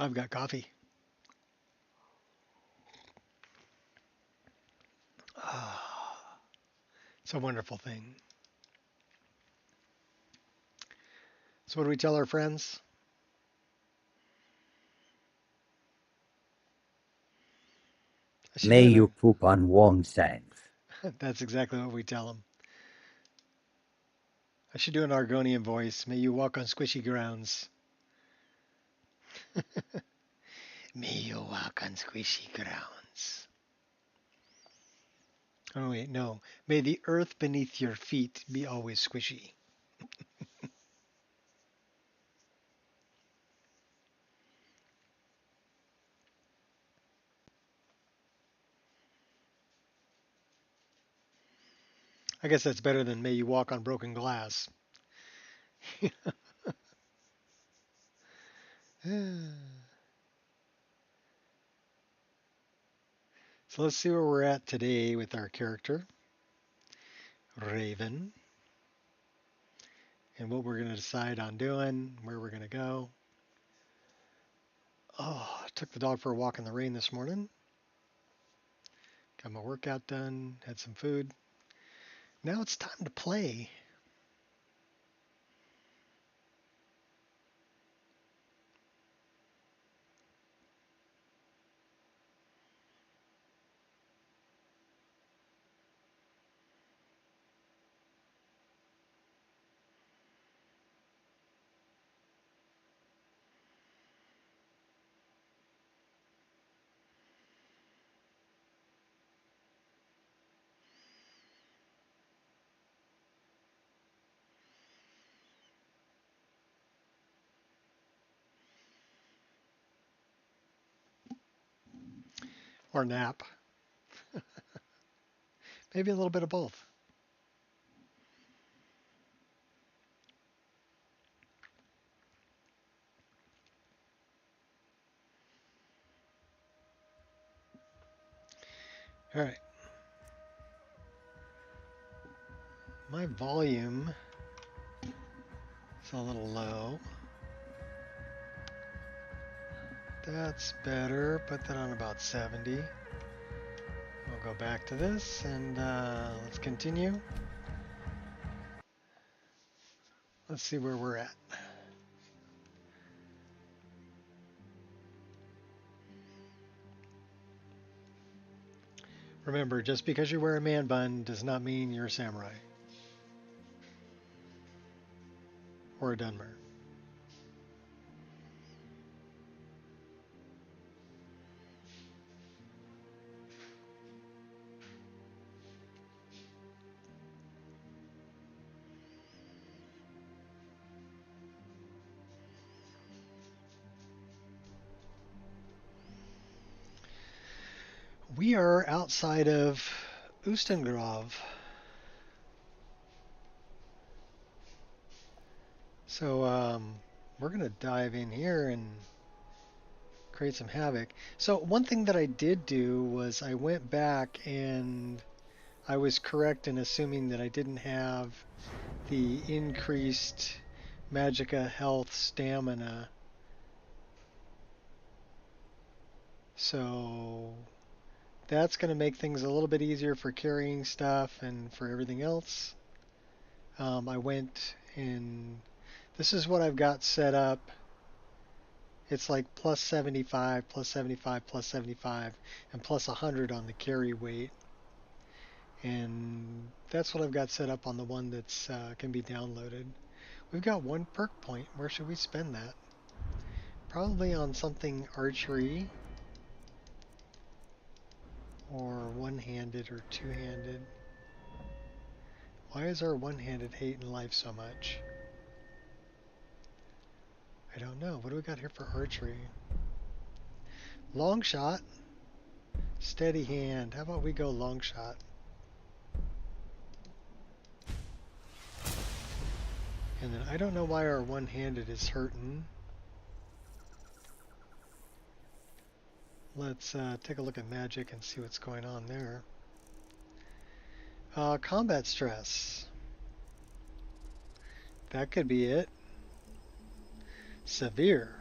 I've got coffee. Ah, it's a wonderful thing. So what do we tell our friends? I should May do you it. poop on warm sands. That's exactly what we tell them. I should do an Argonian voice. May you walk on squishy grounds. May you walk on squishy grounds. Oh wait, no. May the earth beneath your feet be always squishy. I guess that's better than may you walk on broken glass. So let's see where we're at today with our character, Raven, and what we're going to decide on doing, where we're going to go. Oh, I took the dog for a walk in the rain this morning. Got my workout done, had some food. Now it's time to play. Or nap. Maybe a little bit of both. All right. My volume is a little low. That's better. Put that on about 70. We'll go back to this and let's continue. Let's see where we're at. Remember, just because you wear a man bun does not mean you're a samurai or a Dunmer. We are outside of Ustengrav. So we're going to dive in here and create some havoc. So one thing that I did do was I went back and I was correct in assuming that I didn't have the increased Magicka health stamina. So that's going to make things a little bit easier for carrying stuff and for everything else. I went and this is what I've got set up. It's like plus 75, plus 75, plus 75, and plus 100 on the carry weight. And that's what I've got set up on the one that's can be downloaded. We've got one perk point. Where should we spend that? Probably on something archery or one-handed or two-handed. Why is our one-handed hate in life so much? I don't know. What do we got here for archery? Long shot. Steady hand. How about we go long shot? And then I don't know why our one-handed is hurting. Let's take a look at magic and see what's going on there. Combat stress. That could be it. Severe.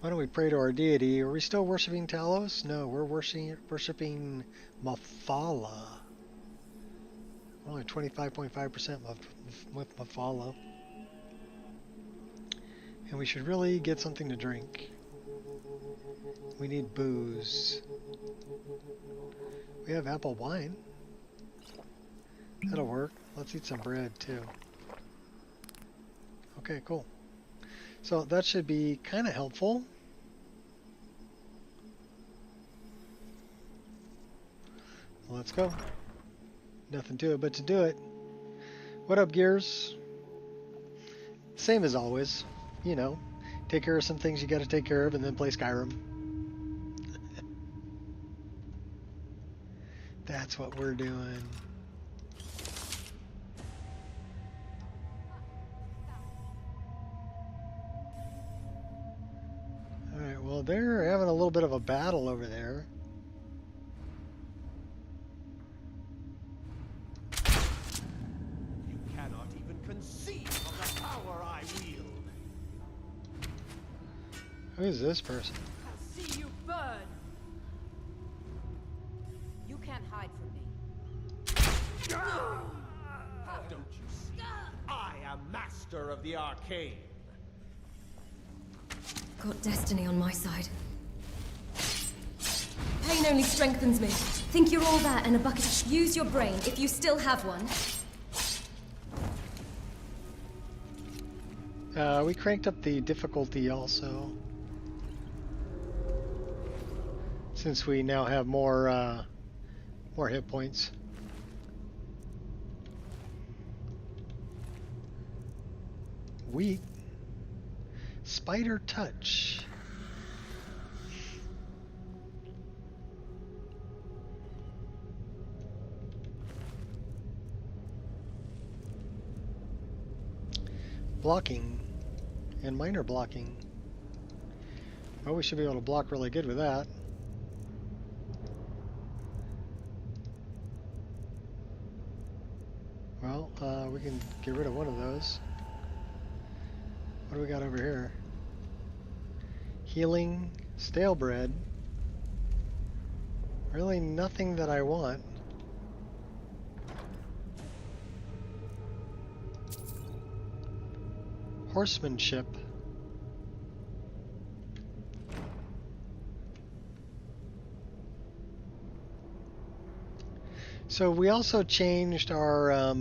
Why don't we pray to our deity? Are we still worshiping Talos? No, we're worshiping Mafala. Only 25.5% with Mafala. And we should really get something to drink. We need booze. We have apple wine. That'll work. Let's eat some bread too. Okay, cool. So that should be kind of helpful. Let's go. Nothing to it but to do it. What up, Gears? Same as always. You know, take care of some things you got to take care of and then play Skyrim. That's what we're doing. Alright, well, they're having a little bit of a battle over there. You cannot even conceive of the power I wield. Who is this person? I'll see you burn. You can't hide from me. Don't you see? I am master of the arcane. Got destiny on my side. Pain only strengthens me. Think you're all that and a bucket. Use your brain if you still have one. We cranked up the difficulty also. Since we now have more hit points. Wheat. Spider touch. Blocking and minor blocking. Well, we should be able to block really good with that. Well, we can get rid of one of those. What do we got over here? Healing, stale bread. Really nothing that I want. Horsemanship. So we also changed our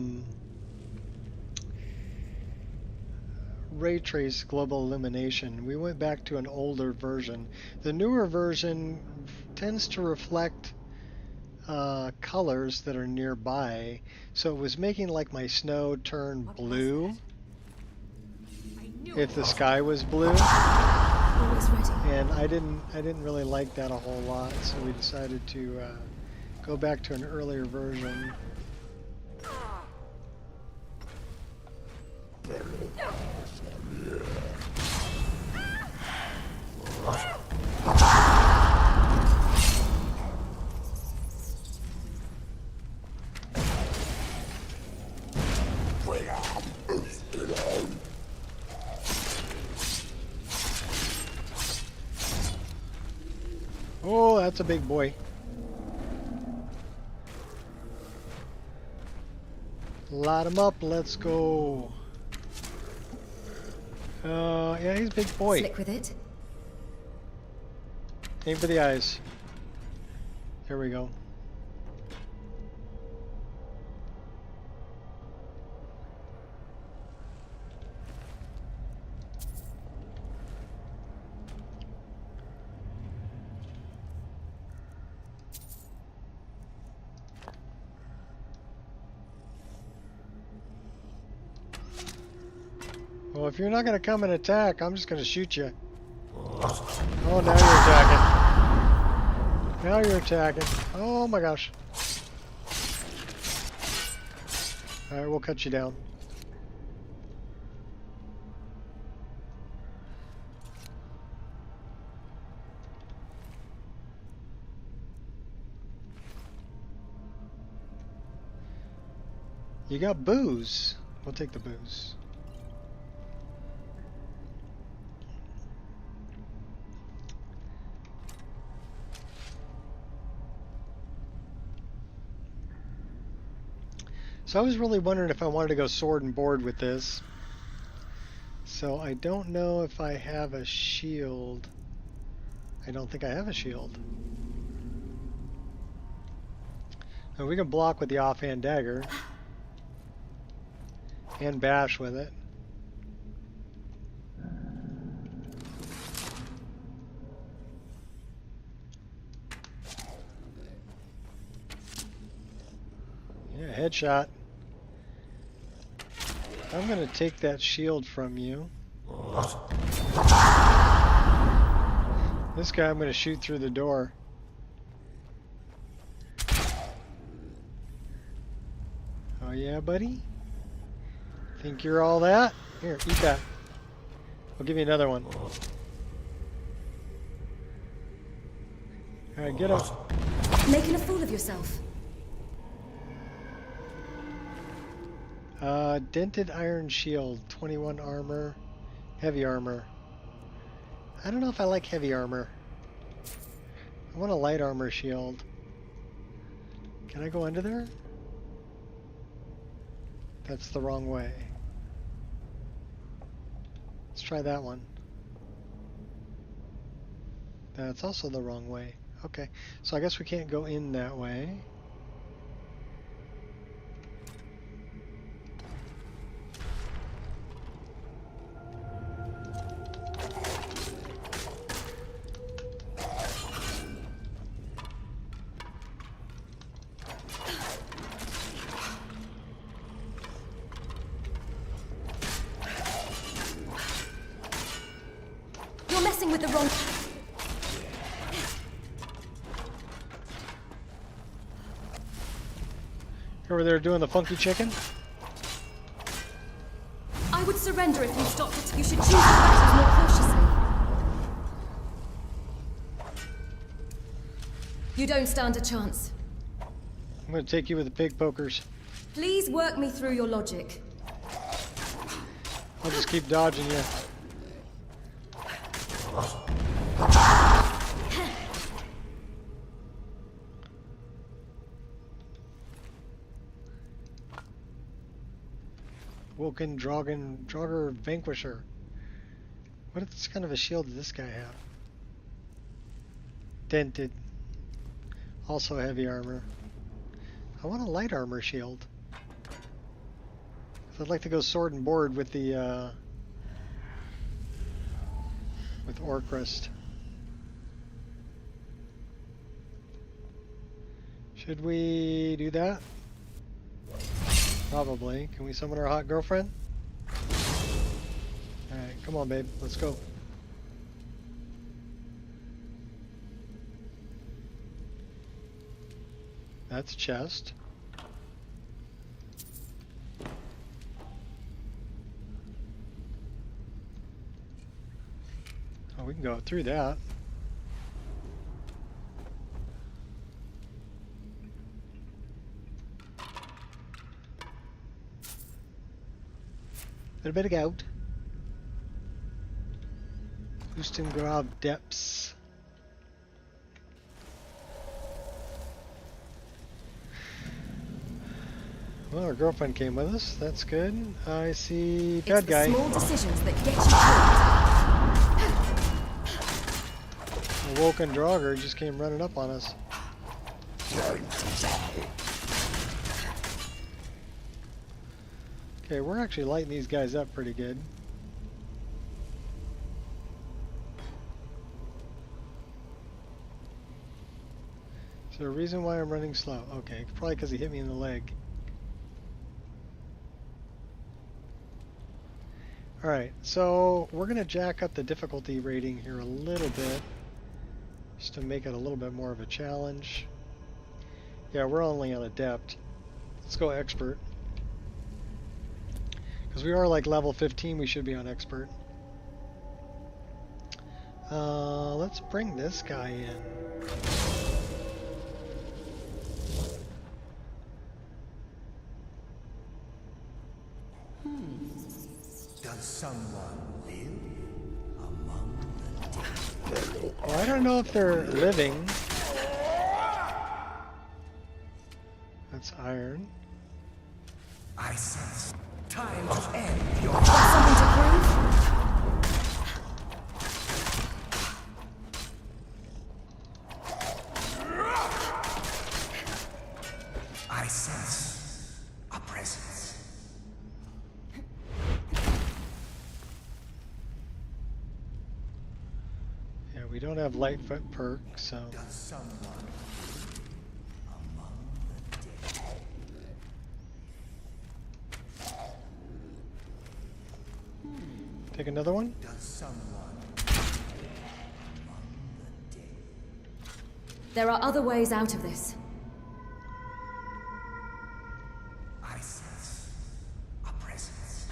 ray trace global illumination. We went back to an older version. The newer version tends to reflect colors that are nearby, so it was making like my snow turn blue if the sky was blue, and I didn't really like that a whole lot, so we decided to go back to an earlier version. Oh, that's a big boy. Light him up, let's go. Yeah, he's a big boy. Slick with it. Aim for the eyes. There we go. Well, if you're not going to come and attack, I'm just going to shoot you. Oh, now you're attacking. Now you're attacking. Oh my gosh. Alright, we'll cut you down. You got booze. We'll take the booze. So I was really wondering if I wanted to go sword and board with this. So I don't know if I have a shield. I don't think I have a shield. And we can block with the offhand dagger. And bash with it. Yeah, headshot. I'm gonna take that shield from you. This guy I'm gonna shoot through the door. Oh yeah, buddy? Think you're all that? Here, eat that. I'll give you another one. Alright, get up. Making a fool of yourself. Dented iron shield, 21 armor, heavy armor. I don't know if I like heavy armor. I want a light armor shield. Can I go under there? That's the wrong way. Let's try that one. That's also the wrong way. Okay, so I guess we can't go in that way. You're messing with the wrong... Over there doing the funky chicken? I would surrender if you stopped it. You should choose your battles more cautiously. You don't stand a chance. I'm going to take you with the pig pokers. Please work me through your logic. I'll just keep dodging you. Woken Draugr Vanquisher. What kind of a shield does this guy have? Dented. Also heavy armor. I want a light armor shield. I'd like to go sword and board with the with Orcrist. Should we do that? Probably. Can we summon our hot girlfriend? Alright, come on babe, let's go. That's a chest. Oh, we can go through that. Little bit of gout. Grab depths. Well, our girlfriend came with us. That's good. I see bad guy. It's the small decisions that get you killed. A Woken Draugr just came running up on us. Okay, we're actually lighting these guys up pretty good. Is there a reason why I'm running slow? Okay, probably because he hit me in the leg. Alright, so we're going to jack up the difficulty rating here a little bit, just to make it a little bit more of a challenge. Yeah, we're only on Adept. Let's go Expert. Because we are like level 15, we should be on Expert. Let's bring this guy in. Does someone live among the dead? Well, I don't know if they're living. That's iron. I sense time to end your. Got something to prove? I sense a presence. Yeah, we don't have Lightfoot perk, so. Does someone among the dead? Take another one. Does someone among the dead? There are other ways out of this. I sense a presence.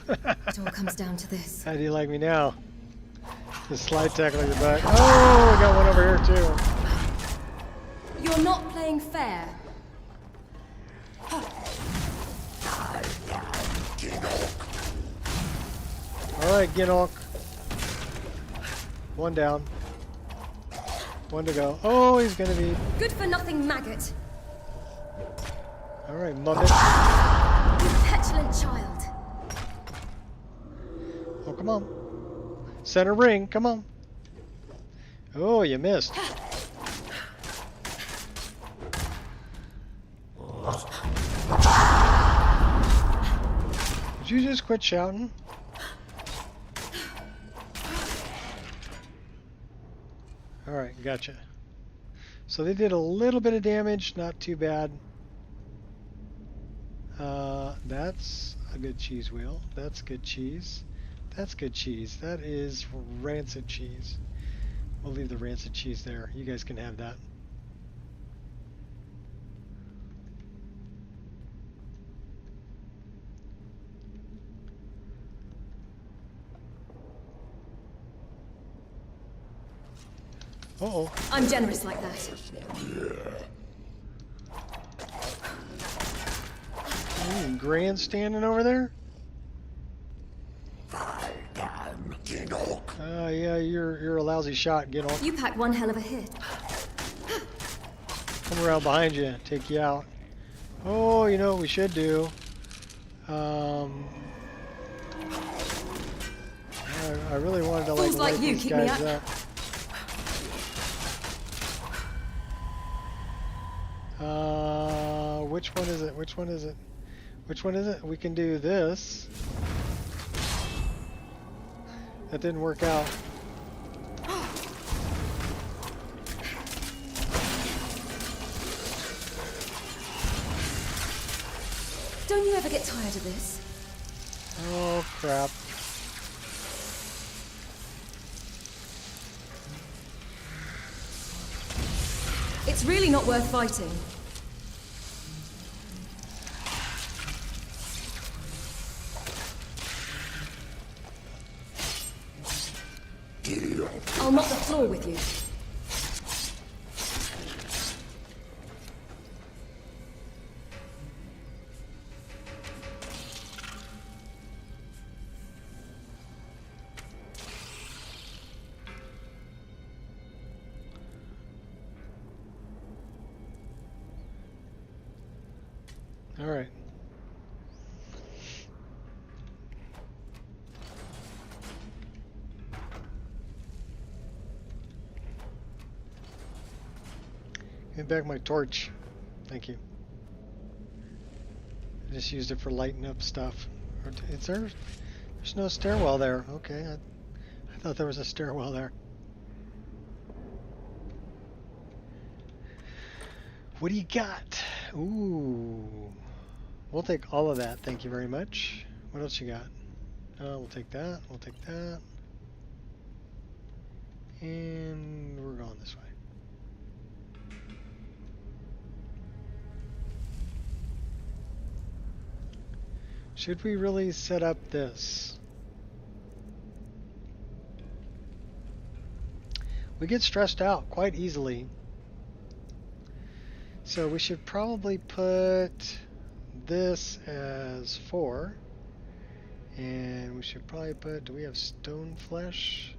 It all comes down to this. How do you like me now? Just slide tackle your butt. Oh, we got one over here too. You're not playing fair. Alright, Ginok. One down. One to go. Oh, he's gonna be. Good for nothing maggot. Alright, Muppet. You petulant child. Oh, come on. Center ring, come on. Oh, you missed. Did you just quit shouting? Alright, gotcha. So they did a little bit of damage, not too bad. That's a good cheese wheel. That's good cheese. That's good cheese. That is rancid cheese. We'll leave the rancid cheese there. You guys can have that. Uh-oh. I'm generous like that. Grandstanding over there? Yeah, you're a lousy shot, get on. You pack one hell of a hit. Come around behind you, take you out. Oh, you know what we should do? I really wanted to Fools light like you these keep me guys up. Which one is it? Which one is it? Which one is it? We can do this. That didn't work out. Don't you ever get tired of this? Oh, crap. It's really not worth fighting. I'll mop the floor with you. All right. Give me back my torch. Thank you. I just used it for lighting up stuff. Is there? There's no stairwell there. Okay. I thought there was a stairwell there. What do you got? Ooh. We'll take all of that. Thank you very much. What else you got? We'll take that. We'll take that. And we're going this way. Should we really set up this? We get stressed out quite easily. So we should probably put this as 4. And we should probably put, do we have stone flesh?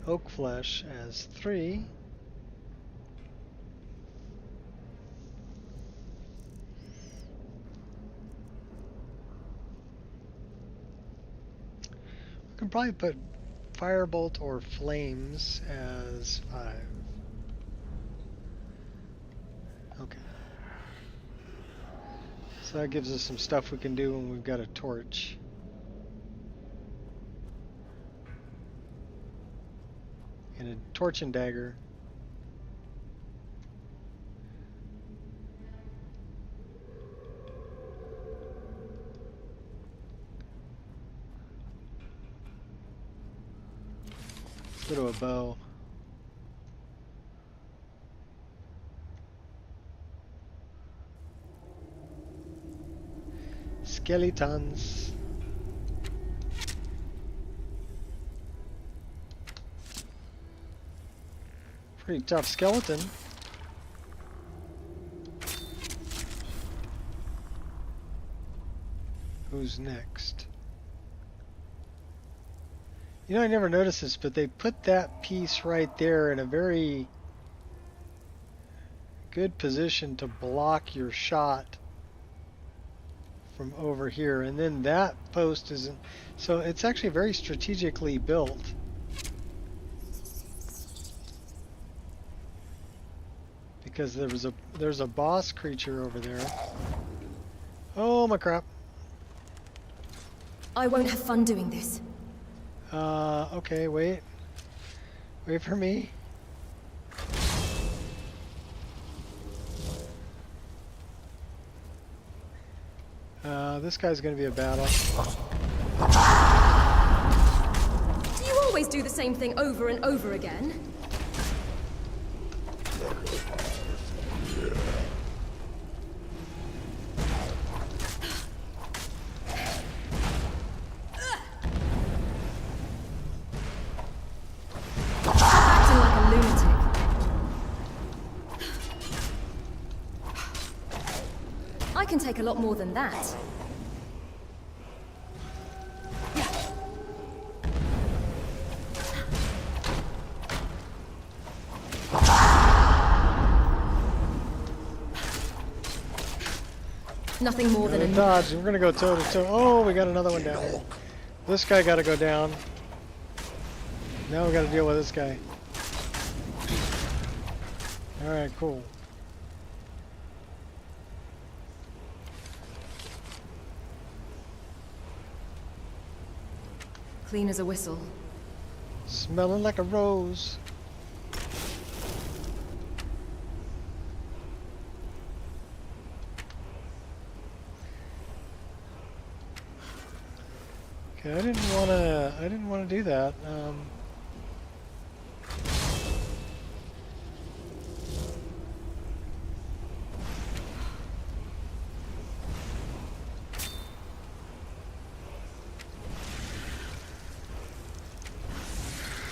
Oak flesh as 3. can probably put firebolt or flames as 5. Okay. So that gives us some stuff we can do when we've got a torch. And a torch and dagger. Let's go to a bow. Skeletons. Pretty tough skeleton. Who's next? You know, I never noticed this, but they put that piece right there in a very good position to block your shot from over here. And then that post isn't... So it's actually very strategically built. Because there's a boss creature over there. Oh my crap. I won't have fun doing this. Okay, wait. Wait for me. This guy's gonna be a battle. Do you always do the same thing over and over again? I can take a lot more than that. Nothing more than a dodge. We're gonna go toe to toe. Oh, we got another one down. This guy got to go down. Now we got to deal with this guy. All right, cool. Clean as a whistle. Smelling like a rose. Okay, I didn't wanna do that.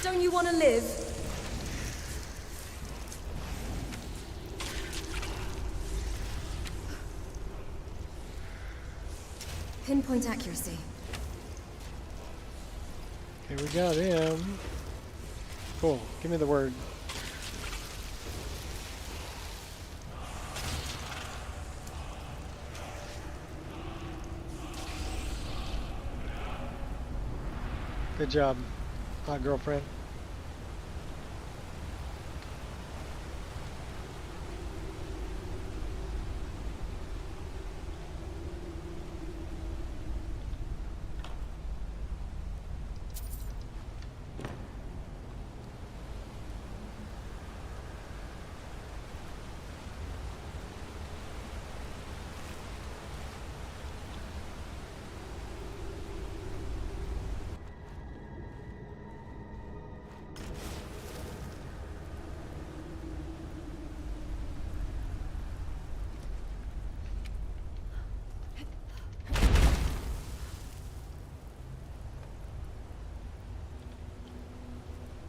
Don't you want to live? Pinpoint accuracy. Okay, we got him. Cool. Give me the word. Good job, hot girlfriend.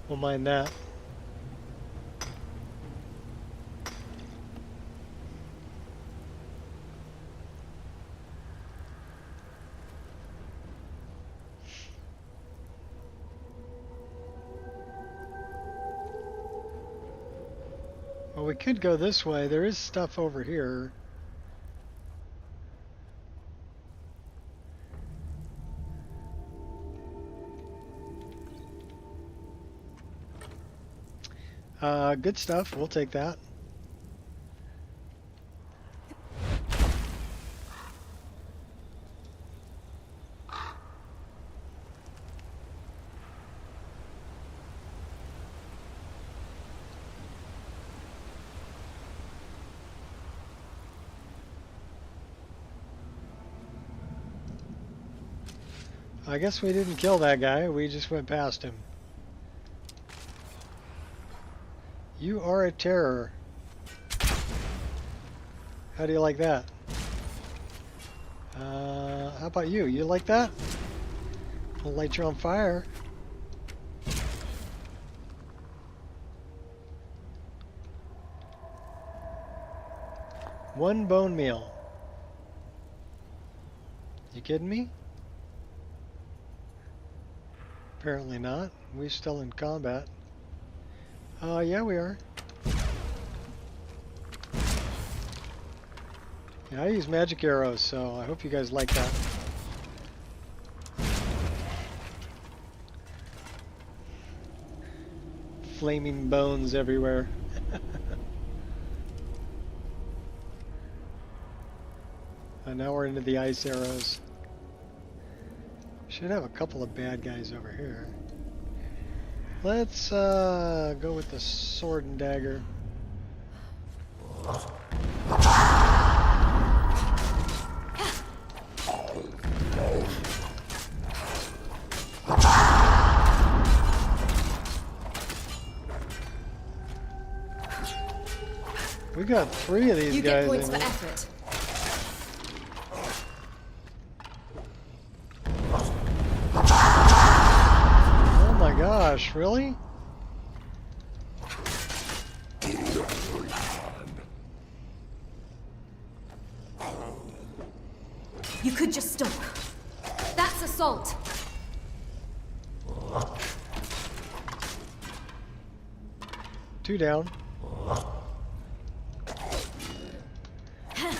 We'll mind that. Well, we could go this way. There is stuff over here. Good stuff. We'll take that. I guess we didn't kill that guy. We just went past him. You are a terror. How do you like that? How about you? You like that? I'll light you on fire. One bone meal. You kidding me? Apparently not. We're still in combat. Yeah, we are. Yeah, I use magic arrows, so I hope you guys like that. Flaming bones everywhere. And now we're into the ice arrows. Should have a couple of bad guys over here. Let's go with the sword and dagger. We got 3 of these You guys. get points in for here. effort. Oh my gosh, really? You could just stop. That's assault. Two down.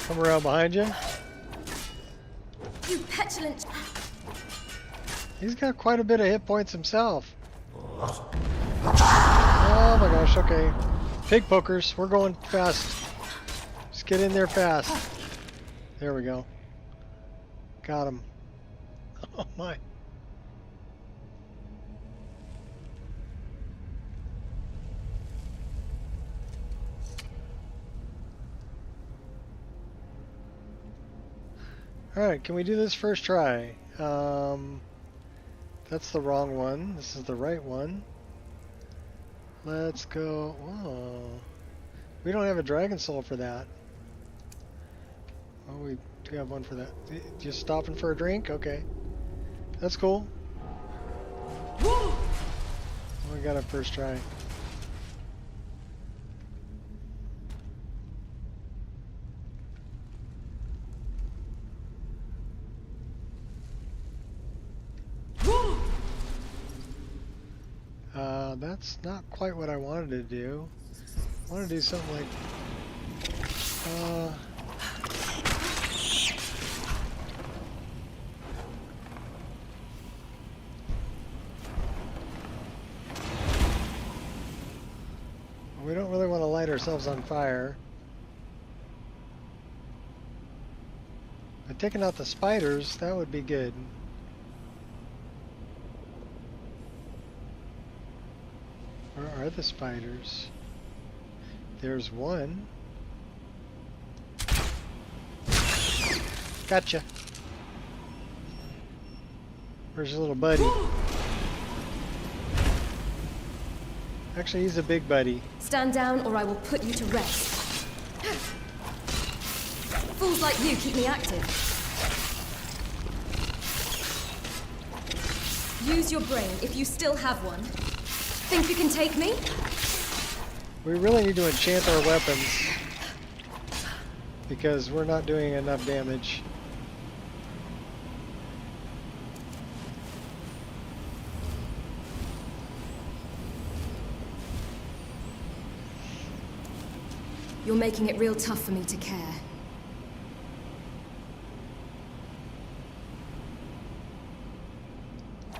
Come around behind you. You petulant. He's got quite a bit of hit points himself. Oh my gosh, okay. Pig pokers, we're going fast. Just get in there fast. There we go. Got him. Oh my. Alright, can we do this first try? That's the wrong one. This is the right one. Let's go. Oh, we don't have a dragon soul for that. Oh, we do have one for that. Just stopping for a drink? Okay. That's cool. We got a first try. That's not quite what I wanted to do. I want to do something like... we don't really want to light ourselves on fire. But taking out the spiders, that would be good. Where are the spiders? There's one. Gotcha. Where's your little buddy? Actually, he's a big buddy. Stand down or I will put you to rest. Fools like you keep me active. Use your brain if you still have one. Think you can take me? We really need to enchant our weapons because we're not doing enough damage. You're making it real tough for me to care.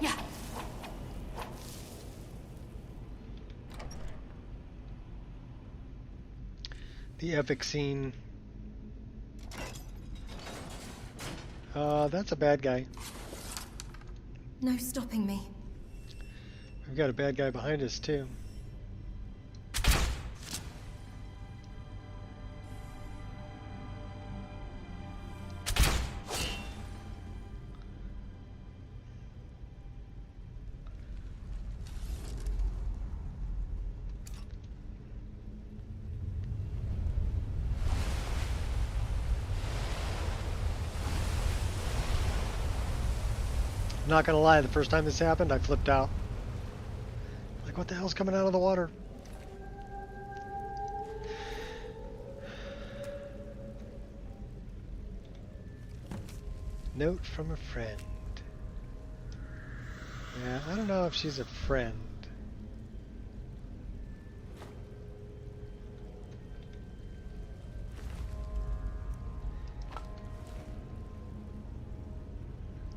Yeah. the epic scene. That's a bad guy. No stopping me. We've got a bad guy behind us too. I'm not gonna lie, the first time this happened, I flipped out. Like, what the hell's coming out of the water? Note from a friend. Yeah, I don't know if she's a friend.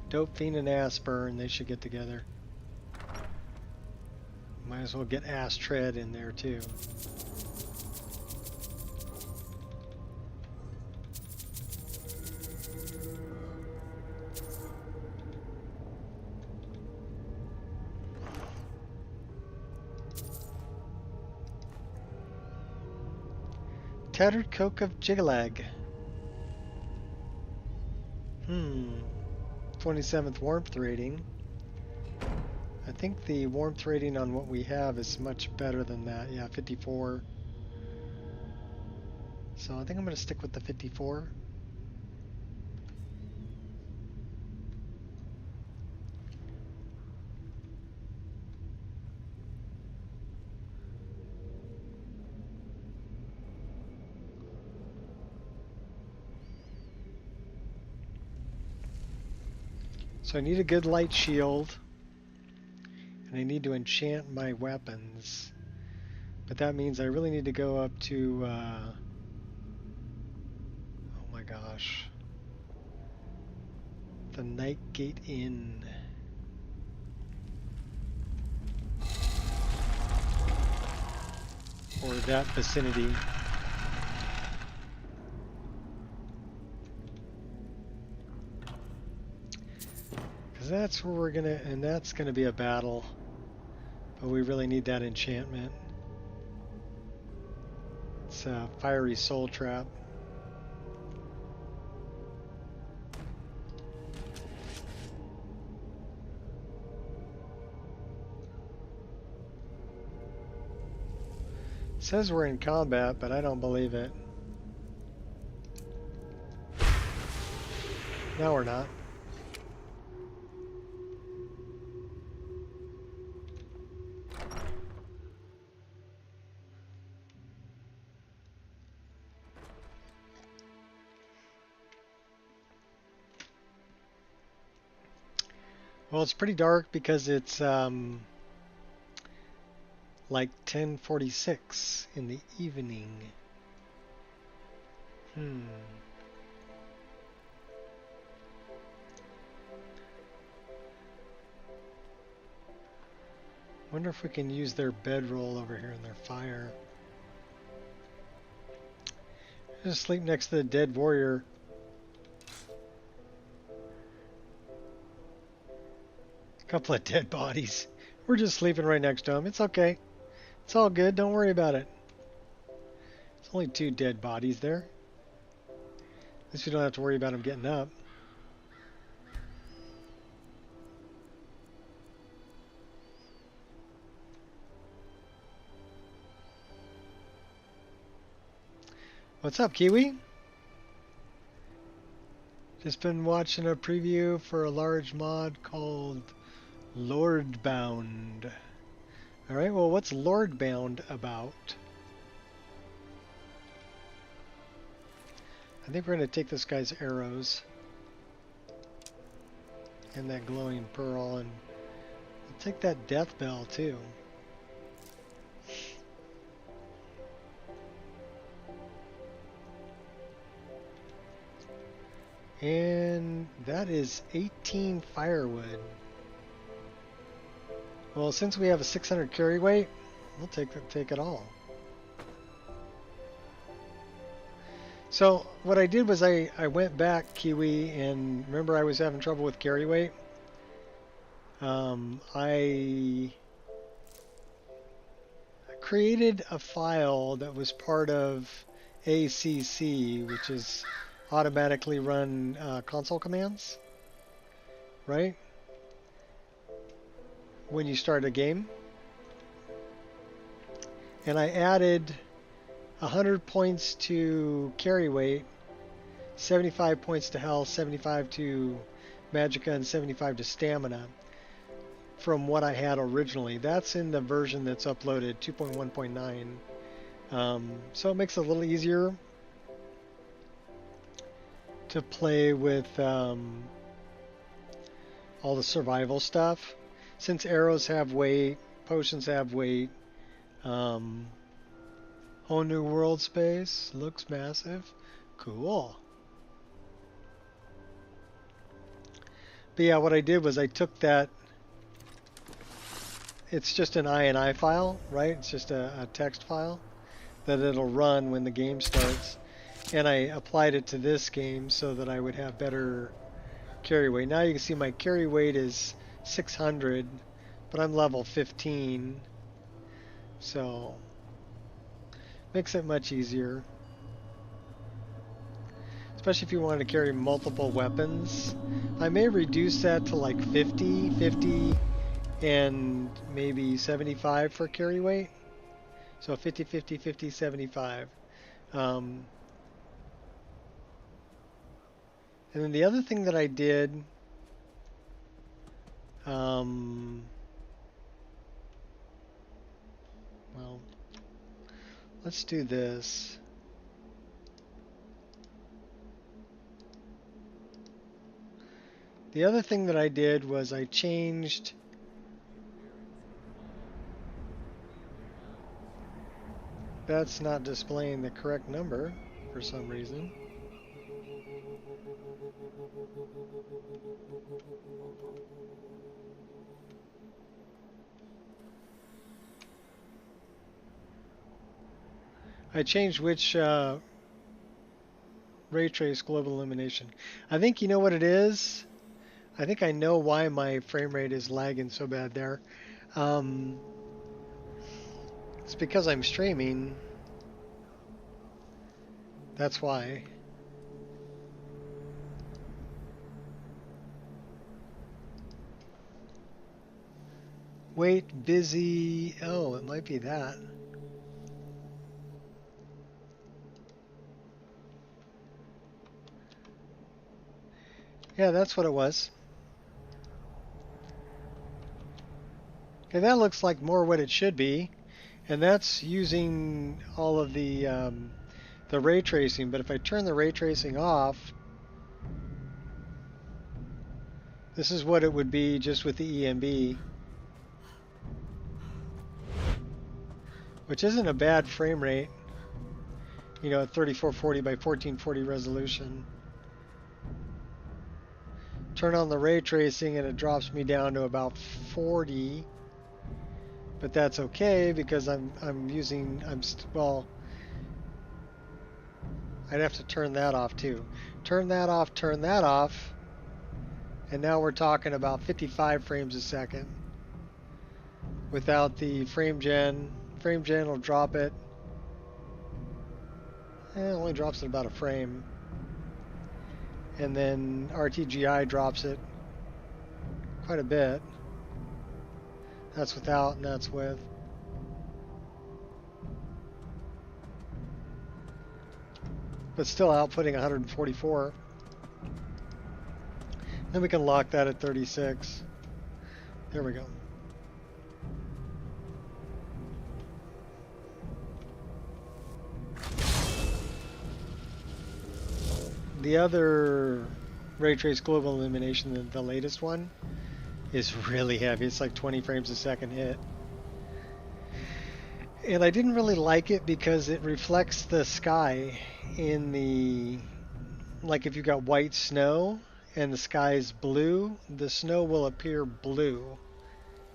Dope Fiend and Aspern, they should get together. Might as well get Ass Tread in there too. Tattered Coke of Jigalag. 27th warmth rating. I think the warmth rating on what we have is much better than that. Yeah, 54. So I think I'm going to stick with the 54. So I need a good light shield, and I need to enchant my weapons. But that means I really need to go up to, oh my gosh, the Nightgate Inn. Or that vicinity. That's where we're gonna, and that's gonna be a battle, but we really need that enchantment. It's a fiery soul trap. It says we're in combat, but I don't believe it. No, we're not. Well, it's pretty dark because it's like 10:46 in the evening. Wonder if we can use their bedroll over here in their fire. Just sleep next to the dead warrior. Couple of dead bodies. We're just sleeping right next to them. It's okay. It's all good. Don't worry about it. There's only 2 dead bodies there. At least we don't have to worry about them getting up. What's up, Kiwi? Just been watching a preview for a large mod called Lordbound. Alright, well, what's Lordbound about? I think we're going to take this guy's arrows and that glowing pearl, and we'll take that death bell too. And that is 18 firewood. Well, since we have a 600 carry weight, we'll take it all. So what I did was I went back, Kiwi, and remember I was having trouble with carry weight. I created a file that was part of ACC, which is automatically run console commands, right? When you start a game. And I added 100 points to carry weight, 75 points to health, 75 to magicka, and 75 to stamina from what I had originally. That's in the version that's uploaded, 2.1.9. So it makes it a little easier to play with all the survival stuff. Since arrows have weight, potions have weight, whole new world space, looks massive, cool. But yeah, what I did was I took that, it's just an INI file, right? It's just a text file that it'll run when the game starts. And I applied it to this game so that I would have better carry weight. Now you can see my carry weight is 600, but I'm level 15. So, makes it much easier. Especially if you want to carry multiple weapons. I may reduce that to like 50, and maybe 75 for carry weight. So 50, 50, 50, 75. And then the other thing that I did, well, let's do this. The other thing that I did was I changed that's not displaying the correct number for some reason. I changed which ray trace global illumination. I think you know what it is. I think I know why my frame rate is lagging so bad there. It's because I'm streaming. That's why. Wait, busy. Oh, it might be that. Yeah, that's what it was. Okay, that looks like more what it should be. And that's using all of the ray tracing. But if I turn the ray tracing off, this is what it would be just with the EMB. Which isn't a bad frame rate. You know, at 3440 by 1440 resolution. Turn on the ray tracing and it drops me down to about 40. But that's okay because well, I'd have to turn that off too. Turn that off, and now we're talking about 55 frames a second. Without the frame gen will drop it. It only drops it about a frame. And then RTGI drops it quite a bit. That's without and that's with. But still outputting 144. Then we can lock that at 36. There we go. The other ray trace global illumination, the latest one, is really heavy. It's like 20 frames a second hit. And I didn't really like it because it reflects the sky in the, like if you've got white snow and the sky is blue, the snow will appear blue.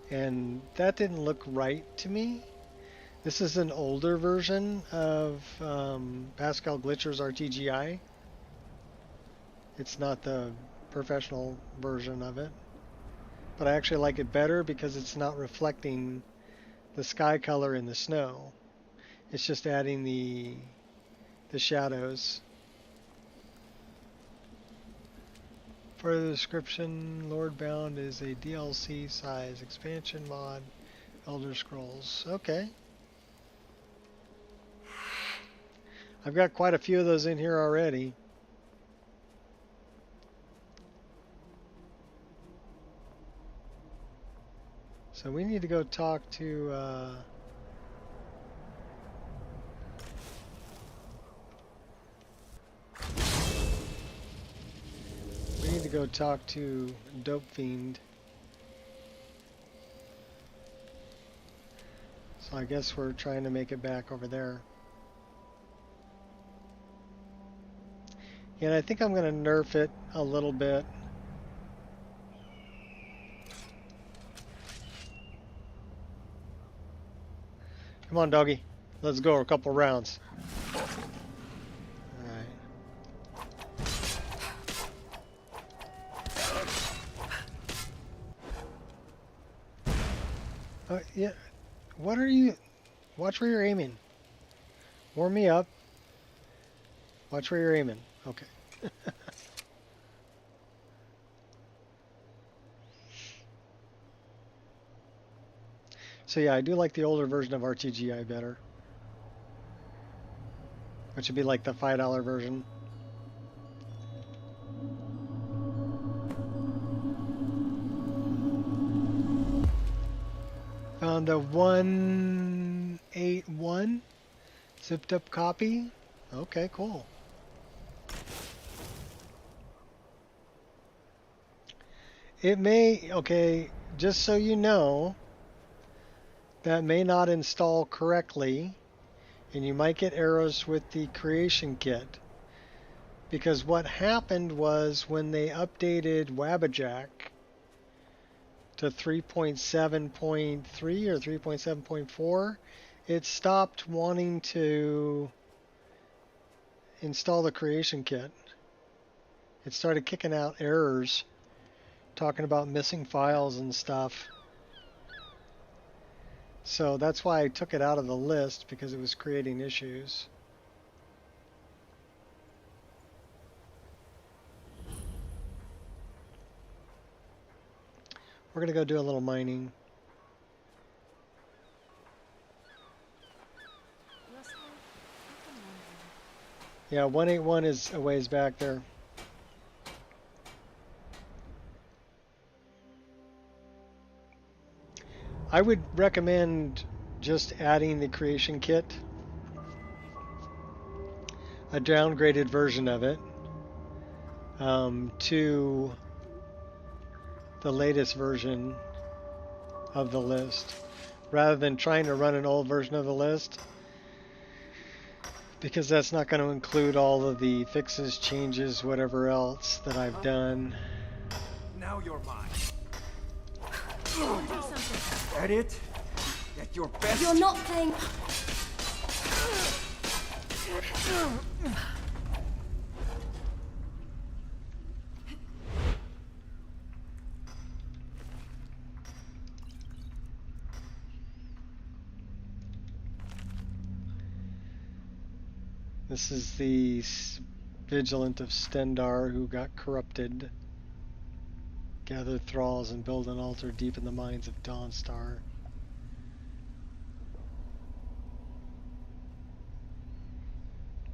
And that didn't look right to me. This is an older version of Pascal Glitcher's RTGI. It's not the professional version of it. But I actually like it better because it's not reflecting the sky color in the snow. It's just adding the shadows. Further description, Lordbound is a DLC size expansion mod, Elder Scrolls. Okay. I've got quite a few of those in here already. So we need to go talk to Dope Fiend. So I guess we're trying to make it back over there. And I think I'm going to nerf it a little bit. Come on, doggy. Let's go a couple rounds. Yeah. What are you... Watch where you're aiming. Warm me up. Watch where you're aiming. Okay. So yeah, I do like the older version of RTGI better. Which would be like the $5 version. Found a 181 zipped up copy. Okay, cool. It may, okay, just so you know, that may not install correctly, and you might get errors with the creation kit. Because what happened was when they updated Wabbajack to 3.7.3 or 3.7.4, it stopped wanting to install the creation kit. It started kicking out errors, talking about missing files and stuff. So that's why I took it out of the list, because it was creating issues. We're going to go do a little mining. Yeah, 181 is a ways back there. I would recommend just adding the creation kit, a downgraded version of it, to the latest version of the list, rather than trying to run an old version of the list, because that's not going to include all of the fixes, changes, whatever else that I've done. Now you're mine. At it? At your best? You're not playing... This is the Vigilant of Stendar who got corrupted. Gather thralls and build an altar deep in the mines of Dawnstar.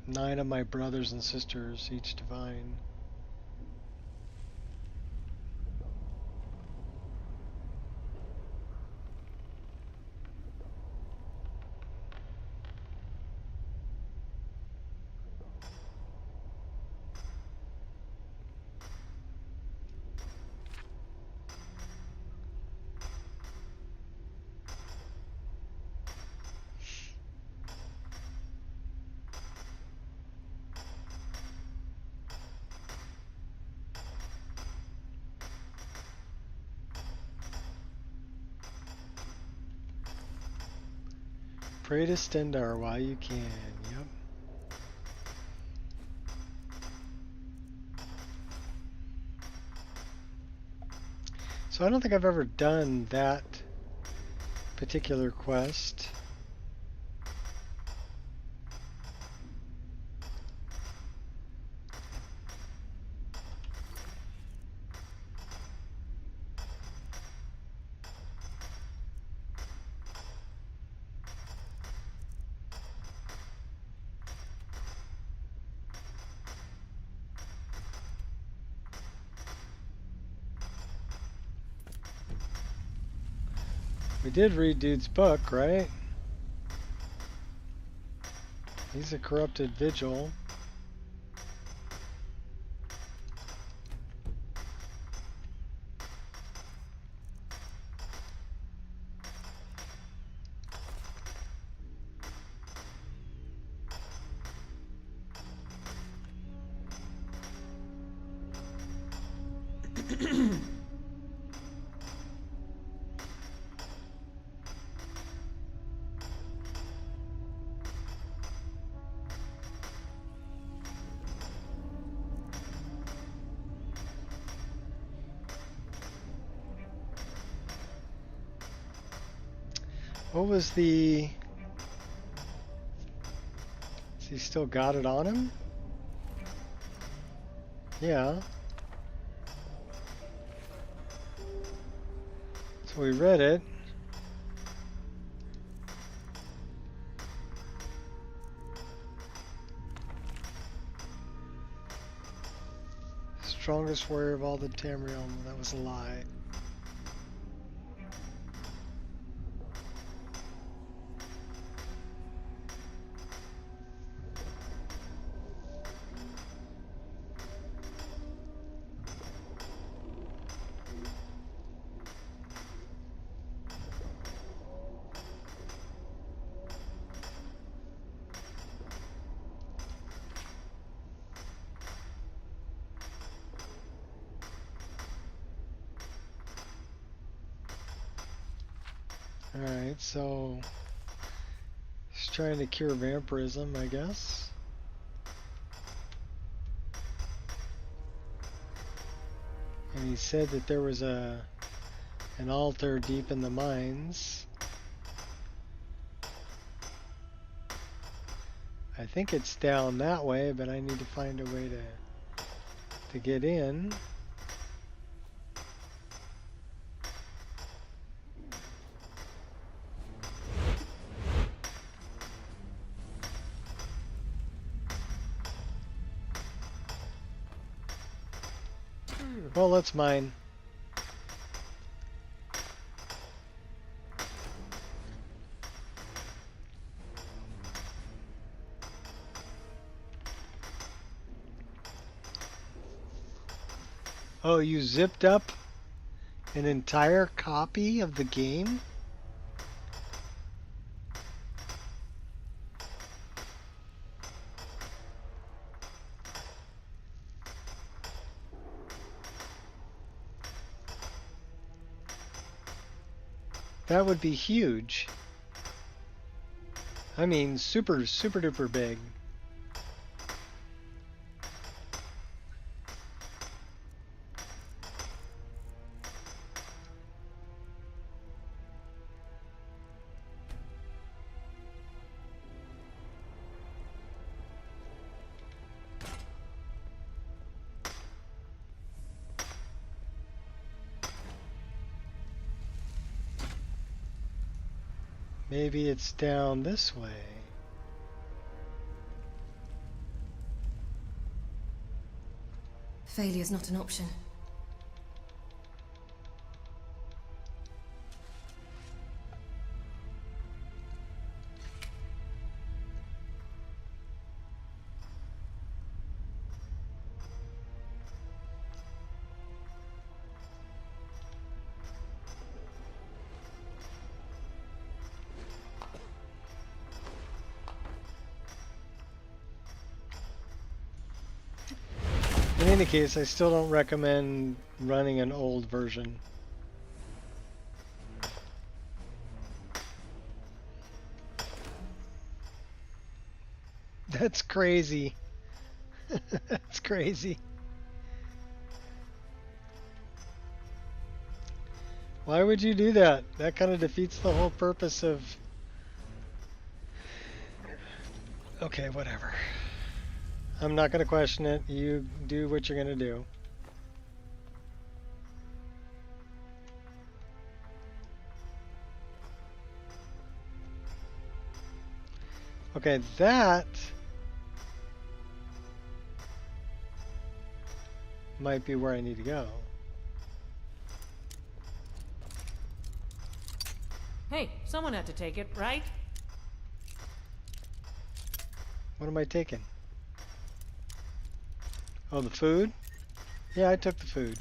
Nine of my brothers and sisters, each divine. Pray to Stendar while you can. Yep. So I don't think I've ever done that particular quest. We did read dude's book, right? He's a corrupted vigil. What was the... Has he still got it on him? Yeah. So we read it. Strongest warrior of all the Tamriel. That was a lie. Alright, so he's trying to cure vampirism, I guess. And he said that there was an altar deep in the mines. I think it's down that way, but I need to find a way to get in. Well, that's mine. Oh, you zipped up an entire copy of the game? That would be huge. I mean, super duper big. Maybe it's down this way. Failure's not an option. In any case, I still don't recommend running an old version. That's crazy. That's crazy. Why would you do that? That kind of defeats the whole purpose of... Okay, whatever. I'm not going to question it. You do what you're going to do. Okay, that might be where I need to go. Hey, someone had to take it, right? What am I taking? Oh, the food? Yeah, I took the food.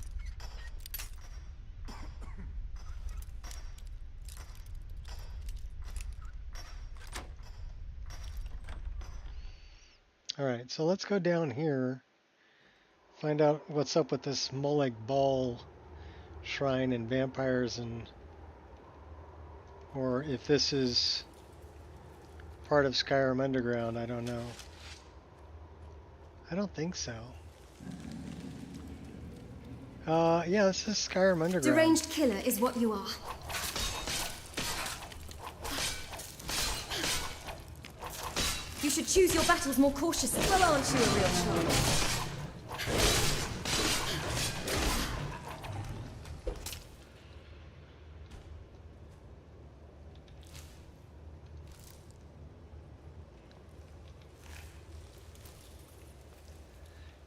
Alright, so let's go down here. Find out what's up with this Molag Bal shrine and vampires, and or if this is part of Skyrim Underground, I don't know. I don't think so. Yeah, this is Skyrim Underground. Deranged killer is what you are. You should choose your battles more cautiously. Well, aren't you a real charmer?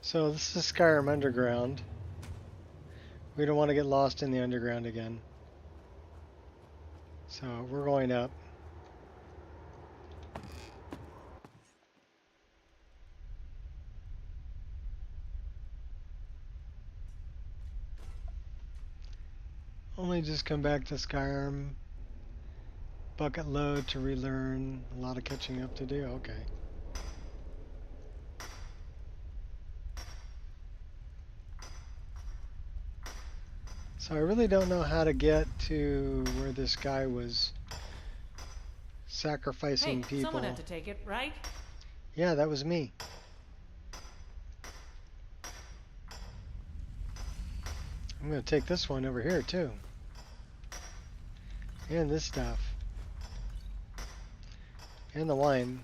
So this is Skyrim Underground. We don't want to get lost in the underground again. So we're going up. Only just come back to Skyrim. Bucket load to relearn. A lot of catching up to do. Okay. So I really don't know how to get to where this guy was sacrificing Hey, people. someone had to take it, right? Yeah, that was me. I'm going to take this one over here too. And this stuff. And the wine.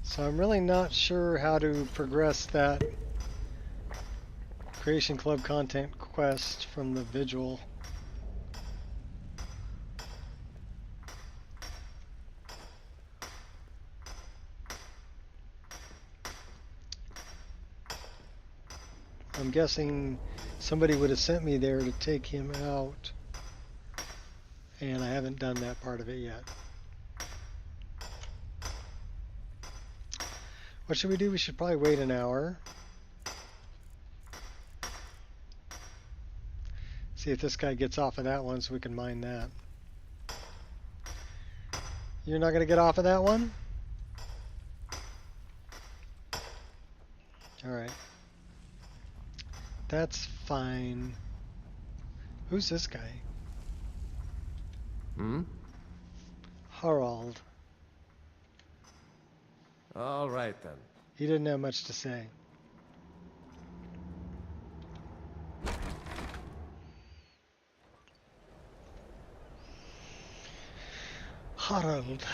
So I'm really not sure how to progress that Creation Club content quest from the Vigil. I'm guessing somebody would have sent me there to take him out, and I haven't done that part of it yet. What should we do? We should probably wait an hour. See if this guy gets off of that one so we can mine that. You're not going to get off of that one? Alright. That's fine. Who's this guy? Harald. All right, then. He didn't have much to say. Harald.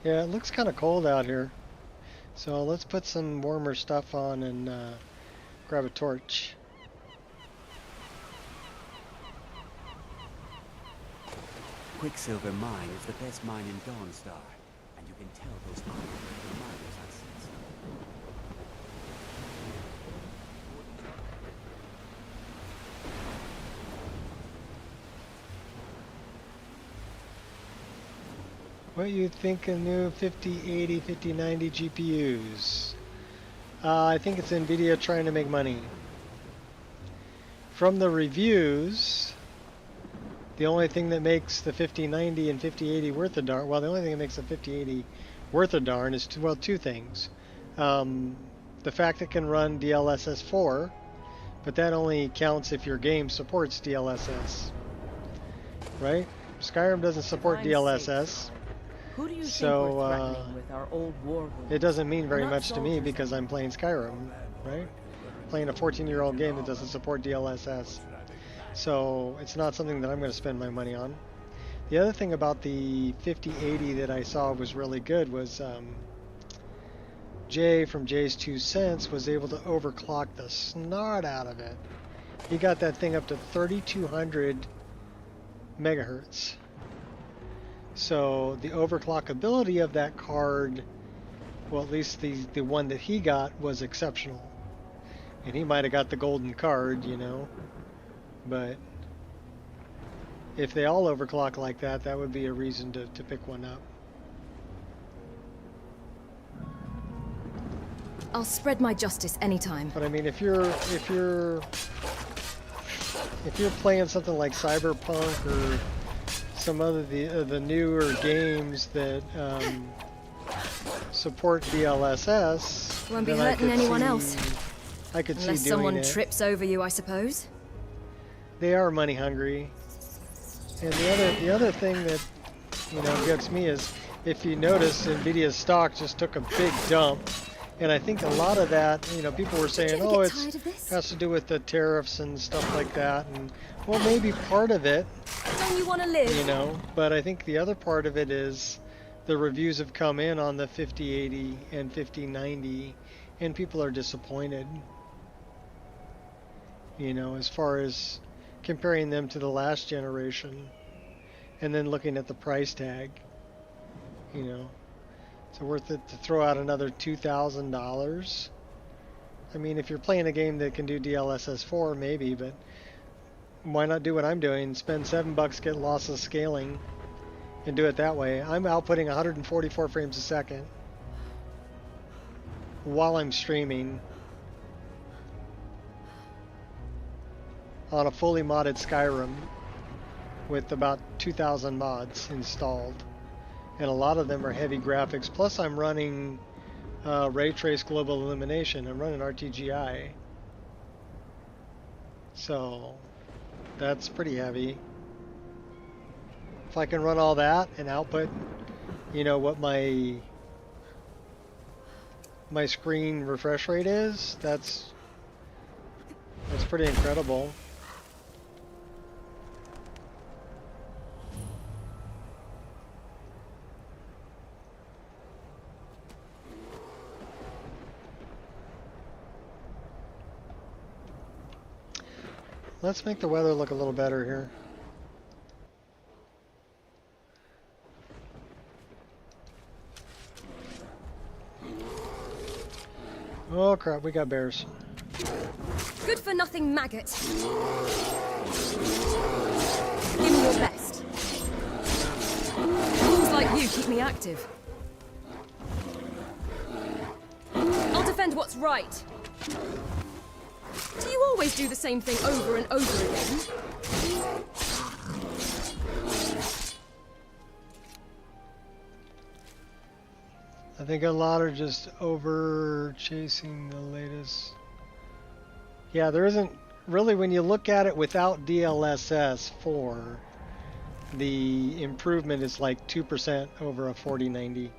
Yeah, it looks kind of cold out here. So let's put some warmer stuff on and grab a torch. Quicksilver Mine is the best mine in Dawnstar, and you can tell those miners are sensitive. What you think of new 5080, 5090 GPUs? I think it's NVIDIA trying to make money. from the reviews, the only thing that makes the 5090 and 5080 worth a darn, well, the only thing that makes the 5080 worth a darn is, two things. The fact it can run DLSS 4, but that only counts if your game supports DLSS, right? Skyrim doesn't support DLSS, Who do you so think we're threatening with our old war wounds? it doesn't mean very We're not much to me soldiers because I'm playing Skyrim, right? Playing a 14-year-old game that doesn't support DLSS. So it's not something that I'm going to spend my money on. The other thing about the 5080 that I saw was really good was Jay from Jay's 2 Cents was able to overclock the snot out of it. He got that thing up to 3200 megahertz. So the overclockability of that card, well, at least the one that he got, was exceptional. And he might have got the golden card, you know. But if they all overclock like that, that would be a reason to pick one up. I'll spread my justice anytime. But I mean, if you're playing something like Cyberpunk or some other the newer games that support DLSS, Won't be then hurting anyone else. I could Unless see doing someone it. trips over you, I suppose. They are money hungry. And the other thing that, you know, gets me is, if you notice, Nvidia's stock just took a big dump. And I think a lot of that, you know, people were saying, ever oh, get it tired of this? has to do with the tariffs and stuff like that. And, well, maybe part of it, Don't you want to live? you know, but I think the other part of it is the reviews have come in on the 5080 and 5090, and people are disappointed, you know, as far as comparing them to the last generation and then looking at the price tag, you know. Is it worth it to throw out another $2,000? I mean, if you're playing a game that can do DLSS 4, maybe, but why not do what I'm doing? Spend $7, get lossless scaling, and do it that way. I'm outputting 144 frames a second while I'm streaming on a fully modded Skyrim with about 2,000 mods installed. And a lot of them are heavy graphics. Plus I'm running Ray Trace Global Illumination. I'm running RTGI. So that's pretty heavy. If I can run all that and output, you know, what my screen refresh rate is, that's pretty incredible. Let's make the weather look a little better here. Oh crap, we got bears. Good for nothing maggot. Give me your best. Fools like you keep me active. I'll defend what's right. Do you always do the same thing over and over again? I think a lot are just over chasing the latest. Yeah, there isn't really, when you look at it without DLSS 4, the improvement is like 2% over a 4090.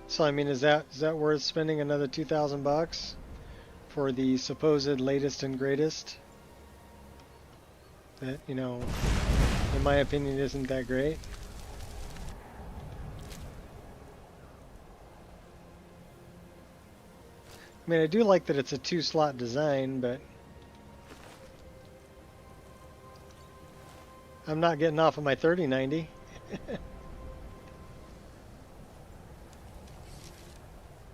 So I mean, is that worth spending another $2,000 for the supposed latest and greatest? That, you know, in my opinion, isn't that great. I mean, I do like that it's a 2-slot design, but I'm not getting off of my 3090.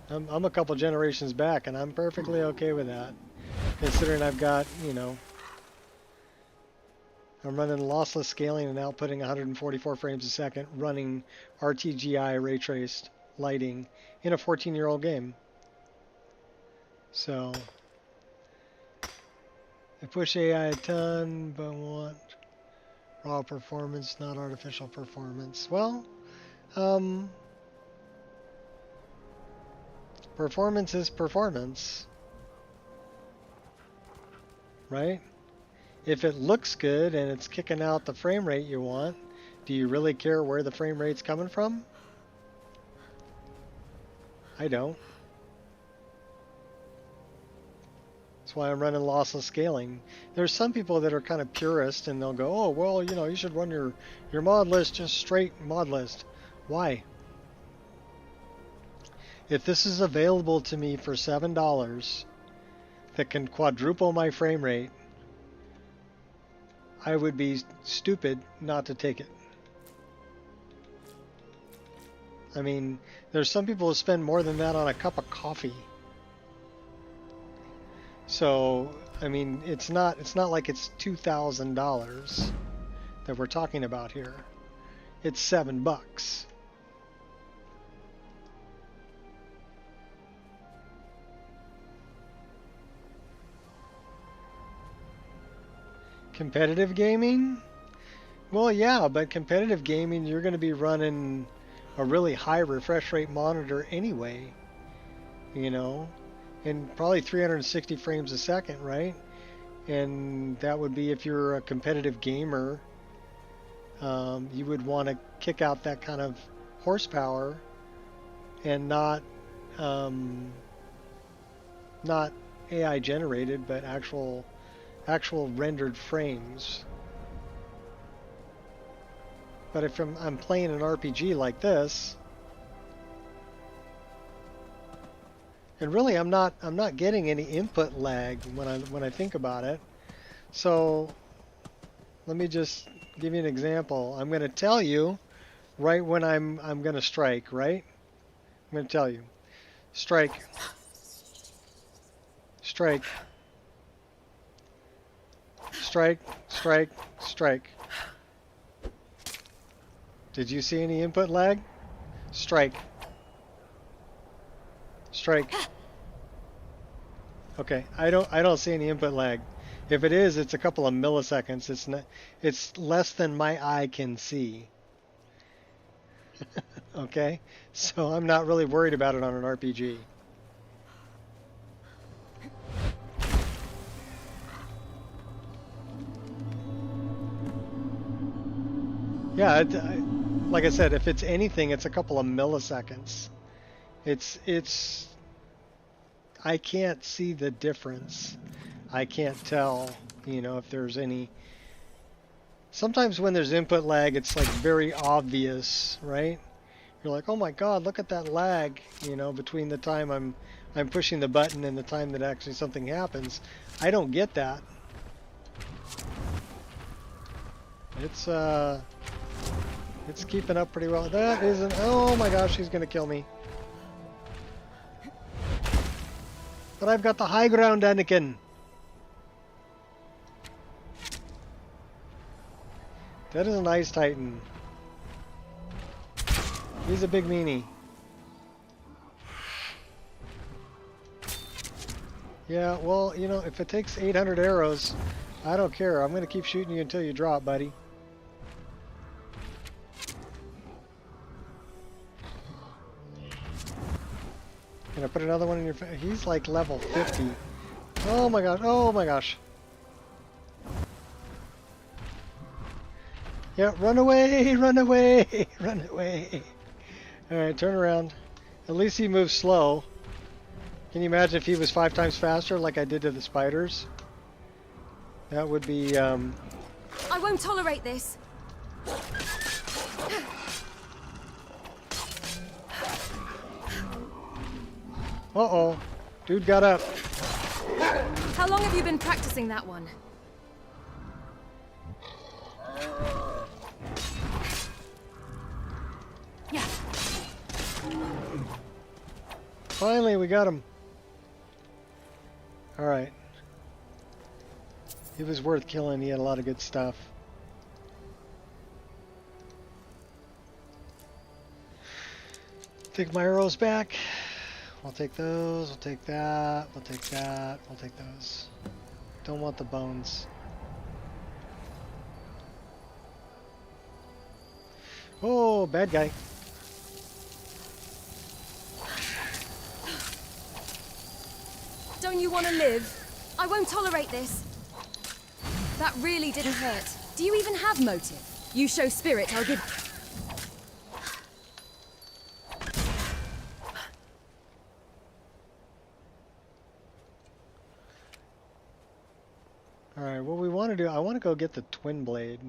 I'm a couple generations back, and I'm perfectly okay with that, considering I've got, you know, I'm running lossless scaling and outputting 144 frames a second, running RTGI ray traced lighting in a 14-year-old game. So push AI a ton, but want raw performance, not artificial performance. Well, um, performance is performance, right? If it looks good and it's kicking out the frame rate you want, do you really care where the frame rate's coming from? I don't. That's why I'm running lossless scaling. There's some people that are kind of purist and they'll go, oh, well, you know, you should run your mod list just straight mod list. Why? If this is available to me for $7 that can quadruple my frame rate, I would be stupid not to take it. I mean, there's some people who spend more than that on a cup of coffee. So, I mean, it's not like it's $2,000 that we're talking about here. It's $7. Competitive gaming? Well, yeah, but competitive gaming, you're going to be running a really high refresh rate monitor anyway, you know, and probably 360 frames a second, right? And that would be if you're a competitive gamer, you would want to kick out that kind of horsepower and not AI generated, but actual rendered frames. But if I'm playing an RPG like this, and really I'm not getting any input lag when I think about it. So let me just give you an example. I'm going to tell you right when I'm going to strike, right? I'm going to tell you. Strike. Strike. Strike, strike, strike. Did you see any input lag? Strike. Strike. Okay, I don't see any input lag. If it is, it's a couple of milliseconds. It's less than my eye can see. Okay? So I'm not really worried about it on an RPG. Yeah, like I said, if it's anything, it's a couple of milliseconds. It's I can't see the difference. I can't tell, you know, if there's any. Sometimes when there's input lag, it's like very obvious, right? You're like, oh my God, look at that lag, you know, between the time I'm pushing the button and the time that actually something happens. I don't get that. It's keeping up pretty well. That isn't. Oh my gosh, he's gonna kill me. But I've got the high ground, Anakin. That is an Ice Titan. He's a big meanie. Yeah, well, you know, if it takes 800 arrows, I don't care. I'm gonna keep shooting you until you drop, buddy. Gonna put another one in your face. He's like level 50. Oh my gosh, oh my gosh. Yeah, run away, run away, run away. Alright, turn around. At least he moves slow. Can you imagine if he was 5 times faster like I did to the spiders? That would be, I won't tolerate this. Uh-oh. Dude got up. How long have you been practicing that one? Yeah. Finally, we got him. Alright. He was worth killing. He had a lot of good stuff. Take my arrows back. We'll take those. We'll take that. We'll take that. We'll take those. Don't want the bones. Oh, bad guy. Don't you want to live? I won't tolerate this. That really didn't hurt. Do you even have motive? You show spirit, I'll give... Alright, what we want to do, I want to go get the twin blade.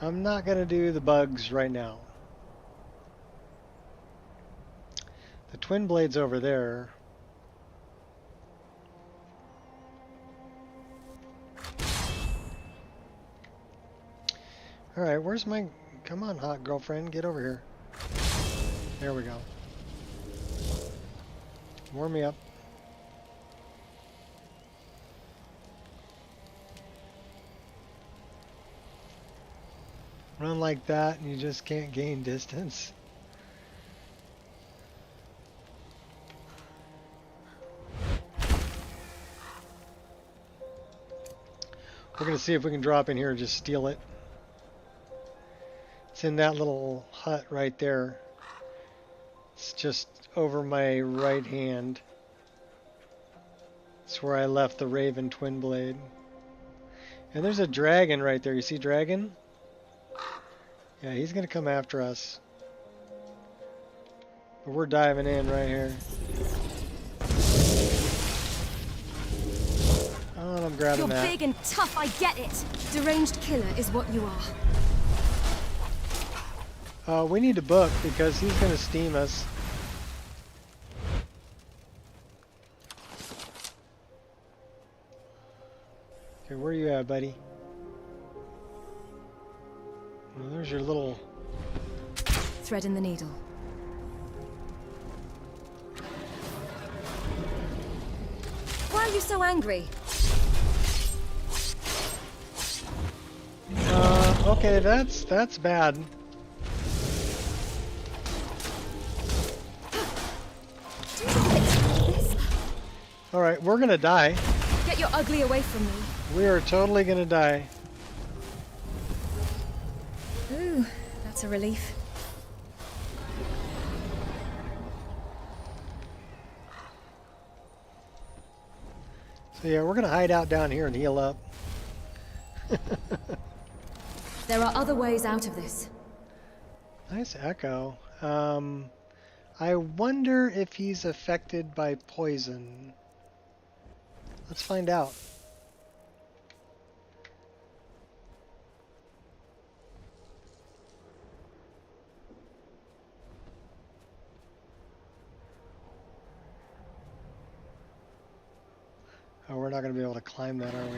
I'm not going to do the bugs right now. The twin blade's over there. Alright, where's my... Come on, hot girlfriend, get over here. There we go. Warm me up. Run like that and you just can't gain distance. We're going to see if we can drop in here and just steal it. It's in that little hut right there. It's just over my right hand. It's where I left the Raven twin blade. And there's a dragon right there. You see dragon? Yeah, he's going to come after us. But we're diving in right here. Oh, and I'm grabbing You're that. big and tough, I get it. Deranged killer is what you are. We need to book because he's going to steam us. Okay, where are you at, buddy? Well, there's your little... Thread in the needle. Why are you so angry? Okay, that's bad. Alright, we're gonna die. Get your ugly away from me. We are totally gonna die. Ooh, that's a relief. So yeah, we're gonna hide out down here and heal up. There are other ways out of this. Nice echo. I wonder if he's affected by poison. Let's find out. Oh, we're not going to be able to climb that, are we?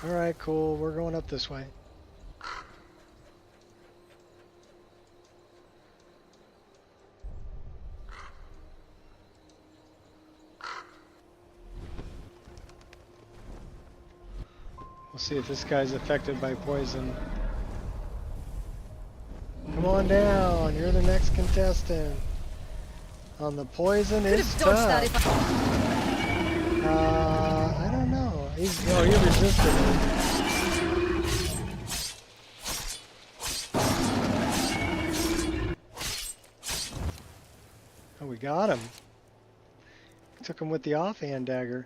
Alright, cool. We're going up this way. We'll see if this guy's affected by poison. Come on down. You're the next contestant. On the poison Could is have dodged tough. that if I don't know. He resisted it. Oh, we got him. Took him with the offhand dagger.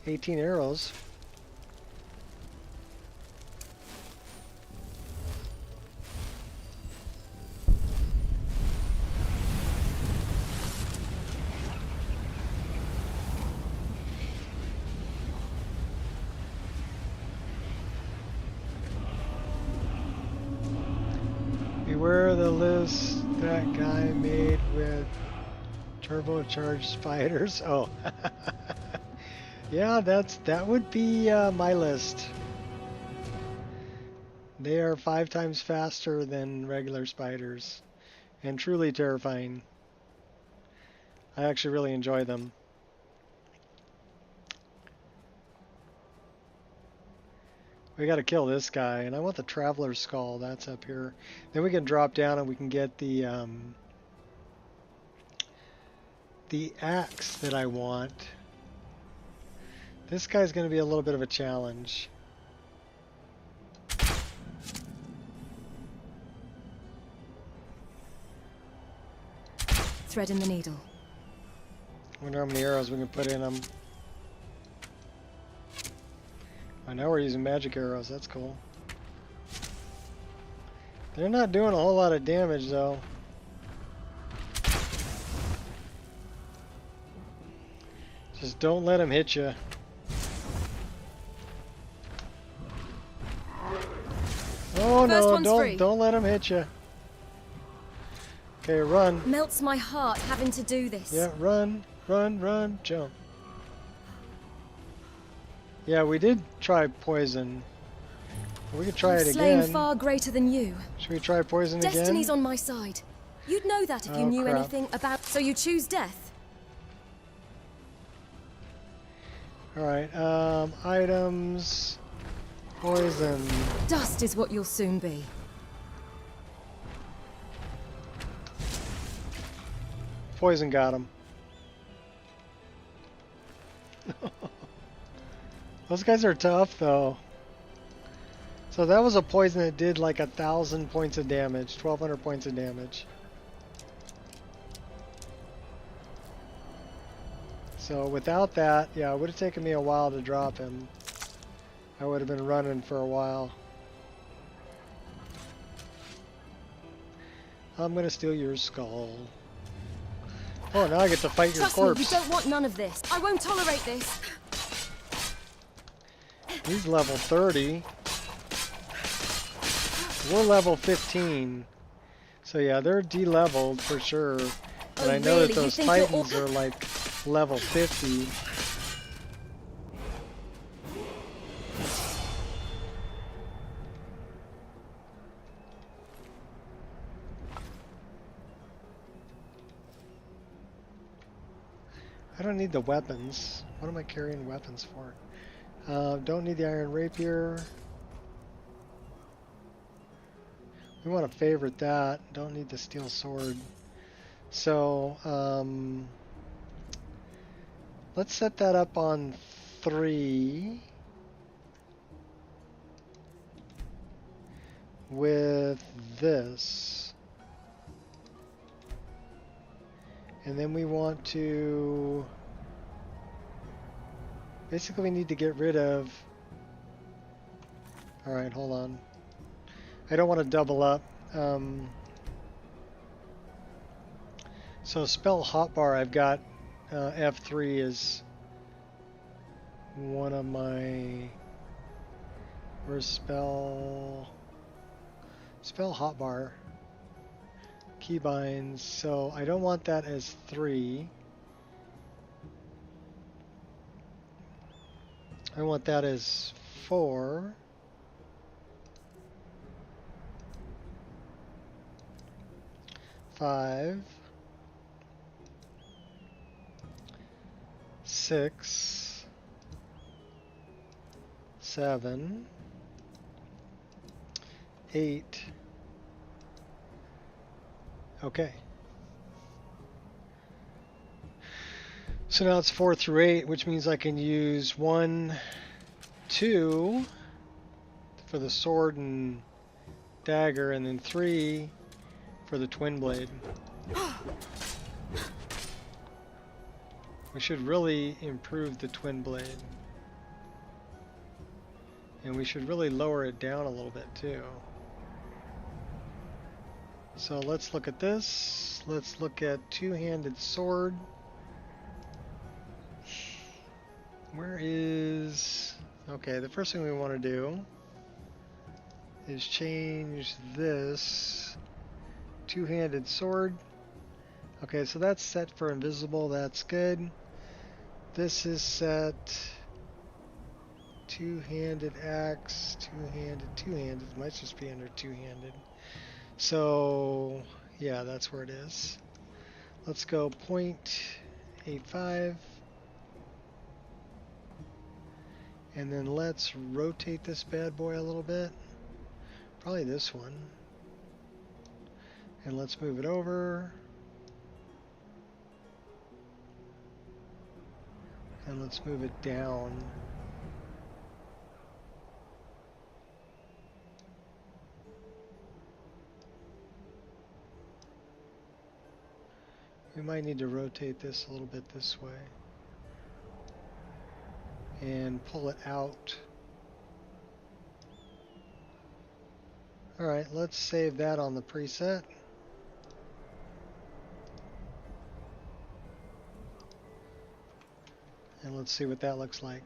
18 arrows. Beware the list that guy made with turbocharged spiders. Oh. Yeah, that would be my list. They are 5 times faster than regular spiders and truly terrifying. I actually really enjoy them. We got to kill this guy, and I want the Traveler's Skull. That's up here. Then we can drop down and we can get the axe that I want. This guy's going to be a little bit of a challenge. Thread in the needle. Wonder how many arrows we can put in them. I know we're using magic arrows. That's cool. They're not doing a whole lot of damage, though. Just don't let them hit you. Oh no! Don't let them hit you. Okay, run. Melts my heart having to do this. Yeah, run, jump. Yeah, we did try poison. We could try it again. Slain far greater than you. Should we try poison again? Destiny's on my side. You'd know that if you knew crap. anything about. So you choose death. All right. Items. Poison. Dust is what you'll soon be. Poison got him. Those guys are tough, though. So that was a poison that did like 1,000 points of damage, 1,200 points of damage. So without that, yeah, it would have taken me a while to drop him. I would have been running for a while. I'm gonna steal your skull. Oh, now I get to fight your Trust corpse. me, you don't want none of this. I won't tolerate this. He's level 30. We're level 15. So yeah, they're de-leveled for sure. But Oh, I know really? that those You think titans are like level 50. I don't need the weapons. What am I carrying weapons for? Don't need the iron rapier. We want to favorite that. Don't need the steel sword. So, let's set that up on 3 with this. And then we want to basically we need to get rid of. Alright, hold on. I don't want to double up. So spell hotbar, I've got F3 is one of my. Where's spell hotbar? Keybinds, so I don't want that as 3. I want that as 4. Five, 6, 7, 8. Okay. So now it's 4 through 8, which means I can use 1, 2 for the sword and dagger, and then 3 for the twin blade. We should really improve the twin blade. And we should really lower it down a little bit too. So let's look at this. Let's look at two-handed sword. Where is... Okay, the first thing we want to do is change this two-handed sword. Okay, so that's set for invisible. That's good. This is set two-handed axe, two-handed. It might just be under two-handed. So yeah, that's where it is. Let's go 0.85. And then let's rotate this bad boy a little bit. Probably this one. And let's move it over. And let's move it down. We might need to rotate this a little bit this way. And pull it out. Alright, let's save that on the preset. And let's see what that looks like.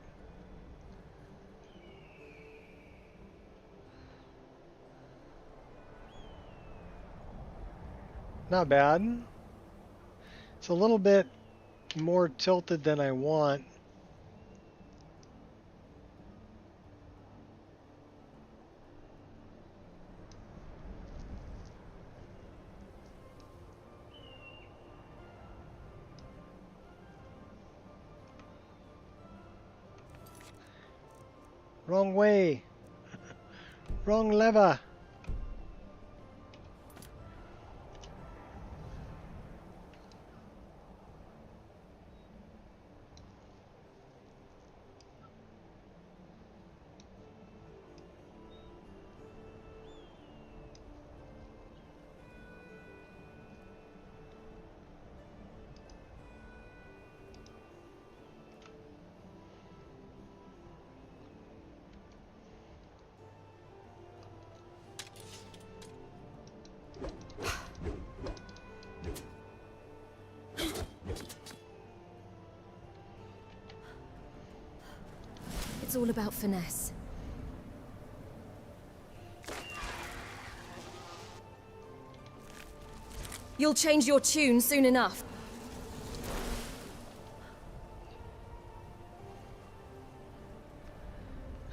Not bad. It's a little bit more tilted than I want. Wrong way. Wrong lever. It's all about finesse. You'll change your tune soon enough.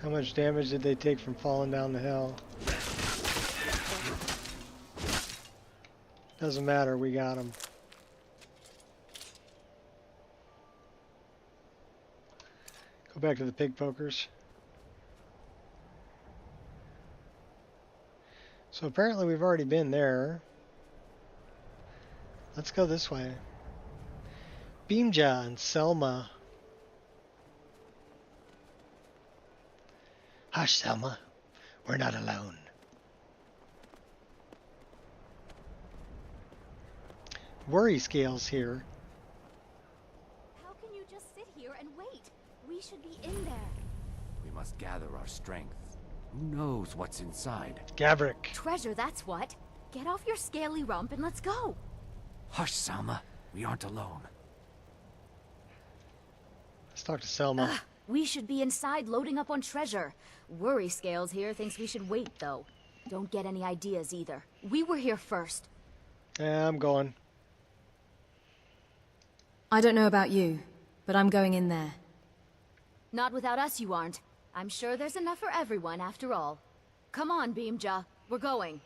How much damage did they take from falling down the hill? Doesn't matter, we got them. Go back to the pig pokers. So apparently we've already been there. Let's go this way. Beamja and Selma. Hush, Selma. We're not alone. Worry Scale's here. How can you just sit here and wait? We should be in there. We must gather our strength. Who knows what's inside? Gavrik. Treasure, that's what. Get off your scaly rump and let's go. Hush, Salma. We aren't alone. Let's talk to Selma. We should be inside loading up on treasure. Worry Scales here thinks we should wait, though. Don't get any ideas either. We were here first. Yeah, I'm going. I don't know about you, but I'm going in there. Not without us, you aren't. I'm sure there's enough for everyone, after all. Come on, Beamja. We're going.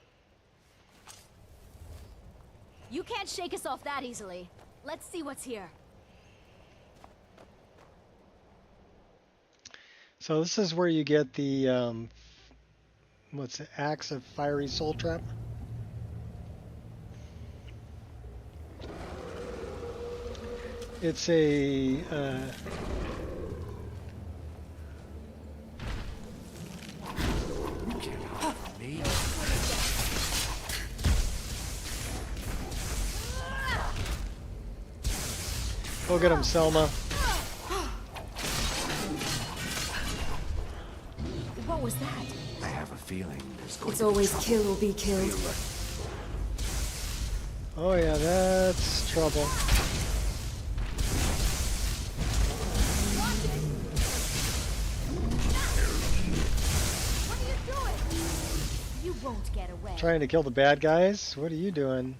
You can't shake us off that easily. Let's see what's here. So this is where you get the, what's it, Axe of Fiery Soul Trap? It's a, You can't hide from me. go get him, Selma. What was that? I have a feeling there's going It's to be always trouble. kill or be killed. Oh yeah, that's trouble. What are you doing? You won't get away. Trying to kill the bad guys? What are you doing?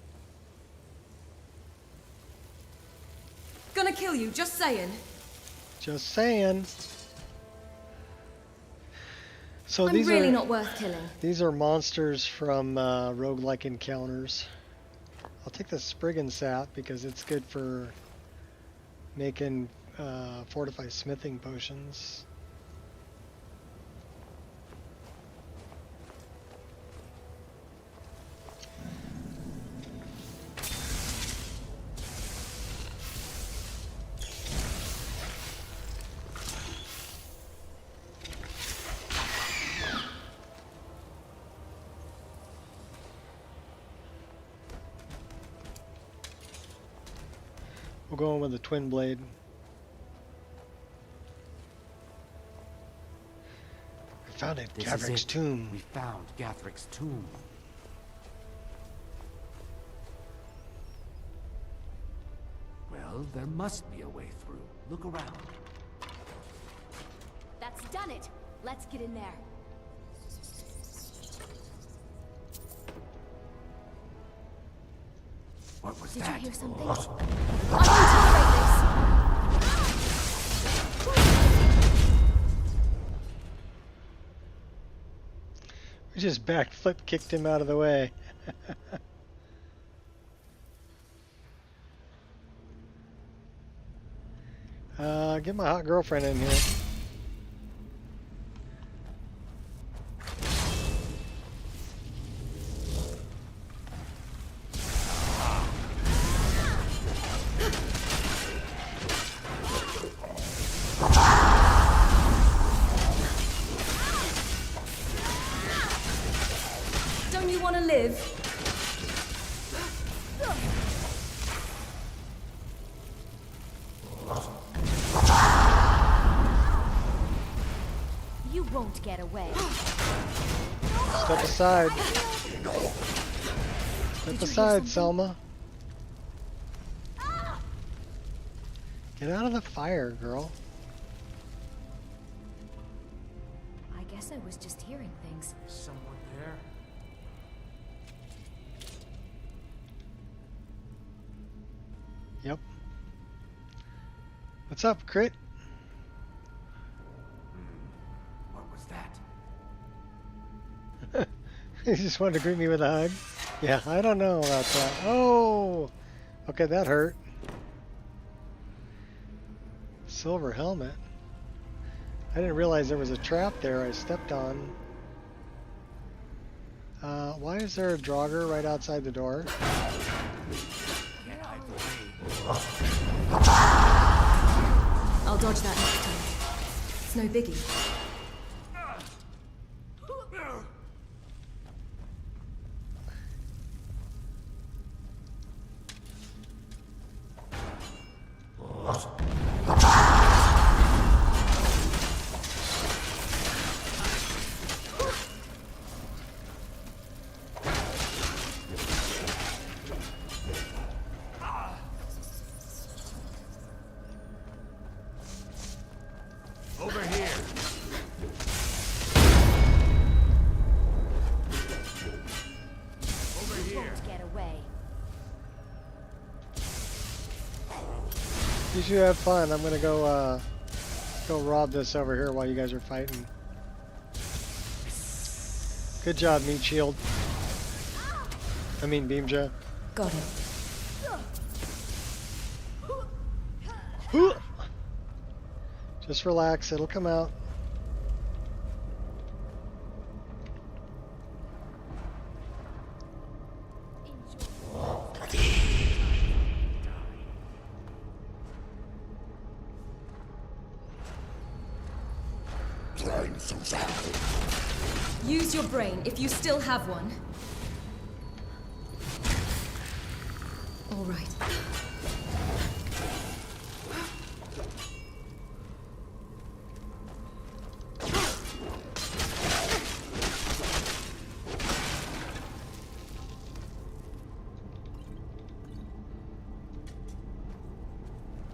Gonna kill you, just saying. Just saying. So I'm these really are not worth killing. these are monsters from roguelike encounters. I'll take the Spriggan sap because it's good for making fortified smithing potions. We'll go in with the twin blade. We found it. This is Gavrick's it. tomb. We found Gathrick's tomb. Well, there must be a way through. Look around. That's done it. Let's get in there. What was Did that? you hear something? I won't tolerate We just backflip kicked him out of the way. Get my hot girlfriend in here. this. Don't you want to live? You won't get away. Step aside. Step aside, Selma. Get out of the fire, girl. I guess I was just hearing things. Someone there? Yep. What's up, Crit? What was that? You just wanted to greet me with a hug? Yeah, I don't know about that. Oh! Okay, that hurt. Silver helmet. I didn't realize there was a trap there I stepped on. Why is there a Draugr right outside the door? Can't hide the way. I'll dodge that next time. It's no biggie. Over here. Over You here. won't get away. You should have fun. I'm gonna go rob this over here while you guys are fighting. Good job, Meat Shield. I mean, Beamja. Got it. Just relax, it'll come out. Use your brain if you still have one. All right.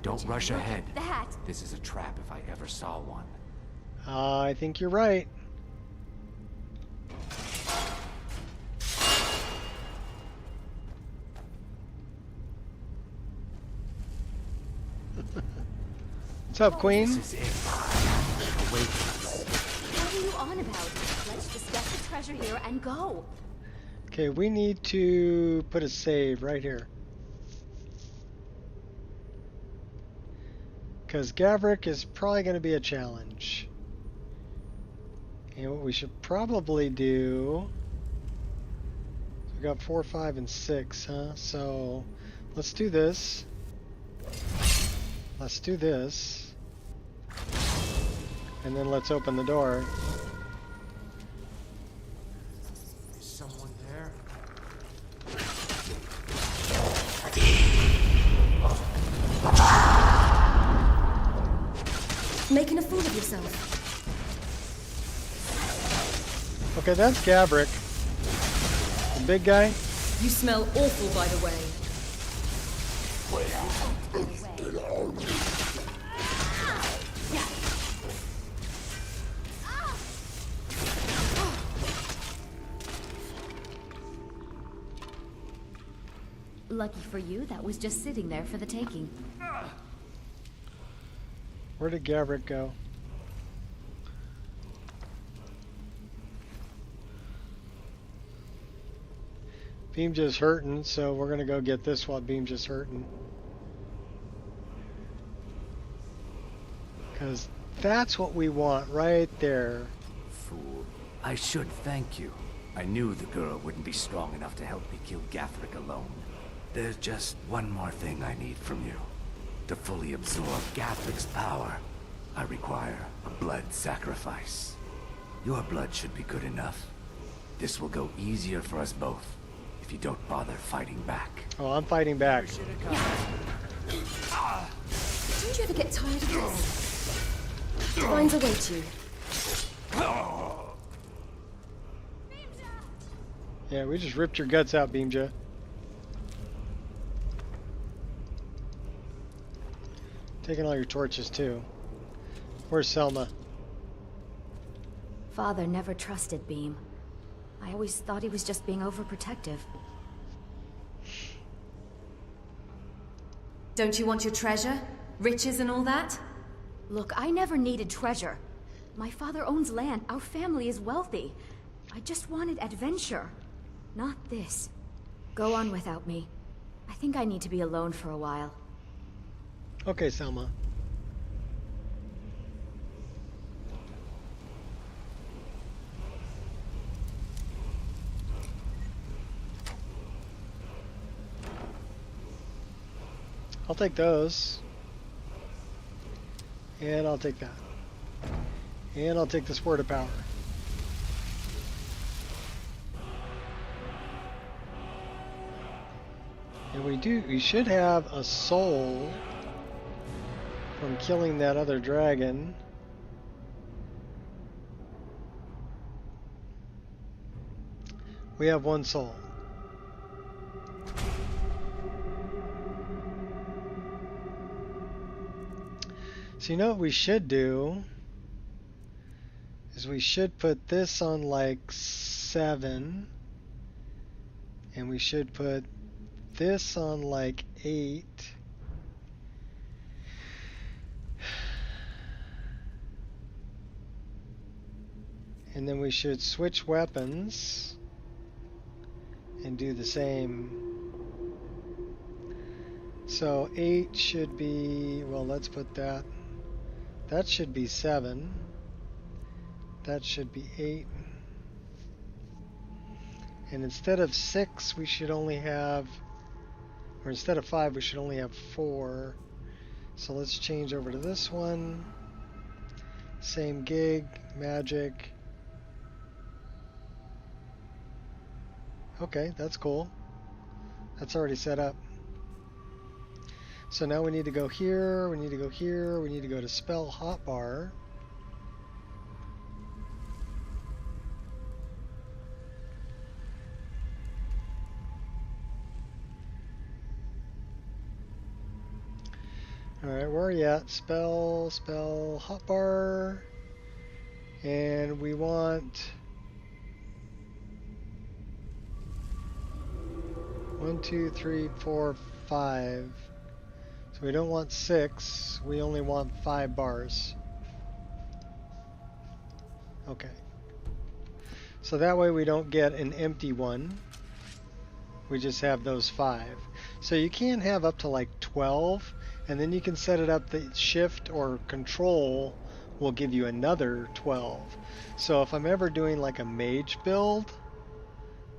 Don't rush ahead. That. This is a trap if I ever saw one. I think you're right. What's up, Queen? This is it. Awake. What are you on about? Let's just get the treasure here and go. Okay, we need to put a save right here. Because Gavrick is probably going to be a challenge. And what we should probably do... So we got 4, 5, and 6, huh? So let's do this. Let's do this. And then let's open the door. Is someone there? fool of yourself. Okay, that's Gabrick. The big guy. You smell awful, by the way. Lucky for you, that was just sitting there for the taking. Where did Gabrick go? Beam just hurting, so we're gonna go get this while Beam just hurting. Because that's what we want right there. Fool. I should thank you. I knew the girl wouldn't be strong enough to help me kill Gathric alone. There's just one more thing I need from you. To fully absorb Gathric's power, I require a blood sacrifice. Your blood should be good enough. This will go easier for us both if you don't bother fighting back. Oh, I'm fighting back. Don't you ever get tired of this? Divine's await you. Yeah, we just ripped your guts out, Beamja. Taking all your torches too. Where's Selma? Father never trusted Beam. I always thought he was just being overprotective. Don't you want your treasure? Riches and all that? Look, I never needed treasure. My father owns land. Our family is wealthy. I just wanted adventure. Not this. Go on without me. I think I need to be alone for a while. Okay, Selma. I'll take those. And I'll take that. And I'll take this word of power. And we should have a soul from killing that other dragon. We have one soul. So you know what we should do is we should put this on like 7, and we should put this on like 8. And then we should switch weapons and do the same. So 8 should be, well, let's put that. That should be 7. That should be 8. And instead of 6, we should only have, or instead of 5, we should only have 4. So let's change over to this one. Same gig, magic. Okay, that's cool. That's already set up. So now we need to go here, we need to go here, we need to go to spell hotbar. Alright, where are you at? Spell hotbar. And we want 1, 2, 3, 4, 5. So we don't want 6, we only want 5 bars. Okay. So that way we don't get an empty one. We just have those 5. So you can have up to like 12, and then you can set it up that shift or control will give you another 12. So if I'm ever doing like a mage build,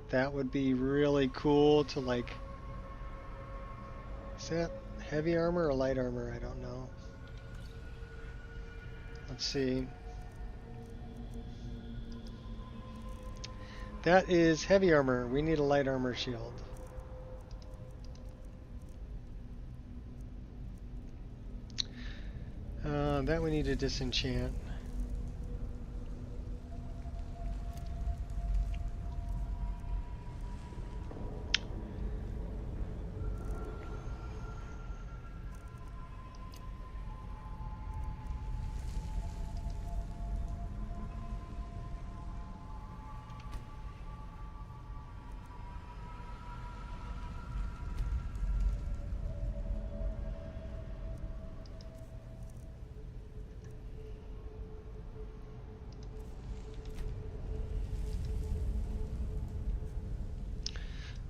that would be really cool to like, is that heavy armor or light armor? I don't know. Let's see. That is heavy armor. We need a light armor shield. That we need to disenchant.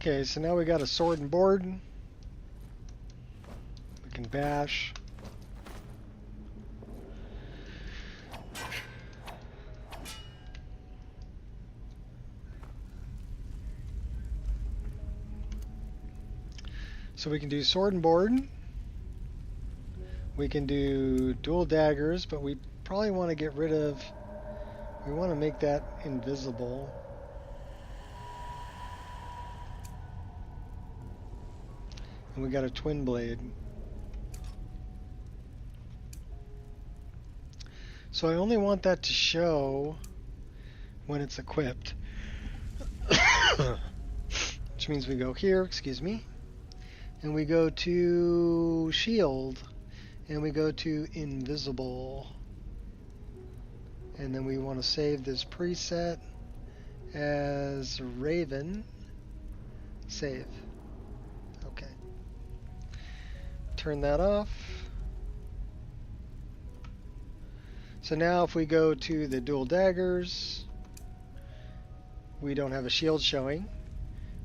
Okay, so now we got a sword and board. We can bash. So we can do sword and board. We can do dual daggers, but we probably want to get rid of, we want to make that invisible. And we got a twin blade. So I only want that to show when it's equipped. Which means we go here, excuse me, and we go to shield, and we go to invisible. And then we want to save this preset as Raven. Save. Okay. Turn that off. So now if we go to the dual daggers, we don't have a shield showing.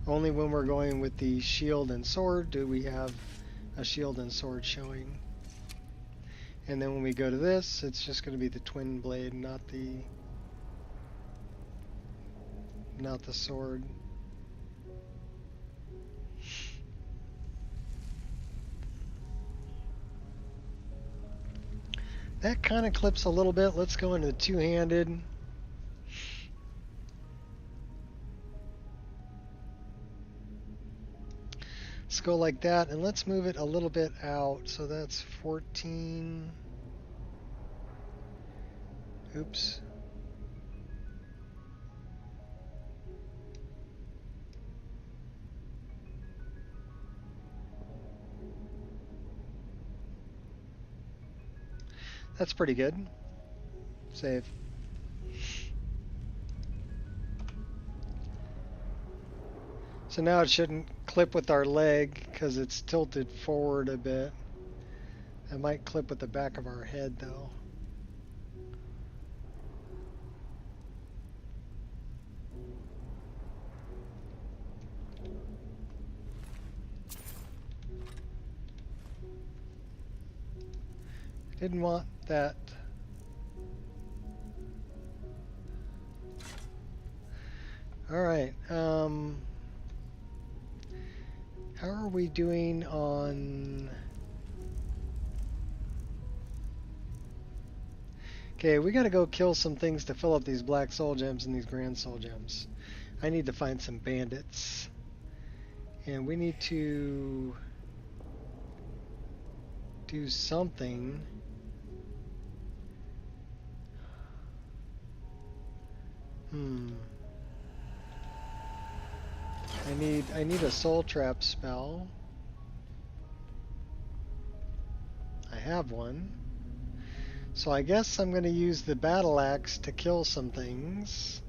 Only when we're going with the shield and sword do we have a shield and sword showing. And then when we go to this, it's just going to be the twin blade, not the sword. That kind of clips a little bit. Let's go into two-handed. Let's go like that, and let's move it a little bit out. So that's 14. Oops. That's pretty good. Save. So now it shouldn't clip with our leg because it's tilted forward a bit. It might clip with the back of our head though. Didn't want that. All right. How are we doing on... Okay, we gotta go kill some things to fill up these black soul gems and these grand soul gems. I need to find some bandits. And we need to do something. I need a soul trap spell. I have one. So I guess I'm going to use the battle axe to kill some things.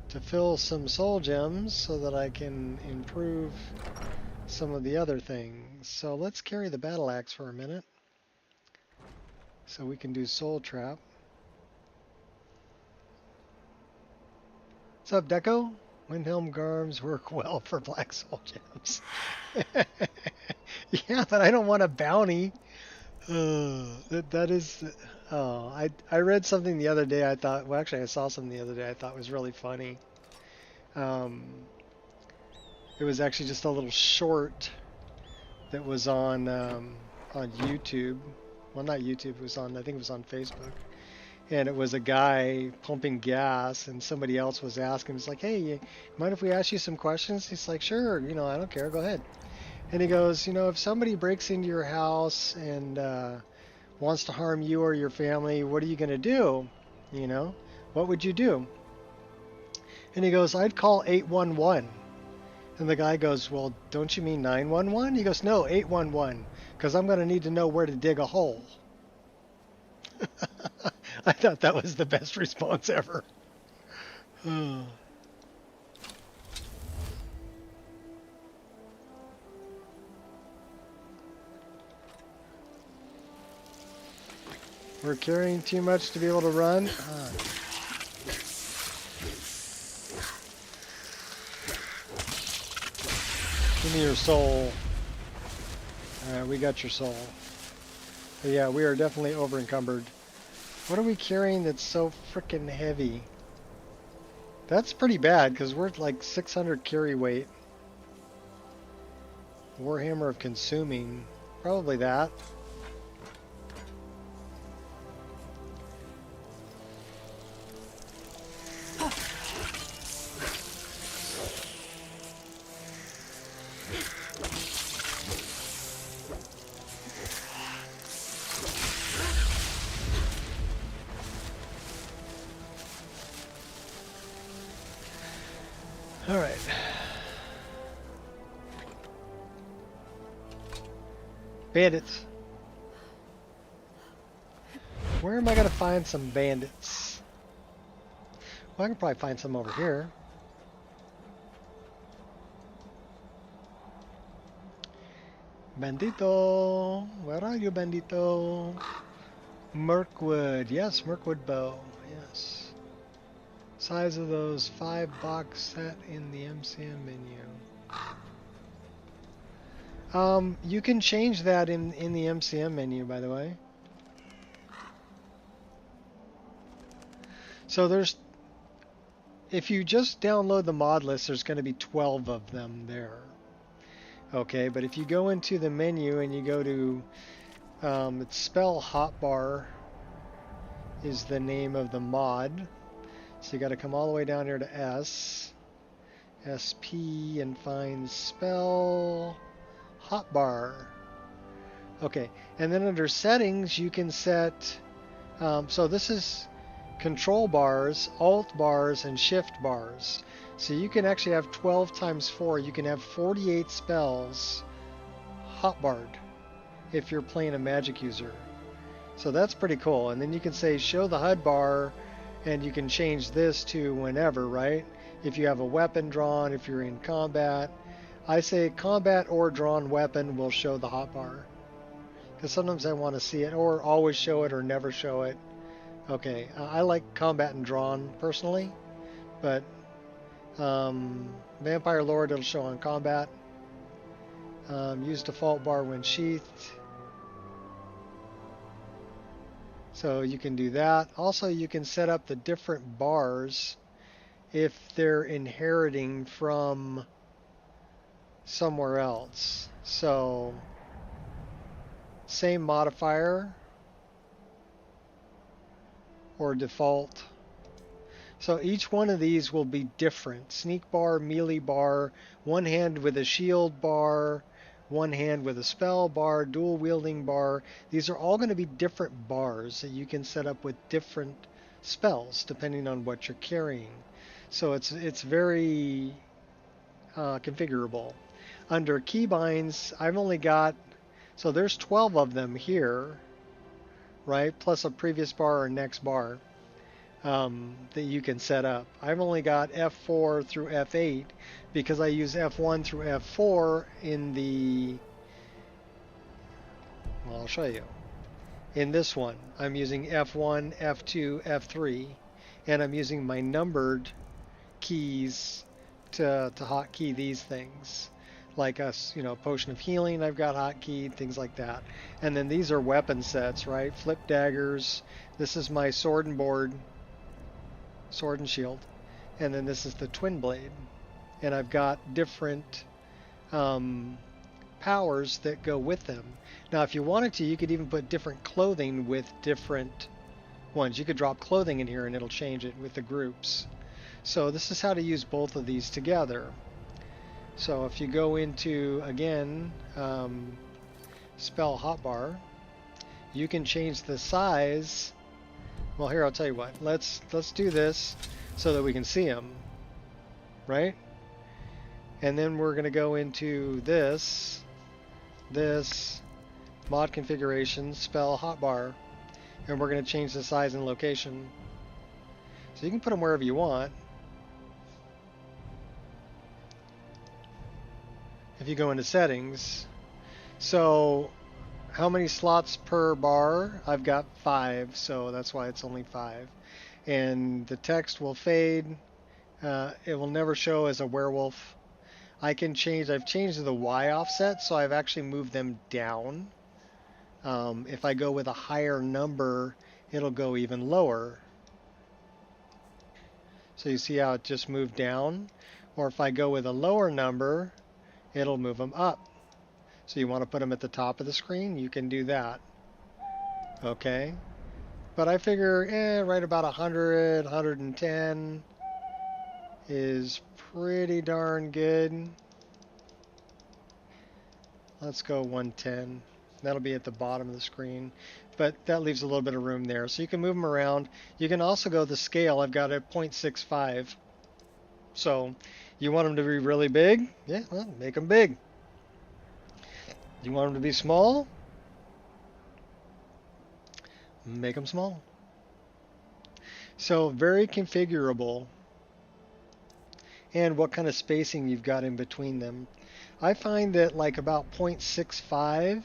To fill some soul gems so that I can improve some of the other things. So let's carry the battle axe for a minute. So we can do soul trap. What's up, Deco? Windhelm Garms work well for black soul gems. Yeah, but I don't want a bounty. That is... Oh, I read something the other day I thought... Well, actually, I saw something the other day I thought was really funny. It was actually just a little short that was on YouTube. Well, not YouTube. It was on... I think it was on Facebook. And it was a guy pumping gas, and somebody else was asking. He's like, "Hey, you mind if we ask you some questions?" He's like, "Sure, you know, I don't care. Go ahead." And he goes, you know, if somebody breaks into your house and wants to harm you or your family, what are you going to do? You know, what would you do? And he goes, I'd call 811. And the guy goes, well, don't you mean 911? He goes, no, 811, because I'm going to need to know where to dig a hole. I thought that was the best response ever. We're carrying too much to be able to run. Give me your soul. Alright, we got your soul. But yeah, we are definitely over encumbered. What are we carrying that's so freaking heavy? That's pretty bad, because we're at like 600 carry weight. Warhammer of consuming. Probably that. All right. Bandits. Where am I going to find some bandits? Well, I can probably find some over here. Bandito. Where are you, Bandito? Mirkwood. Yes, Mirkwood bow. Yes. Size of those 5-box set in the MCM menu. You can change that in the MCM menu, by the way. So there's, if you just download the mod list, there's going to be 12 of them there. Okay, but if you go into the menu and you go to, it's spell hotbar is the name of the mod. So you got to come all the way down here to S, SP, and find spell hotbar. Okay, and then under settings you can set, so this is control bars, alt bars, and shift bars. So you can actually have 12 times 4. You can have 48 spells hotbarred if you're playing a magic user. So that's pretty cool. And then you can say show the HUD bar, and you can change this to whenever, right? If you have a weapon drawn, if you're in combat. I say combat or drawn weapon will show the hotbar. Because sometimes I want to see it, or always show it or never show it. Okay, I like combat and drawn personally, but Vampire Lord it'll show on combat. Use default bar when sheathed. So you can do that. Also, you can set up the different bars if they're inheriting from somewhere else. So, same modifier or default. So each one of these will be different. Sneak bar, melee bar, one hand with a shield bar, one hand with a spell bar, dual wielding bar. These are all going to be different bars that you can set up with different spells depending on what you're carrying. So it's very configurable. Under keybinds, I've only got, so there's 12 of them here, right? Plus a previous bar or next bar that you can set up. I've only got F4 through F8 because I use F1 through F4 in the, well, I'll show you. In this one, I'm using F1, F2, F3, and I'm using my numbered keys to hotkey these things. Like us, you know, potion of healing, I've got hotkeyed, things like that. And then these are weapon sets, right? Flip daggers. This is my sword and board, sword and shield. And then this is the twin blade. And I've got different powers that go with them. Now, if you wanted to, you could even put different clothing with different ones. You could drop clothing in here and it'll change it with the groups. So this is how to use both of these together. So if you go into, again, spell hotbar, you can change the size. Well, here, I'll tell you what. Let's do this so that we can see them, right? And then we're going to go into this mod configuration, spell hotbar, and we're going to change the size and location. So you can put them wherever you want. If you go into settings, so how many slots per bar? I've got 5, so that's why it's only 5. And the text will fade. It will never show as a werewolf. I've changed the Y offset, so I've actually moved them down. If I go with a higher number, it'll go even lower. So you see how it just moved down? Or if I go with a lower number, it'll move them up. So you want to put them at the top of the screen, you can do that. Okay. But I figure, right about 100, 110 is pretty darn good. Let's go 110. That'll be at the bottom of the screen. But that leaves a little bit of room there. So you can move them around. You can also go the scale. I've got a 0.65. So you want them to be really big? Yeah, well, make them big. You want them to be small? Make them small. So very configurable. And what kind of spacing you've got in between them. I find that like about 0.65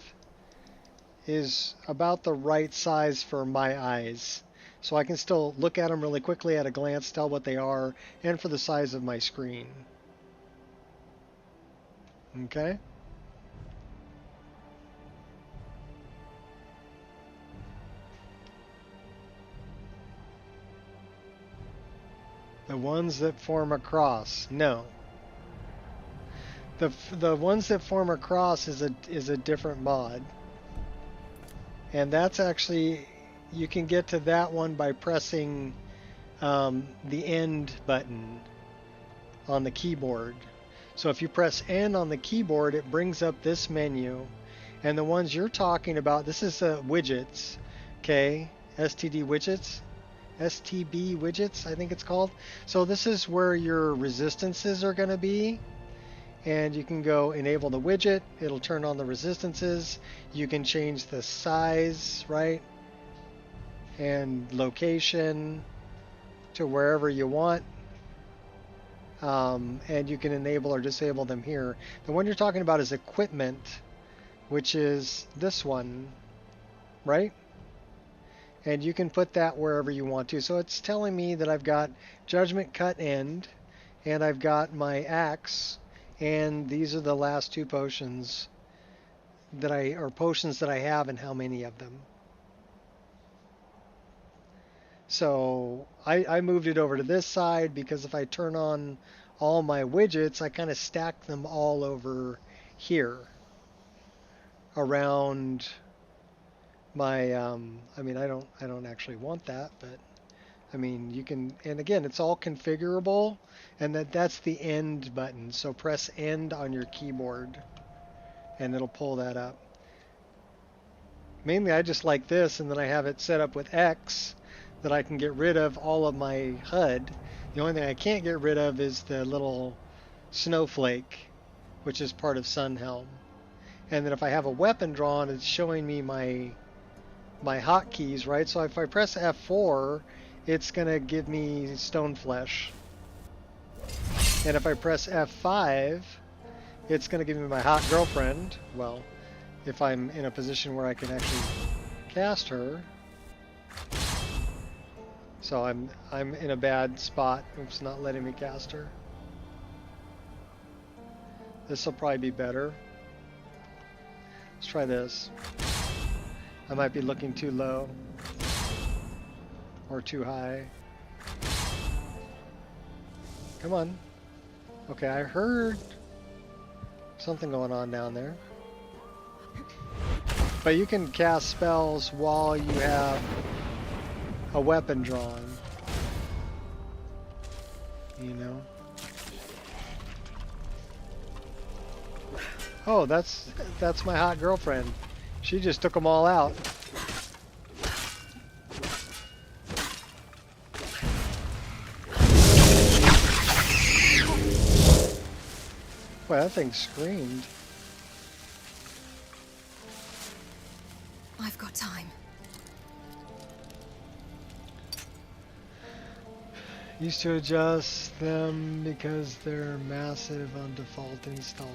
is about the right size for my eyes. So I can still look at them really quickly at a glance, tell what they are, and for the size of my screen. Okay? The ones that form a cross. No. The ones that form a cross is a different mod. And that's actually, you can get to that one by pressing the end button on the keyboard. So if you press N on the keyboard, it brings up this menu. And the ones you're talking about, this is widgets, okay? STD widgets. STB widgets, I think it's called. So this is where your resistances are going to be. And you can go enable the widget. It'll turn on the resistances. You can change the size, right? And location to wherever you want. And you can enable or disable them here. The one you're talking about is equipment, which is this one, right? And you can put that wherever you want to. So it's telling me that I've got Judgment Cut End, and I've got my axe, and these are the last 2 potions that potions that I have, and how many of them. So I moved it over to this side because if I turn on all my widgets, I kind of stack them all over here around my I mean, I don't actually want that, but I mean, you can, and again, it's all configurable, and that's the end button. So press end on your keyboard and it'll pull that up. Mainly I just like this, and then I have it set up with X that I can get rid of all of my HUD. The only thing I can't get rid of is the little snowflake, which is part of Sunhelm. And then if I have a weapon drawn, it's showing me my hotkeys, right? So if I press F4, it's going to give me stone flesh. And if I press F5, it's going to give me my hot girlfriend. Well, if I'm in a position where I can actually cast her. So I'm in a bad spot. It's not letting me cast her. This will probably be better. Let's try this. I might be looking too low or too high. Come on. Okay, I heard something going on down there. But you can cast spells while you have a weapon drawn. You know? Oh, that's my hot girlfriend. She just took them all out. Boy, that thing screamed. I've got time. Used to adjust them because they're massive on default install.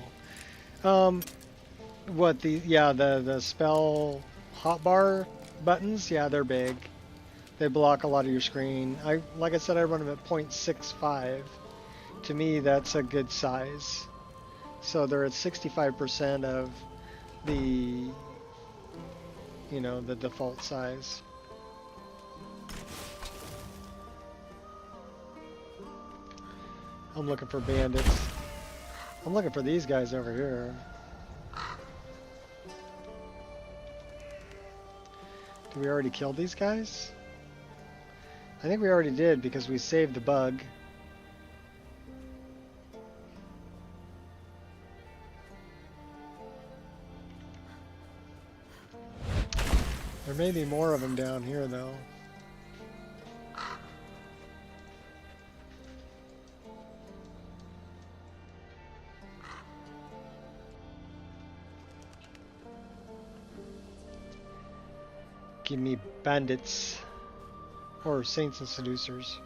What the spell hotbar buttons? Yeah, they're big. They block a lot of your screen. Like I said, I run them at 0.65. To me, that's a good size. So they're at 65% of the, the default size. I'm looking for bandits. I'm looking for these guys over here. Did we already kill these guys? I think we already did because we saved the bug. There may be more of them down here though. Give me bandits or saints and seducers.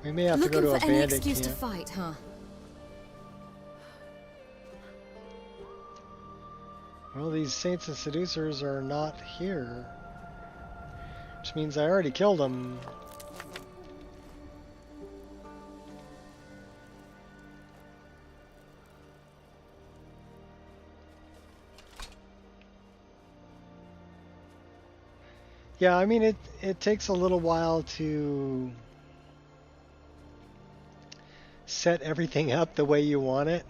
We may have to go to a Looking for any bandit excuse to camp. fight, huh? Well, these saints and seducers are not here, which means I already killed them. Yeah, I mean, it takes a little while to set everything up the way you want it.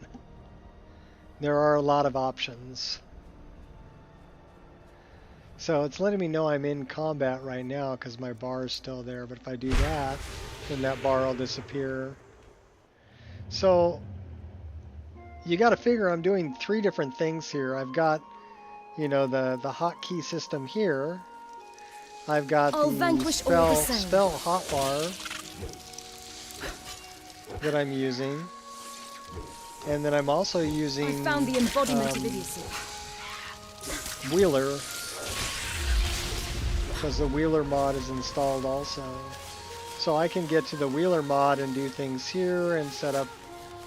There are a lot of options. So it's letting me know I'm in combat right now because my bar is still there, but if I do that, then that bar will disappear. So you got to figure I'm doing 3 different things here. I've got, the hotkey system here. I've got I'll the vanquish all the sound. spell hotbar that I'm using, and then I'm also using I found the embodiment of idiocy. Wheeler, because the Wheeler mod is installed also. So I can get to the Wheeler mod and do things here and set up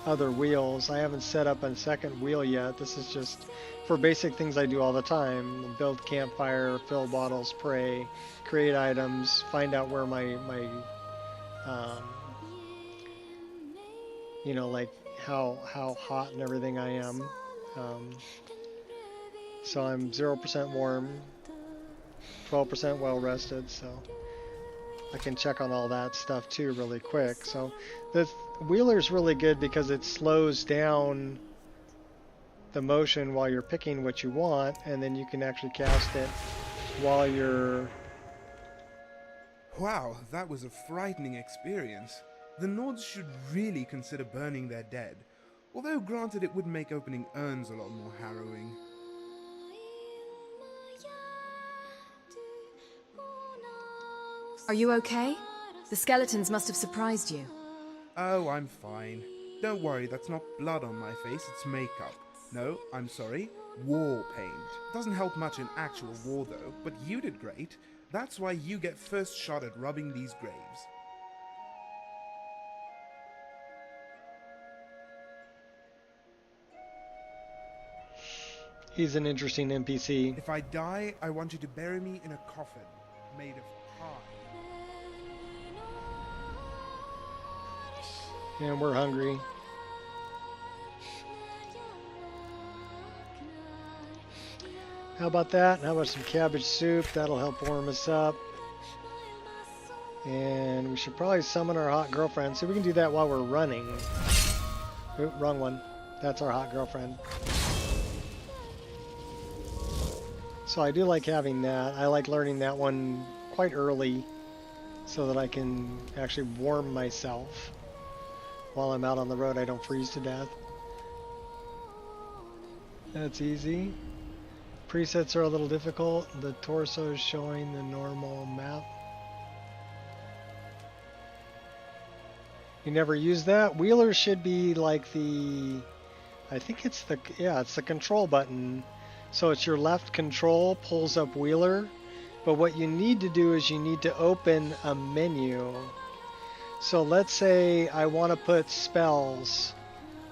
other wheels. I haven't set up a second wheel yet. This is just for basic things I do all the time. Build campfire, fill bottles, pray, create items, find out where my like how hot and everything I am. So I'm 0% warm, 12% well rested, so I can check on all that stuff too really quick. So the Wheeler's really good because it slows down the motion while you're picking what you want, and then you can actually cast it while you're... Wow, that was a frightening experience. The Nords should really consider burning their dead. Although granted it would make opening urns a lot more harrowing. Are you okay? The skeletons must have surprised you. Oh, I'm fine. Don't worry, that's not blood on my face, it's makeup. No, I'm sorry, war paint. Doesn't help much in actual war though, but you did great. That's why you get first shot at rubbing these graves. He's an interesting NPC. If I die, I want you to bury me in a coffin made of pie. And we're hungry. How about that? How about some cabbage soup? That'll help warm us up. And we should probably summon our hot girlfriend. See, we can do that while we're running. Oop, wrong one. That's our hot girlfriend. So I do like having that. I like learning that one quite early so that I can actually warm myself. while I'm out on the road I don't freeze to death. That's easy. Presets are a little difficult. The torso is showing the normal map. You never use that? Wheeler should be like the... I think it's the... Yeah, it's the control button. So it's your left control pulls up Wheeler. But what you need to do is you need to open a menu. So let's say I want to put spells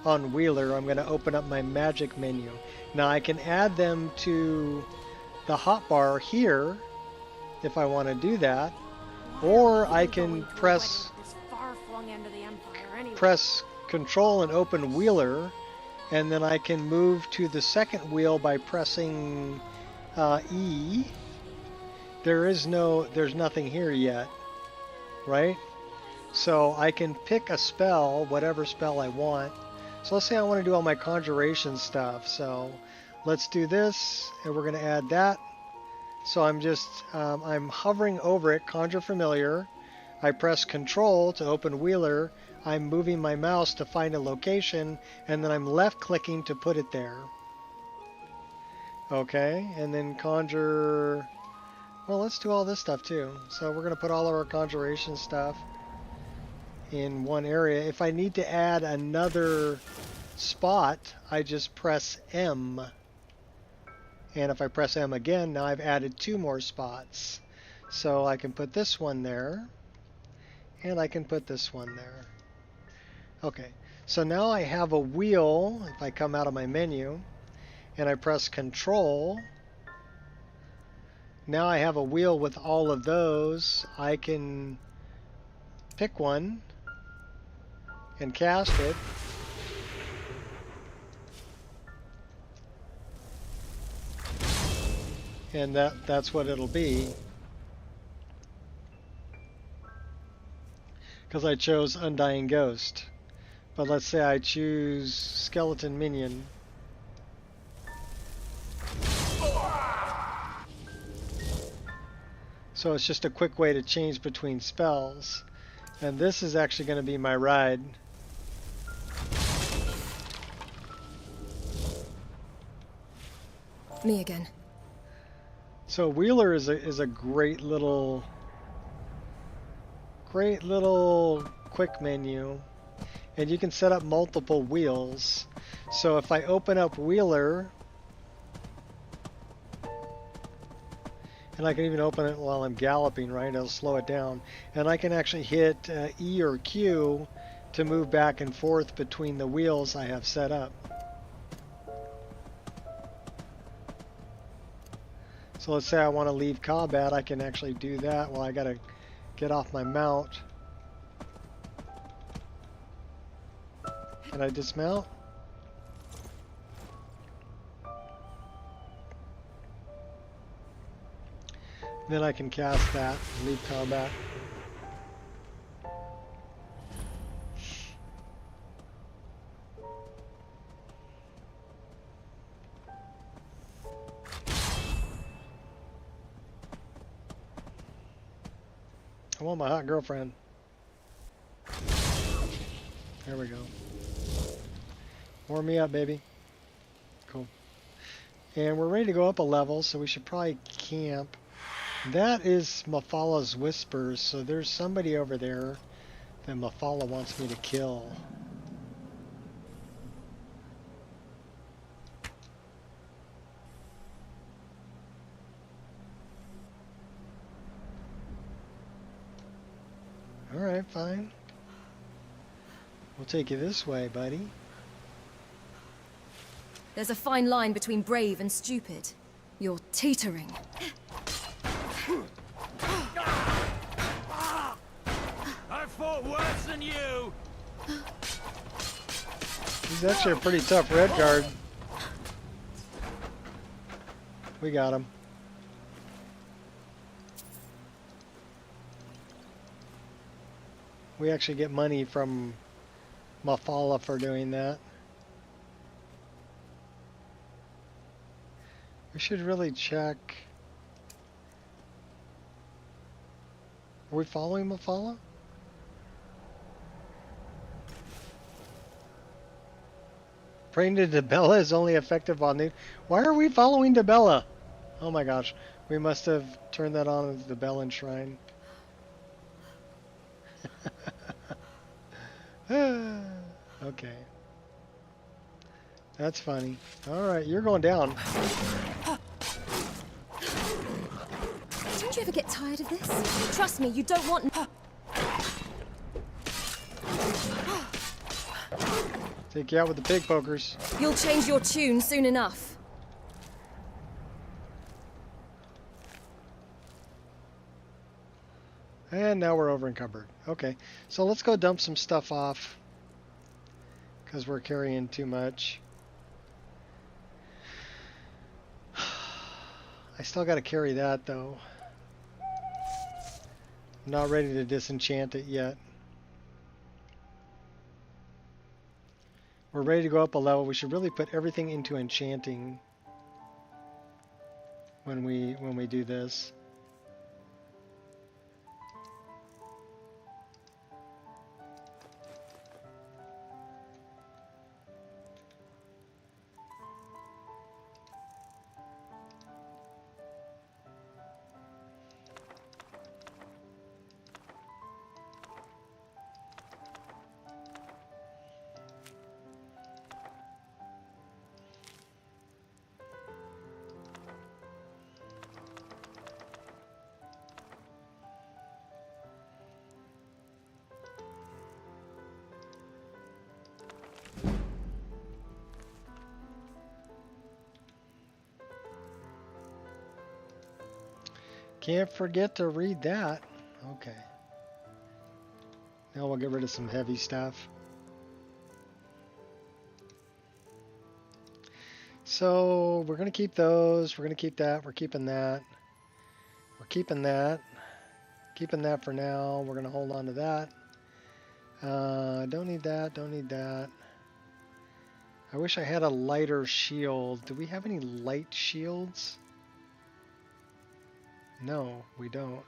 on Wheeler. I'm going to open up my magic menu. Now I can add them to the hotbar here if I want to do that. Or I can press control and open Wheeler, and then I can move to the second wheel by pressing E. There's nothing here yet, right? So I can pick a spell, whatever spell I want. So let's say I want to do all my conjuration stuff. So let's do this, and we're going to add that. So I'm hovering over it, Conjure Familiar. I press Control to open Wheeler. I'm moving my mouse to find a location, and then I'm left-clicking to put it there. Okay, and then Conjure... Well, let's do all this stuff too. So we're going to put all of our conjuration stuff in one area. If I need to add another spot, I just press M. And if I press M again, now I've added 2 more spots. So I can put this one there, and I can put this one there. Okay, so now I have a wheel. If I come out of my menu and I press Control, now I have a wheel with all of those. I can pick one and cast it. And that's what it'll be. Because I chose Undying Ghost. But let's say I choose Skeleton Minion. So it's just a quick way to change between spells. And this is actually going to be my ride. Me again. So Wheeler is a great little quick menu, and you can set up multiple wheels. So if I open up Wheeler, and I can even open it while I'm galloping, right? It'll slow it down, and I can actually hit E or Q to move back and forth between the wheels I have set up. So let's say I want to leave combat, I can actually do that. Well, I gotta get off my mount. Can I dismount? Then I can cast that, leave combat. I want my hot girlfriend. There we go. Warm me up, baby. Cool. And we're ready to go up a level, so we should probably camp. That is Mafala's Whispers, so there's somebody over there that Mafala wants me to kill. Alright, fine. We'll take you this way, buddy. There's a fine line between brave and stupid. You're teetering. I fought worse than you. He's actually a pretty tough red guard. We got him. We actually get money from Mafala for doing that. We should really check. Are we following Mafala? Praying to Debella is only effective on the... Why are we following Debella? Oh my gosh. We must have turned that on as the Bellan Shrine. Okay. That's funny. Alright, you're going down. Don't you ever get tired of this? Trust me, you don't want... Take you out with the pig pokers. You'll change your tune soon enough. And now we're over encumbered. Okay, so let's go dump some stuff off. Because we're carrying too much. I still got to carry that though. I'm not ready to disenchant it yet. We're ready to go up a level. We should really put everything into enchanting when we do this. Can't forget to read that. Okay. Now we'll get rid of some heavy stuff. So we're going to keep those. We're going to keep that. We're keeping that. We're keeping that. Keeping that for now. We're going to hold on to that. Don't need that. Don't need that. I wish I had a lighter shield. Do we have any light shields? No, we don't.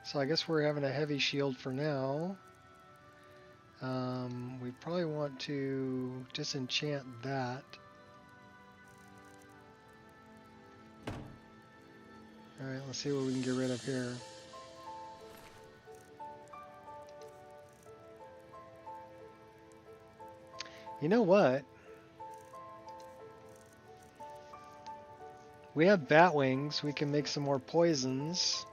So I guess we're having a heavy shield for now. We probably want to disenchant that. Alright, let's see what we can get rid of here. You know what? We have bat wings. We can make some more poisons.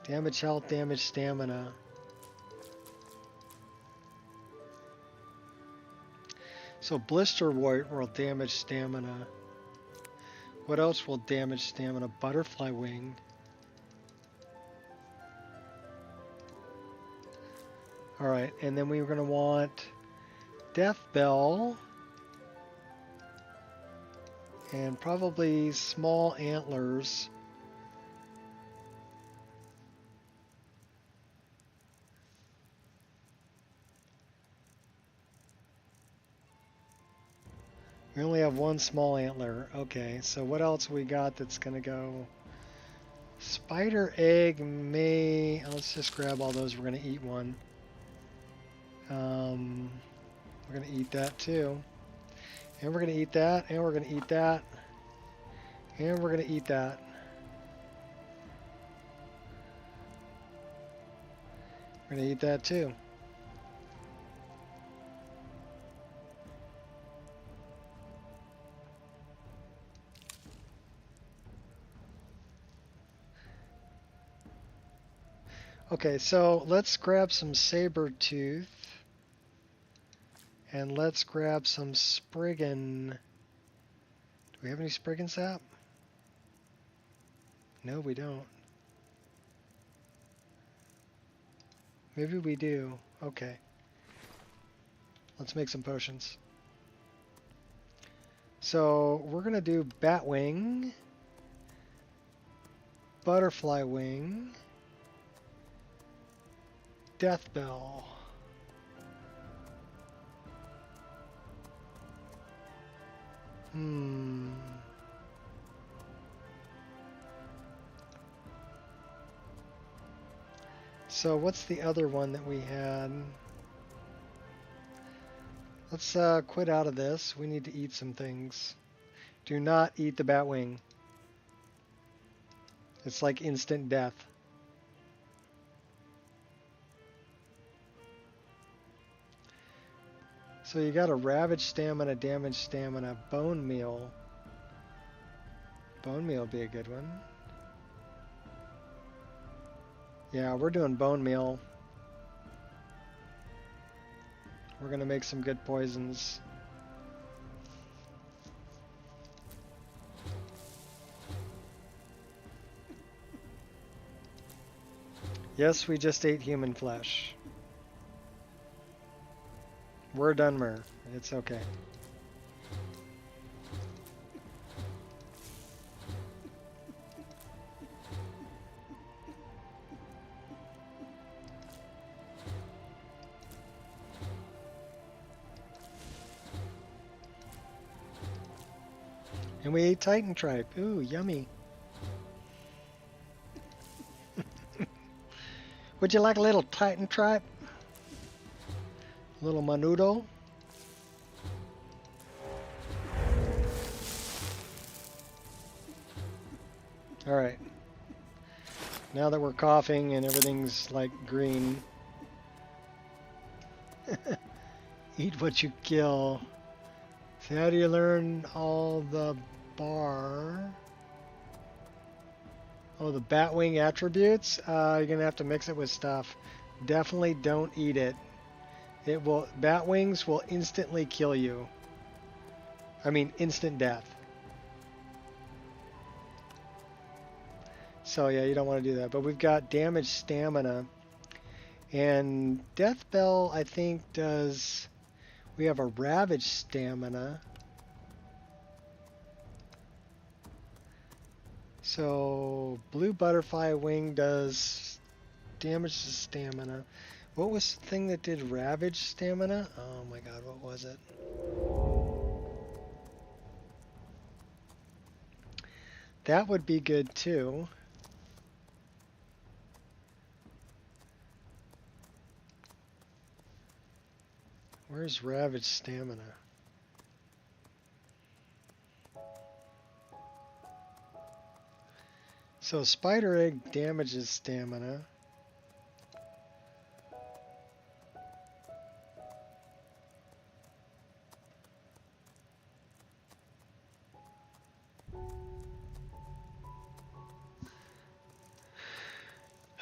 Damage health, damage stamina. So blister wart will damage stamina. What else will damage stamina? Butterfly wing. Alright, and then we were going to want death bell. And probably small antlers. We only have one small antler. Okay, so what else we got that's gonna go? Spider egg may... Let's just grab all those. We're gonna eat one. We're gonna eat that too. And we're going to eat that, and we're going to eat that, and we're going to eat that. We're going to eat that too. Okay, so let's grab some saber tooth. And let's grab some Spriggan. Do we have any Spriggan sap? No, we don't. Maybe we do. Okay. Let's make some potions. So we're going to do bat wing, butterfly wing, death bell. So what's the other one that we had? Let's quit out of this. We need to eat some things. Do not eat the batwing. It's like instant death. So you got a ravage stamina, damage stamina, bone meal. Bone meal would be a good one. Yeah, we're doing bone meal. We're gonna make some good poisons. Yes, we just ate human flesh. We're Dunmer. It's okay. And we ate Titan Tripe. Ooh, yummy. Would you like a little Titan Tripe? Little Menudo? Alright. Now that we're coughing and everything's like green. Eat what you kill. So how do you learn all the bar? Oh, the Batwing attributes? You're gonna have to mix it with stuff. Definitely don't eat it. Batwings will instantly kill you. I mean, instant death. So yeah, you don't want to do that. But we've got damage stamina. And Death Bell, I think, does... We have a ravage stamina. So blue butterfly wing does damage to stamina. What was the thing that did ravage stamina? Oh my god, what was it? That would be good too. Where's ravage stamina? So spider egg damages stamina.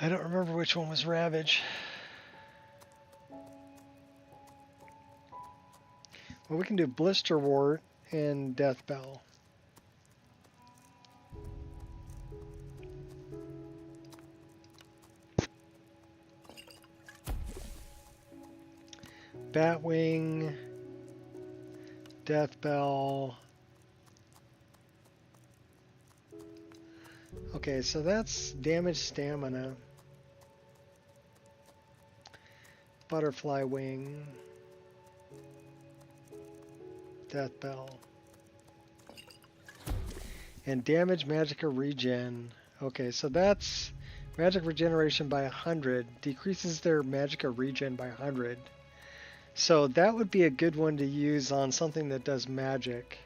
I don't remember which one was ravage. Well, we can do blister wart and death bell. Batwing, death bell. Okay, so that's damage stamina. Butterfly wing. Death bell. And damage magicka regen. Okay, so that's magic regeneration by 100. Decreases their magicka regen by 100. So that would be a good one to use on something that does magic.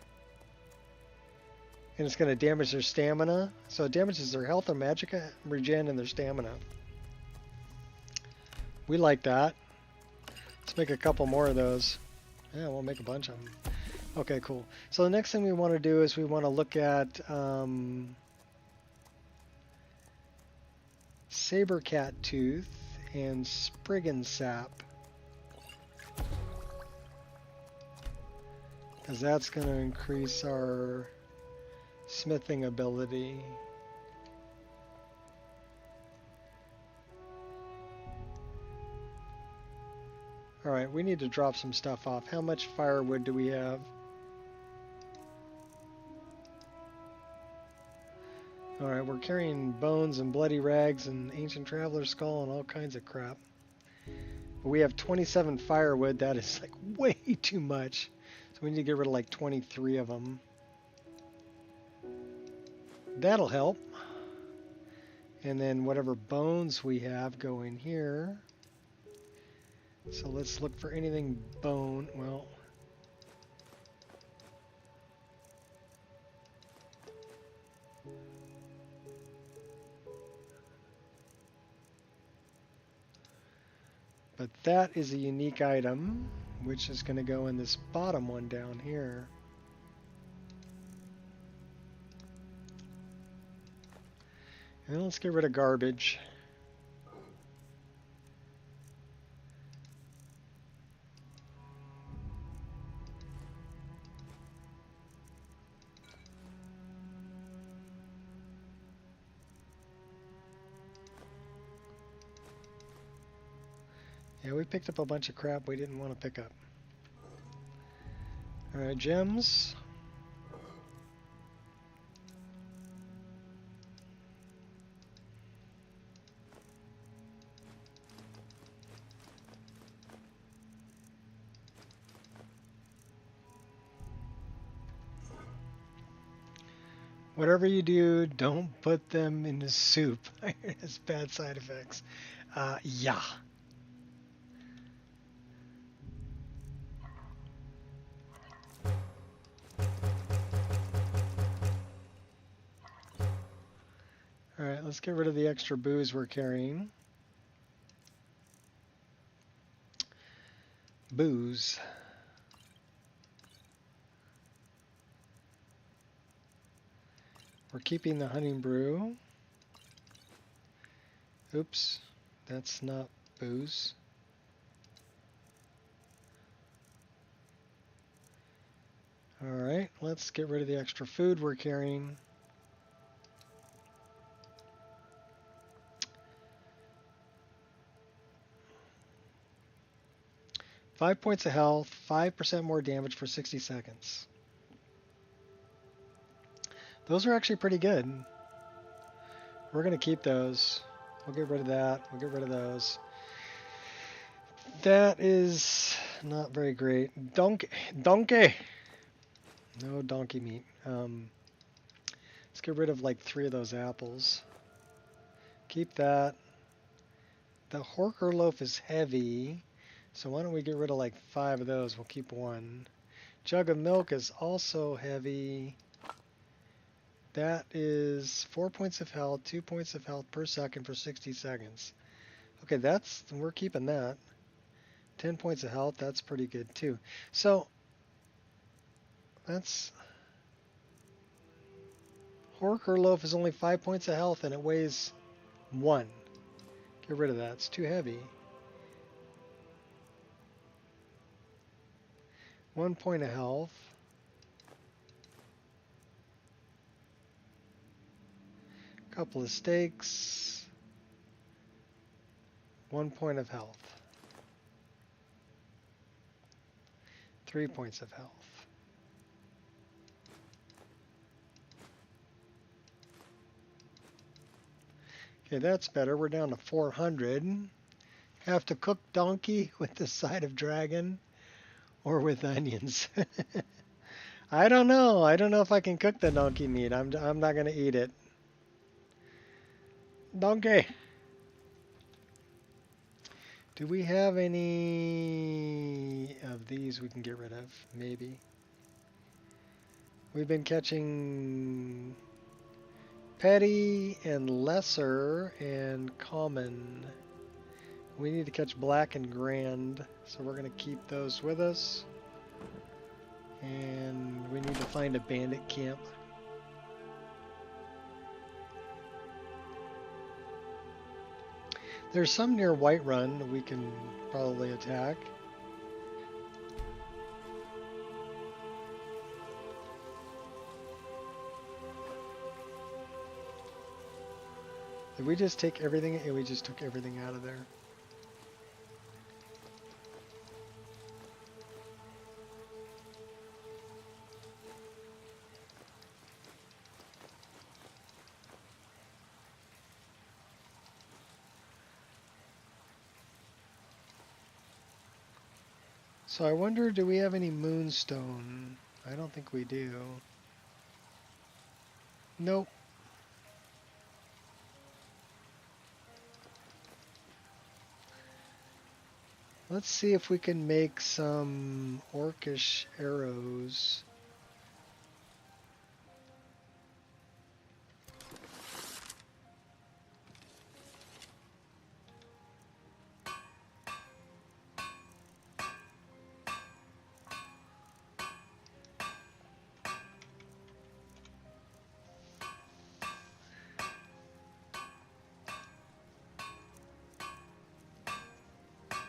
And it's going to damage their stamina. So it damages their health and magicka regen and their stamina. We like that. Let's make a couple more of those. Yeah, we'll make a bunch of them. Okay, cool. So the next thing we want to do is we want to look at Sabercat Tooth and Spriggan Sap. Because that's going to increase our smithing ability. Alright, we need to drop some stuff off. How much firewood do we have? Alright, we're carrying bones and bloody rags and ancient traveler's skull and all kinds of crap. But we have 27 firewood. That is like way too much. So we need to get rid of like 23 of them. That'll help. And then whatever bones we have go in here. So let's look for anything bone. Well, But that is a unique item, which is going to go in this bottom one down here. And let's get rid of garbage. Yeah, we picked up a bunch of crap we didn't want to pick up. Alright, gems. Whatever you do, don't put them in the soup. It has bad side effects. Yeah. Alright, let's get rid of the extra booze we're carrying. Booze. We're keeping the honey brew. Oops, that's not booze. Alright, let's get rid of the extra food we're carrying. Five points of health, 5% more damage for 60 seconds. Those are actually pretty good. We're going to keep those. We'll get rid of that. We'll get rid of those. That is not very great. Donkey! No donkey meat. Let's get rid of like 3 of those apples. Keep that. The Horker loaf is heavy, so why don't we get rid of like 5 of those? We'll keep 1. Jug of milk is also heavy. That is 4 points of health, 2 points of health per second for 60 seconds. Okay, we're keeping that. 10 points of health, that's pretty good too. So, that's... Horker loaf is only 5 points of health and it weighs 1. Get rid of that, it's too heavy. 1 point of health. Couple of steaks. 1 point of health. 3 points of health. Okay, that's better. We're down to 400. Have to cook donkey with the side of dragon or with onions. I don't know. I don't know if I can cook the donkey meat. I'm not going to eat it. Donkey. Do we have any of these we can get rid of? Maybe. We've been catching petty and lesser and common. We need to catch black and grand, so we're going to keep those with us. And we need to find a bandit camp. There's some near Whiterun that we can probably attack. Did we just take everything? Yeah, we just took everything out of there. So I wonder, do we have any moonstone? I don't think we do. Nope. Let's see if we can make some orcish arrows.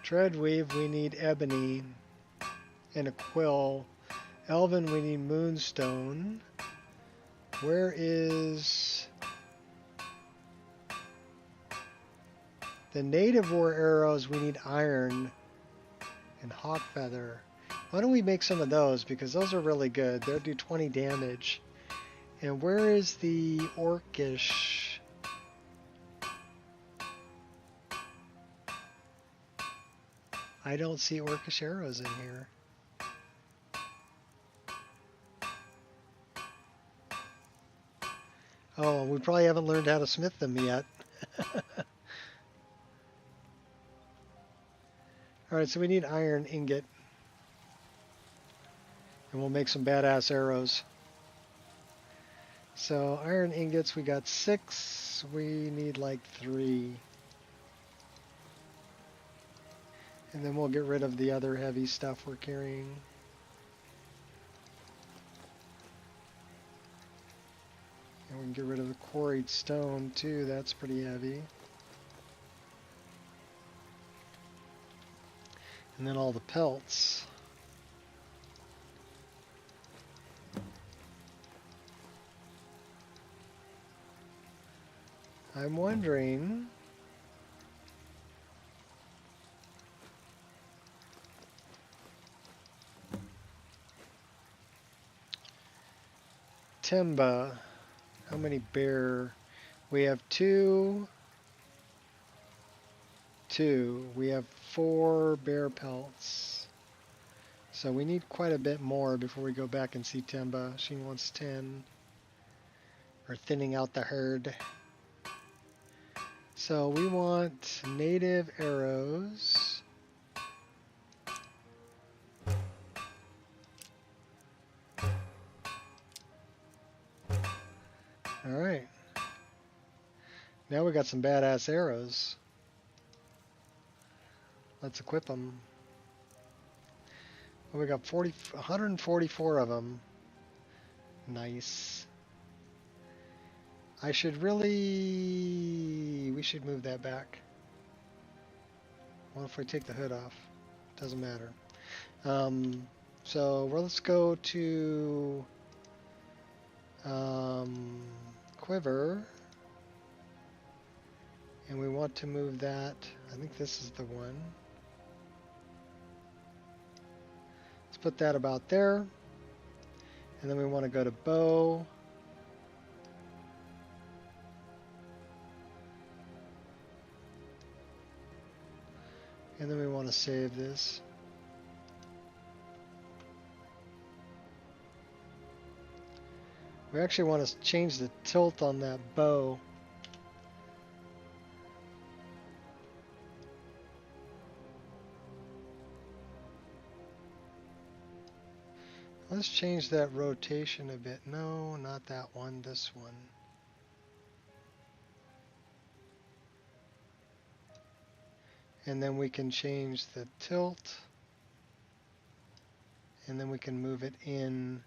Treadweave, we need ebony and a quill. Elven, we need moonstone. Where is the native war arrows? We need iron and hawk feather. Why don't we make some of those, because those are really good. They'll do 20 damage. And where is the orcish? I don't see orcish arrows in here. Oh, we probably haven't learned how to smith them yet. Alright, so we need iron ingot. And we'll make some badass arrows. So iron ingots, we got 6. We need like 3. And then we'll get rid of the other heavy stuff we're carrying. And we can get rid of the quarried stone too, that's pretty heavy. And then all the pelts. I'm wondering, Timba, how many bear? We have 2. We have 4 bear pelts. So we need quite a bit more before we go back and see Timba. She wants 10. We're thinning out the herd. So we want native arrows. Alright. Now we got some badass arrows. Let's equip them. Well, we got 144 of them. Nice. We should move that back. What if we take the hood off? Doesn't matter. So let's go to quiver. And we want to move that. I think this is the one. Let's put that about there. And then we want to go to bow. And then we want to save this. We actually want to change the tilt on that bow. Let's change that rotation a bit. No, not that one, this one. And then we can change the tilt. And then we can move it in.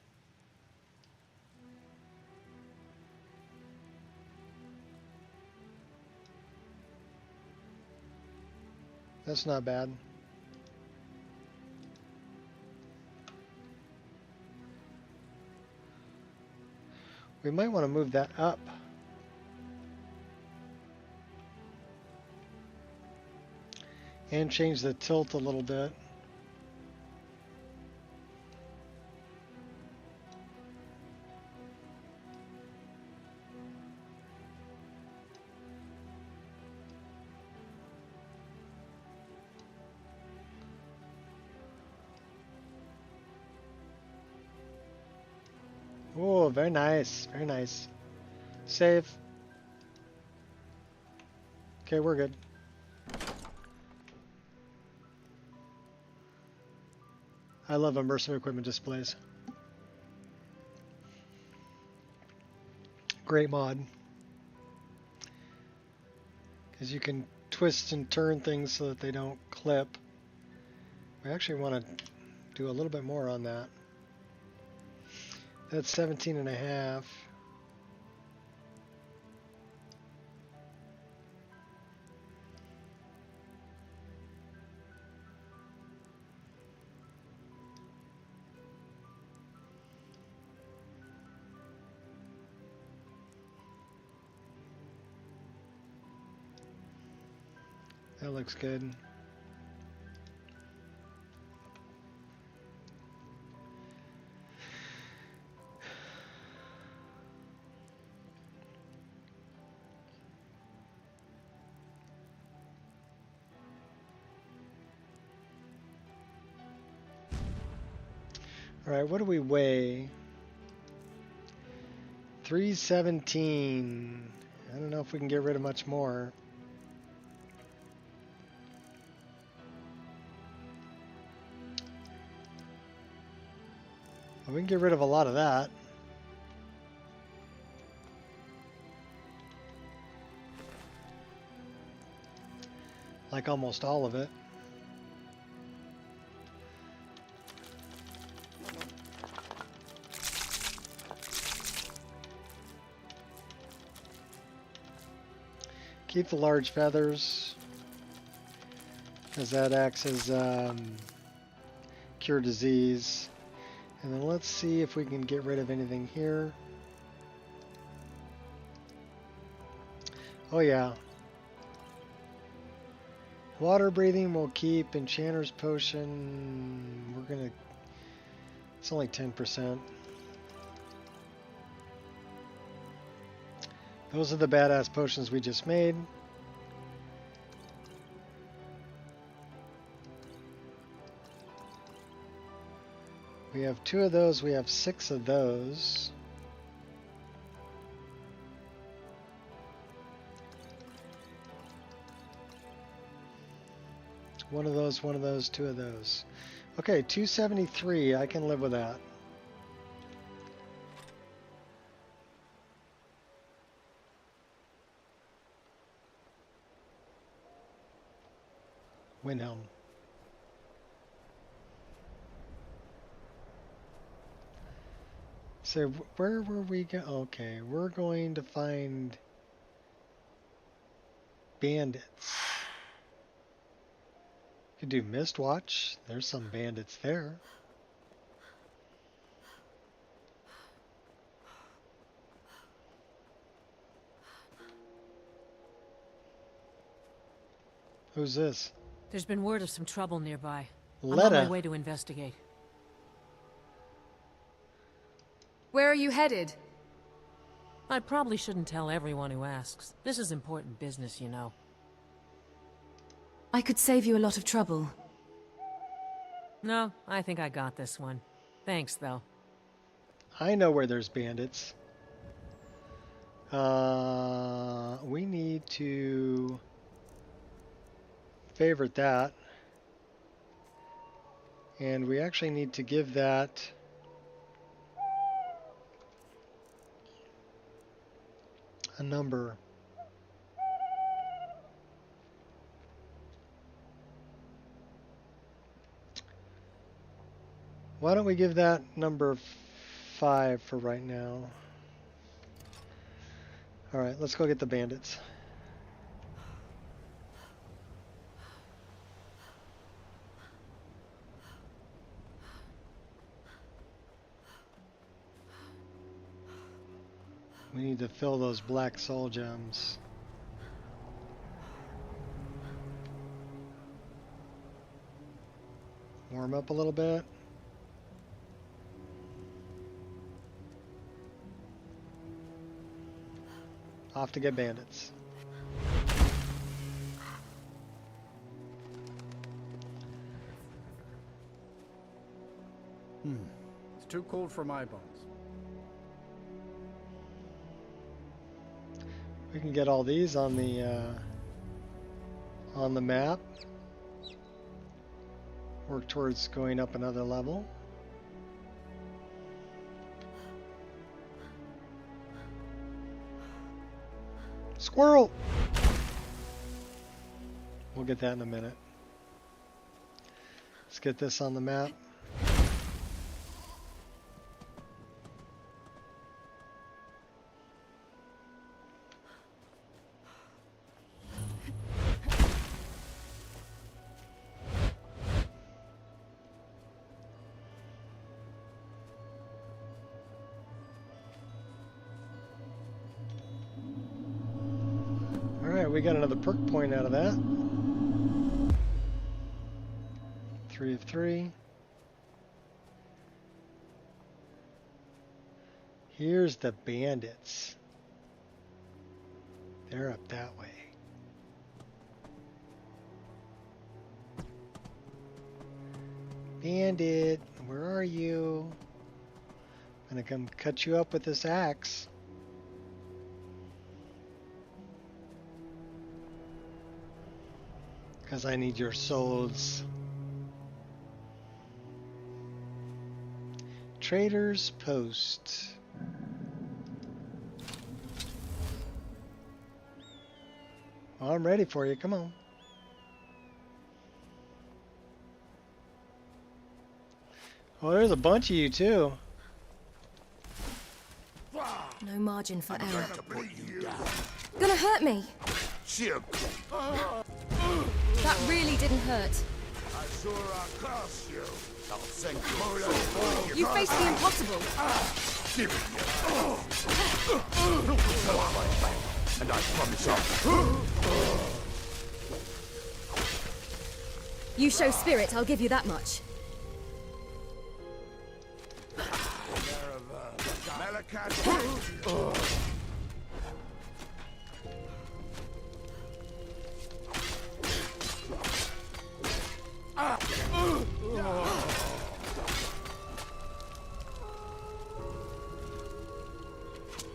That's not bad. We might want to move that up. And change the tilt a little bit. Oh, very nice, very nice. Save. Okay, we're good. I love immersive equipment displays. Great mod. Because you can twist and turn things so that they don't clip. We actually want to do a little bit more on that. That's 17.5. That looks good. All right, what do we weigh? 317. I don't know if we can get rid of much more. Well, we can get rid of a lot of that. Like almost all of it. Keep the large feathers, as that acts as cure disease. And then let's see if we can get rid of anything here. Oh yeah. Water breathing we'll keep. Enchanter's potion, we're gonna, it's only 10%. Those are the badass potions we just made. We have 2 of those, we have 6 of those. One of those, 2 of those. Okay, 273, I can live with that. Windhelm. So where were we go? Okay, we're going to find bandits. Could do Mistwatch. There's some bandits there. Who's this? There's been word of some trouble nearby. I'm on Letta. my way to investigate. Where are you headed? I probably shouldn't tell everyone who asks. This is important business, you know. I could save you a lot of trouble. No, I think I got this one. Thanks, though. I know where there's bandits. We need to favorite that. And we actually need to give that a number. Why don't we give that number 5 for right now? Alright, let's go get the bandits. We need to fill those black soul gems. Warm up a little bit. Off to get bandits. It's too cold for my bones. We can get all these on the map. Work towards going up another level. Squirrel! We'll get that in a minute. Let's get this on the map. We got another perk point out of that. 3 of 3. Here's the bandits. They're up that way. Bandit, where are you? I'm gonna come cut you up with this axe. Because I need your souls. Trader's Post. Well, I'm ready for you. Come on. Oh, there's a bunch of you too. No margin for error. Gonna hurt me. That really didn't hurt. You faced the impossible. And I promise you. You show spirit, I'll give you that much.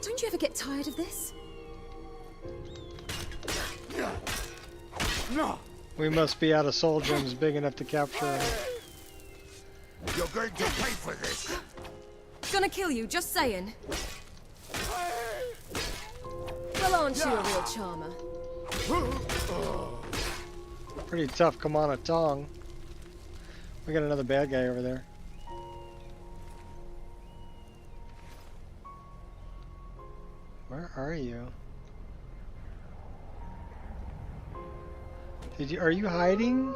Don't you ever get tired of this? We must be out of soul gems big enough to capture him. You're going to pay for this. Gonna kill you, just saying. Well, aren't you a real charmer? Pretty tough, come on a tong. We got another bad guy over there. Where are you? Are you hiding?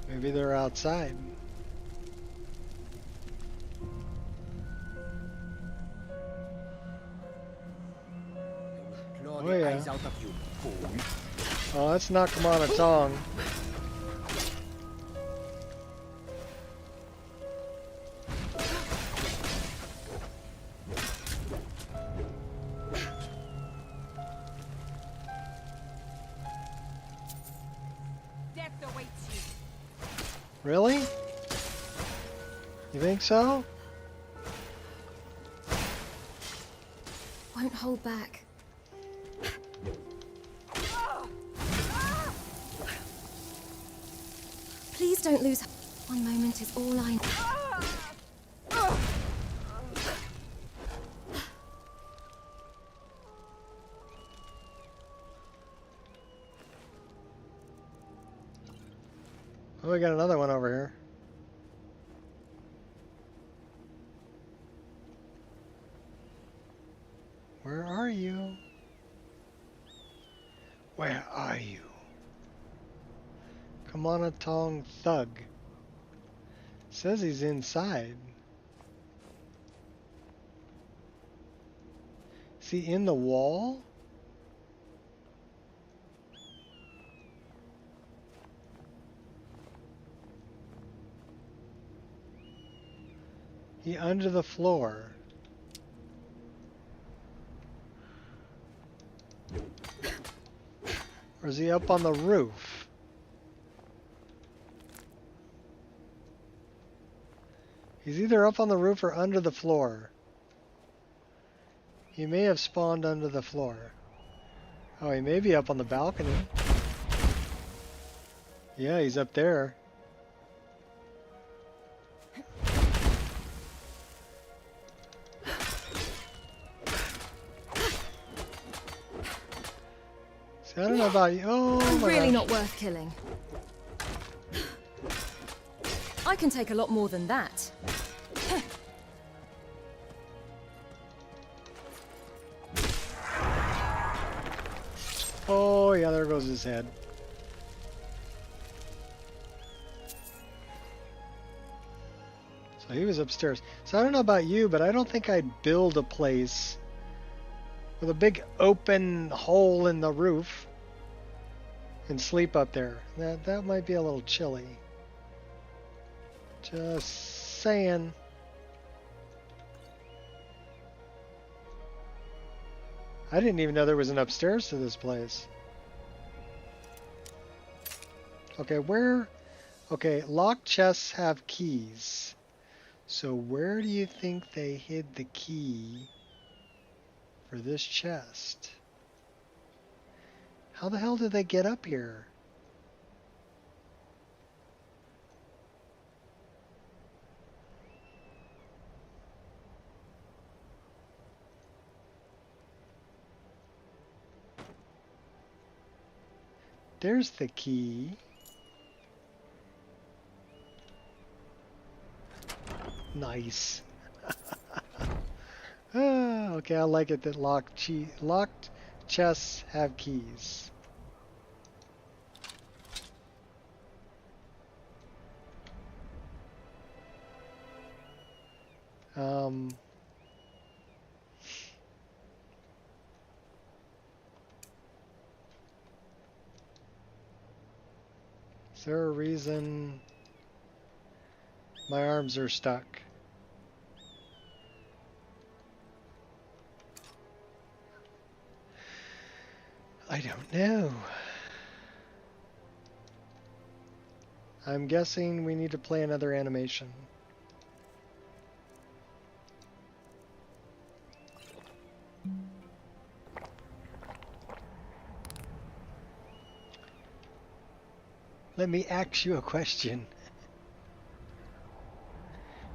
Maybe they're outside. Oh yeah. Oh, let's knock him on a tong. Really? You think so? Won't hold back. Please don't lose. One moment is all I need. Oh, we got another one over here. Where are you? Where are you? Come on, a tong thug. Says he's inside. Is he in the wall? He under the floor. Or is he up on the roof? He's either up on the roof or under the floor. He may have spawned under the floor. Oh, he may be up on the balcony. Yeah, he's up there. I don't know about you. Oh, my Really gosh. not worth killing. I can take a lot more than that. Oh, yeah, there goes his head. So he was upstairs. So I don't know about you, but I don't think I'd build a place with a big open hole in the roof and sleep up there. That might be a little chilly. Just saying. I didn't even know there was an upstairs to this place. Okay, where... Okay, locked chests have keys. So where do you think they hid the key for this chest? How the hell did they get up here? There's the key. Nice. Okay, I like it that locked chests have keys. Is there a reason my arms are stuck? I don't know. I'm guessing we need to play another animation. Let me ask you a question.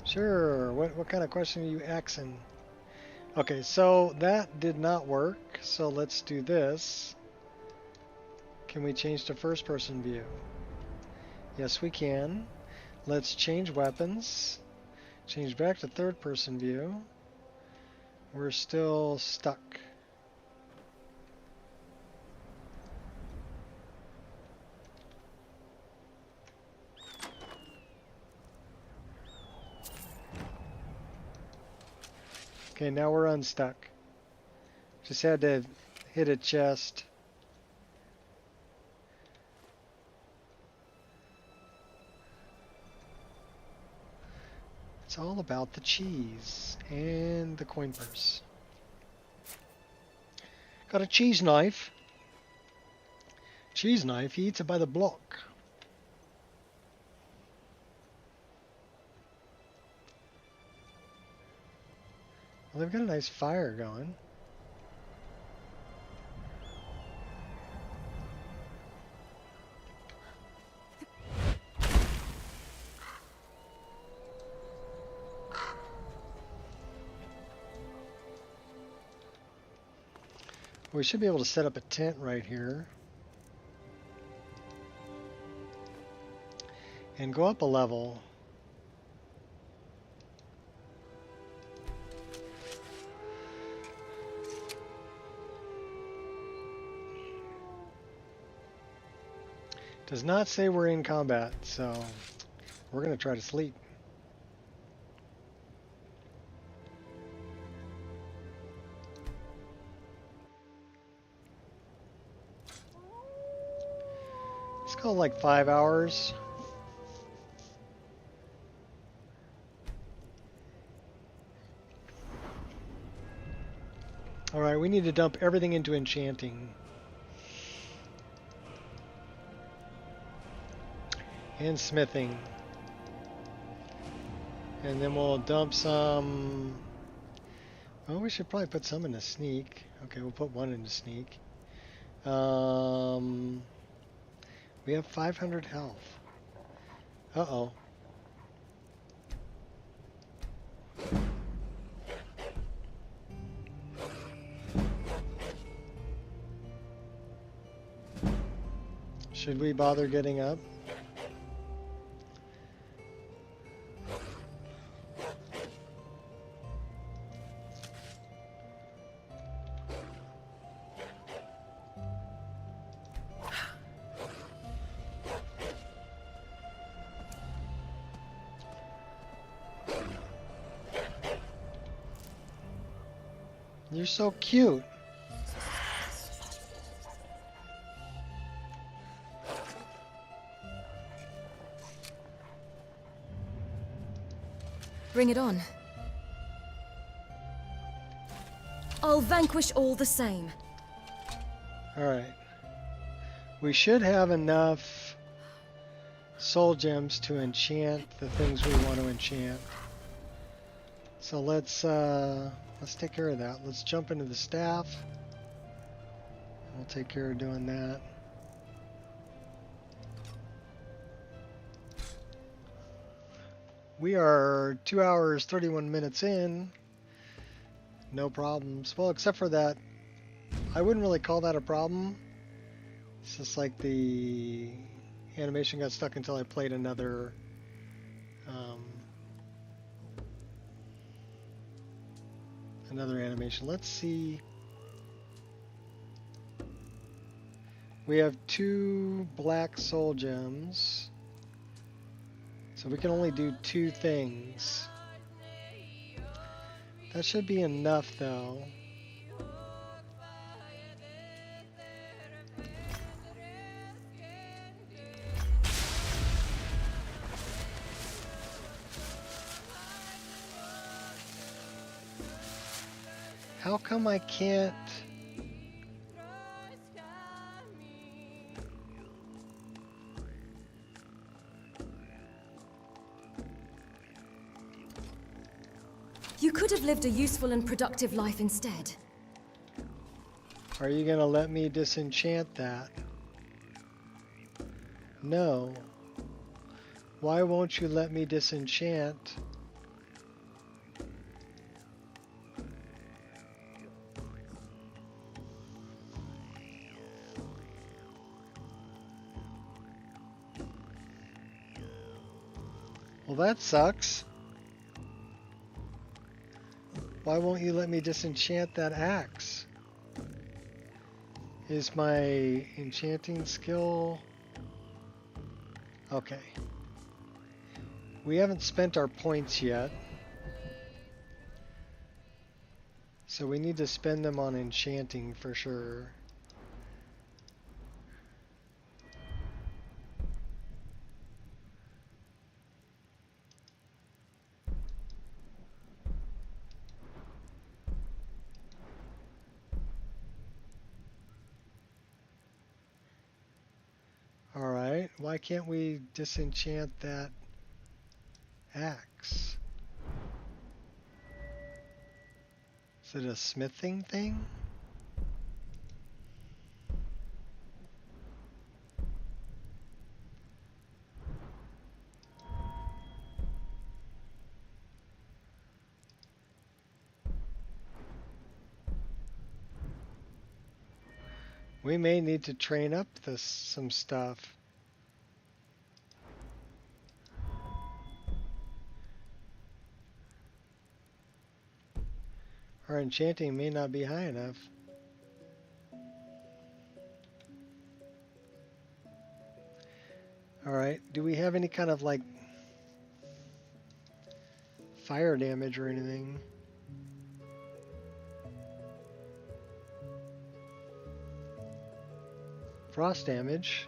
Sure, what kind of question are you asking? Okay, so that did not work, so let's do this. Can we change to first person view? Yes, we can. Let's change weapons. Change back to third person view. We're still stuck. Okay, now we're unstuck. Just had to hit a chest. It's all about the cheese and the coin purse. Got a cheese knife. Cheese knife, he eats it by the block. Well, they've got a nice fire going. We should be able to set up a tent right here. And go up a level. Does not say we're in combat, so we're going to try to sleep. Let's go like 5 hours. Alright, we need to dump everything into enchanting. And smithing. And then we'll dump some... Well, we should probably put some into sneak. Okay, we'll put one into sneak. We have 500 health. Uh-oh. Should we bother getting up? You're so cute. Bring it on. I'll vanquish all the same. Alright. We should have enough soul gems to enchant the things we want to enchant. So let's take care of that. Let's jump into the staff. We'll take care of doing that. We are 2 hours 31 minutes in. No problems. Well, except for that, I wouldn't really call that a problem. It's just like the animation got stuck until I played another animation. Let's see. We have 2 black soul gems. So we can only do 2 things. That should be enough though. How come I can't? You could have lived a useful and productive life instead. Are you gonna let me disenchant that? No. Why won't you let me disenchant? Well, that sucks. Why won't you let me disenchant that axe? Is my enchanting skill... Okay. We haven't spent our points yet. So we need to spend them on enchanting for sure. Alright, why can't we disenchant that axe? Is it a smithing thing? We may need to train up some stuff. Our enchanting may not be high enough. Alright, do we have any kind of like fire damage or anything? Frost damage.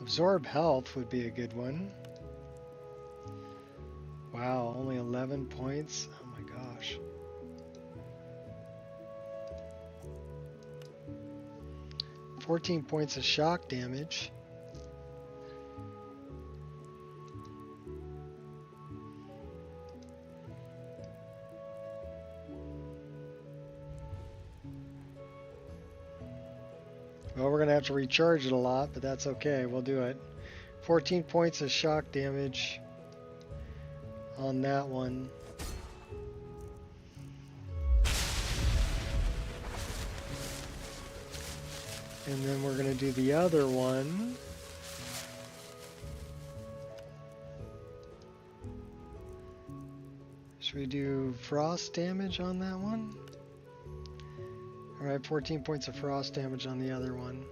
Absorb health would be a good one. Wow, only 11 points? Oh my gosh. $14 points of shock damage. Well, we're going to have to recharge it a lot, but that's okay. We'll do it. 14 points of shock damage on that one. And then we're going to do the other one. Should we do frost damage on that one? Alright, 14 points of frost damage on the other one.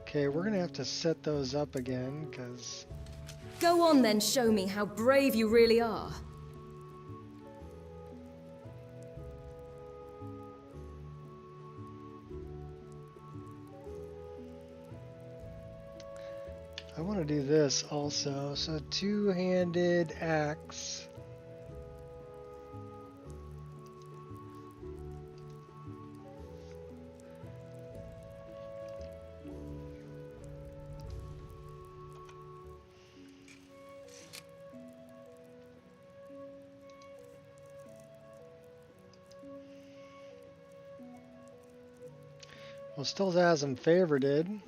Okay, we're going to have to set those up again, because... Go on then, show me how brave you really are. I want to do this also. So two-handed axe. Well, it still has them favorited.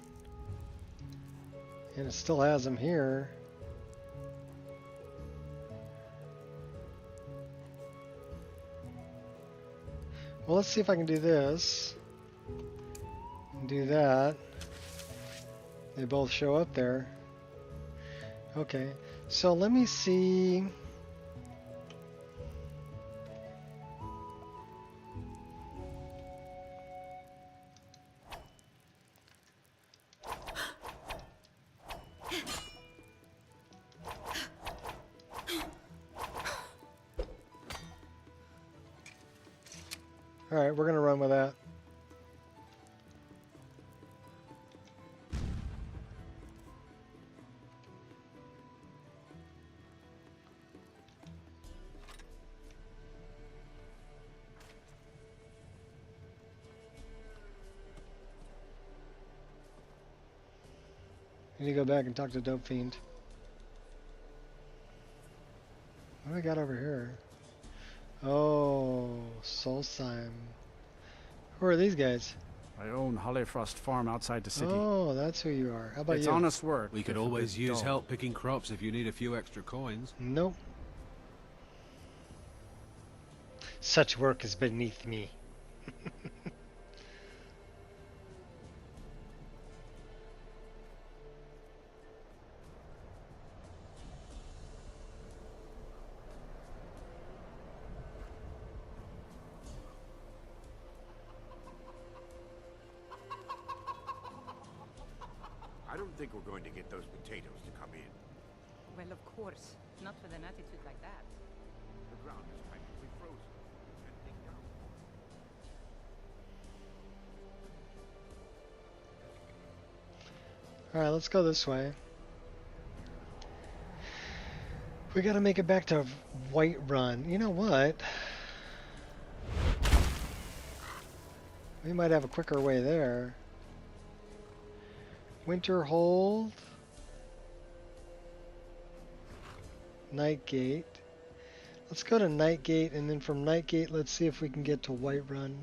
And it still has them here. Well, let's see if I can do this. And do that. They both show up there. Okay, so let me see. Alright, we're going to run with that. I need to go back and talk to Dope Fiend. What do we got over here? Oh, Solstheim. Who are these guys? I own Hollifrost Farm outside the city. Oh, that's who you are. How about It's you? honest work. We could if a always bit use dull. help picking crops if you need a few extra coins. Nope. Such work is beneath me. I don't think we're going to get those potatoes to come in. Well, of course. Not with an attitude like that. The ground is practically frozen. Can't dig down. Alright, let's go this way. We gotta make it back to Whiterun. You know what? We might have a quicker way there. Winterhold. Nightgate. Let's go to Nightgate, and then from Nightgate, let's see if we can get to Whiterun.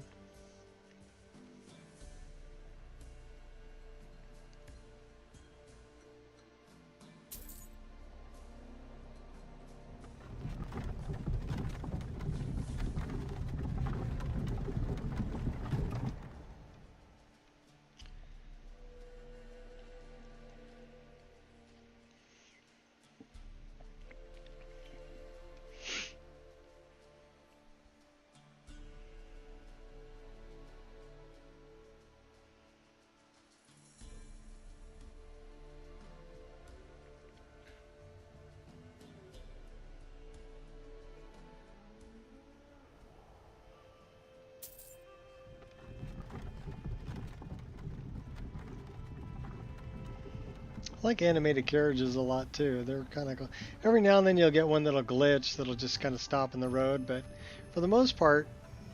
I like animated carriages a lot too. They're kind of cool. Every now and then you'll get one that'll glitch, that'll just kind of stop in the road, but for the most part,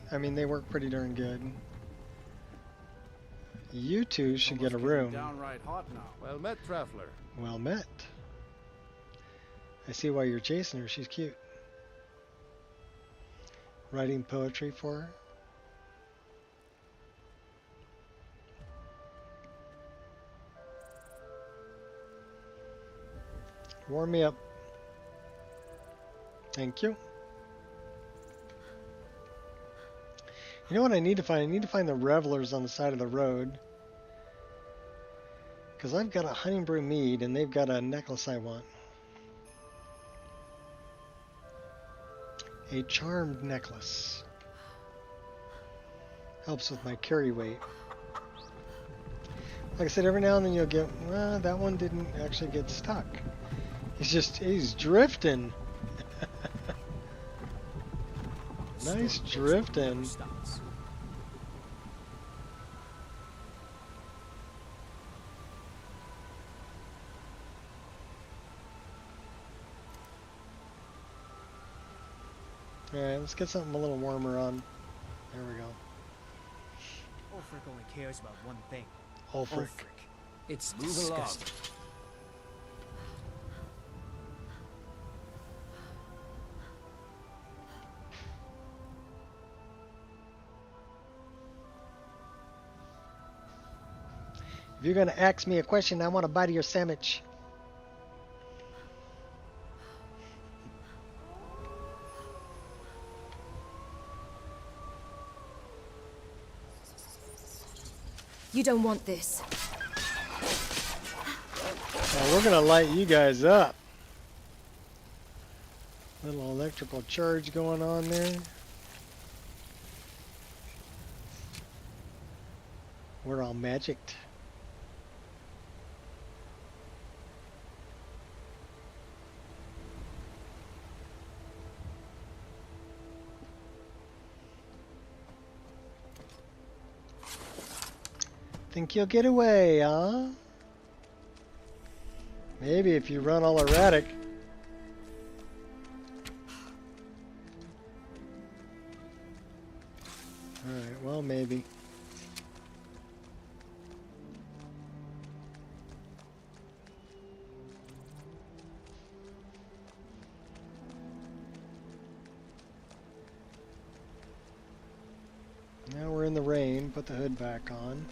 I mean, they work pretty darn good. You two should get a room. Downright hot now. Well met, traveler. Well met. I see why you're chasing her. She's cute. Writing poetry for her. Warm me up. Thank you. You know what I need to find? I need to find the revelers on the side of the road. Because I've got a honey brew mead and they've got a necklace I want. A charmed necklace. Helps with my carry weight. Like I said, every now and then you'll get, well, that one didn't actually get stuck. He's drifting. Nice drifting. Alright, let's get something a little warmer on. There we go. Ulfric only cares about one thing. Ulfric. It's Move disgusting. If you're gonna ask me a question, I want a bite of your sandwich. You don't want this. Now we're gonna light you guys up. Little electrical charge going on there. We're all magicked. Think you'll get away, huh? Maybe if you run all erratic. Alright, well, maybe. Now we're in the rain. Put the hood back on.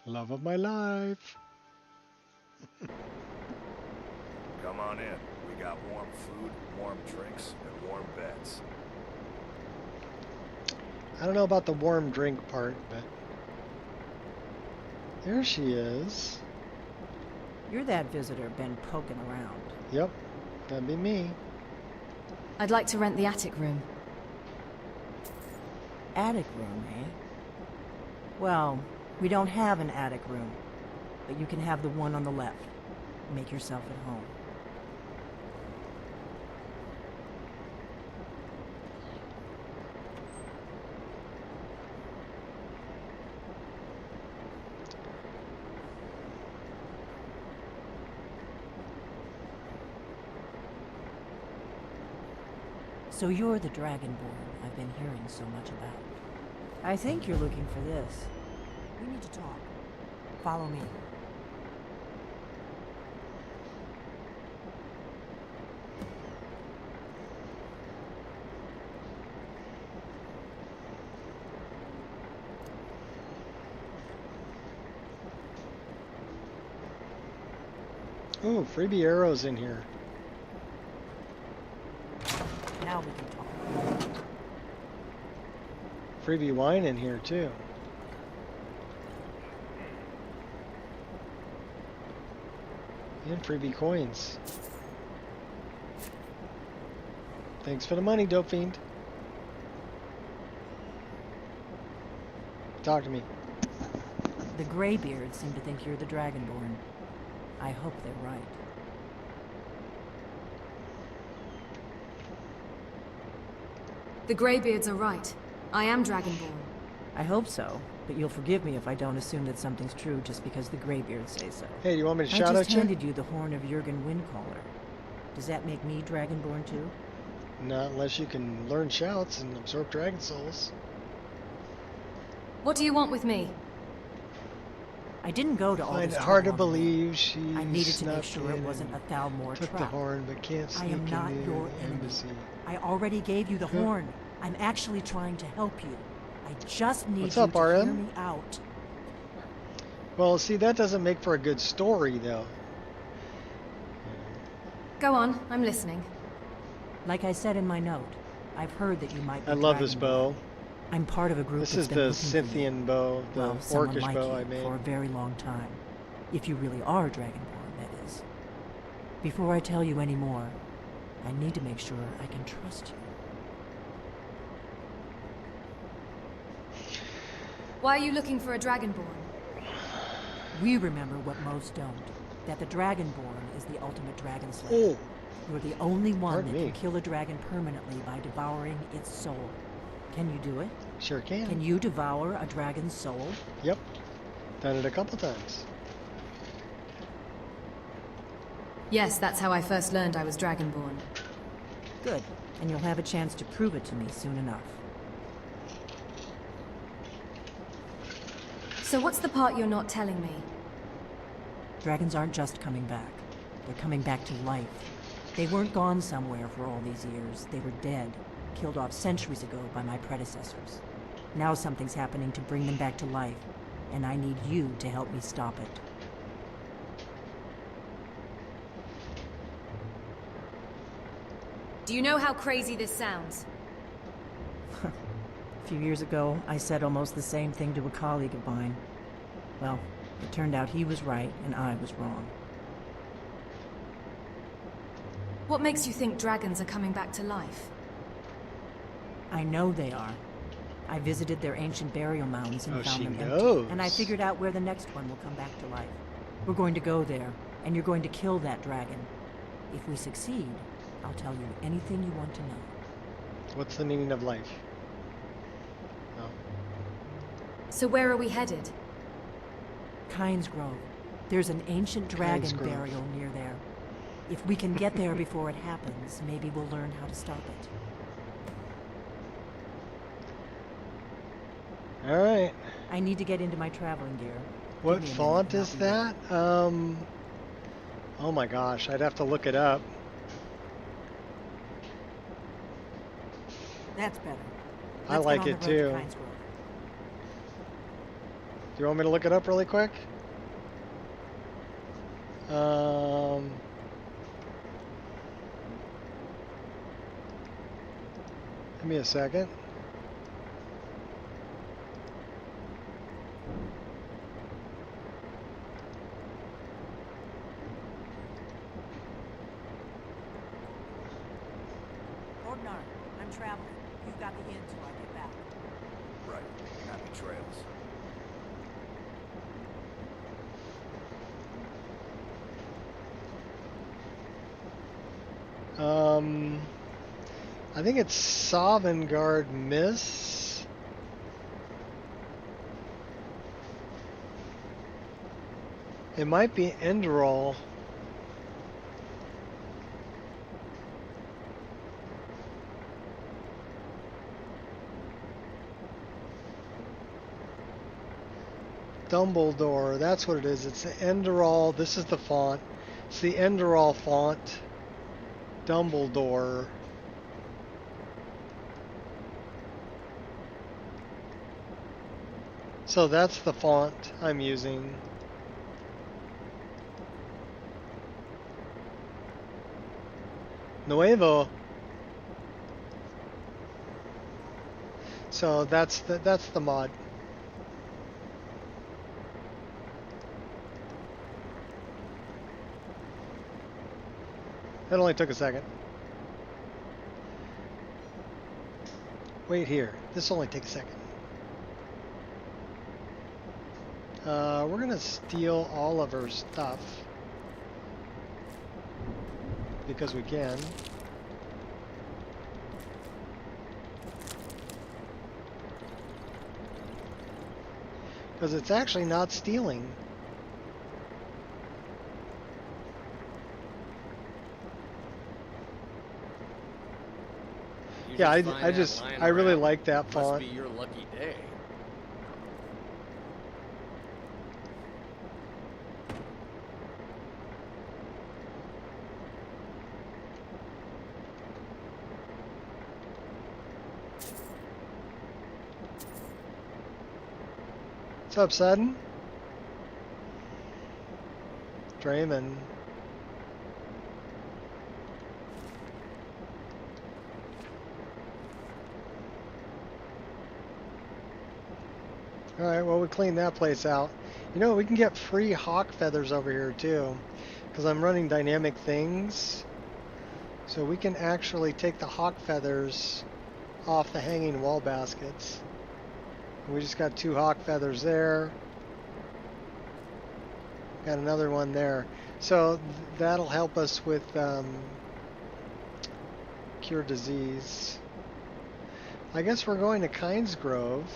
Love of my life. Come on in. We got warm food, warm drinks, and warm beds. I don't know about the warm drink part, but there she is. You're that visitor been poking around. Yep, that'd be me. I'd like to rent the attic room. Attic room, eh? Well, we don't have an attic room, but you can have the one on the left. Make yourself at home. So you're the Dragonborn I've been hearing so much about. I think you're looking for this. We need to talk. Follow me. Ooh, freebie arrows in here. Now we can talk. Freebie wine in here too. And freebie coins. Thanks for the money, Dope Fiend. Talk to me. The Greybeards seem to think you're the Dragonborn. I hope they're right. The Greybeards are right. I am Dragonborn. I hope so, but you'll forgive me if I don't assume that something's true just because the Greybeards say so. Hey, you want me to I shout just at you? handed you the horn of Jurgen Windcaller. Does that make me Dragonborn too? Not unless you can learn shouts and absorb dragon souls. What do you want with me? I didn't go to all Find this it hard to trouble on a whim. believe she's I needed to make snuck sure it in wasn't a and Thalmor took the trap. horn, but can't I sneak am not into your the enemy. embassy. I already gave you the horn. I'm actually trying to help you. I just need What's you up, to hear RM? me out. Well, see, that doesn't make for a good story, though. Go on, I'm listening. Like I said in my note, I've heard that you might be I love this Dragonborn. bow. I'm part of a group This that's is been the looking for you. Scythian bow, the Well, someone orcish like bow you I made. for a very long time. If you really are Dragonborn, that is. Before I tell you any more, I need to make sure I can trust you. Why are you looking for a Dragonborn? We remember what most don't. That the Dragonborn is the ultimate dragon slayer. Oh, You're the only one pardon that me. can kill a dragon permanently by devouring its soul. Can you do it? Sure can. Can you devour a dragon's soul? Yep. Done it a couple times. Yes, that's how I first learned I was Dragonborn. Good. And you'll have a chance to prove it to me soon enough. So what's the part you're not telling me? Dragons aren't just coming back. They're coming back to life. They weren't gone somewhere for all these years. They were dead, killed off centuries ago by my predecessors. Now something's happening to bring them back to life, and I need you to help me stop it. Do you know how crazy this sounds? A few years ago, I said almost the same thing to a colleague of mine. Well, it turned out he was right and I was wrong. What makes you think dragons are coming back to life? I know they are. I visited their ancient burial mounds and Oh, found she them knows. empty. And I figured out where the next one will come back to life. We're going to go there, and you're going to kill that dragon. If we succeed, I'll tell you anything you want to know. What's the meaning of life? Oh. So where are we headed? Kyne's Grove. There's an ancient dragon Kyne's Grove. burial near there. If we can get there before it happens, maybe we'll learn how to stop it. All right. I need to get into my traveling gear. What Give me a minute font and I'll is be that? Oh my gosh, I'd have to look it up. That's better. I Let's like get it on the road to too. Kyne's Grove. Do you want me to look it up really quick? Give me a second. Ordnar, I'm traveling. You've got the inn till I get back. Right. Happy trails. I think it's Sovngarde Miss. It might be Enderall. Dumbledore, that's what it is. It's the Enderall. This is the font. It's the Enderall font. Dumbledore. So that's the font I'm using. Nuevo. So that's the mod. That only took a second. Wait here. This only takes a second. We're gonna steal all of her stuff because we can. Because it's actually not stealing. Yeah, I really like that font. Must be your lucky day. What's up, Sudden? Draymond. Alright, well, we cleaned that place out. You know, we can get free hawk feathers over here, too. Because I'm running dynamic things. So we can actually take the hawk feathers off the hanging wall baskets. And we just got 2 hawk feathers there. Got another one there. So that'll help us with cure disease. I guess we're going to Kynes Grove.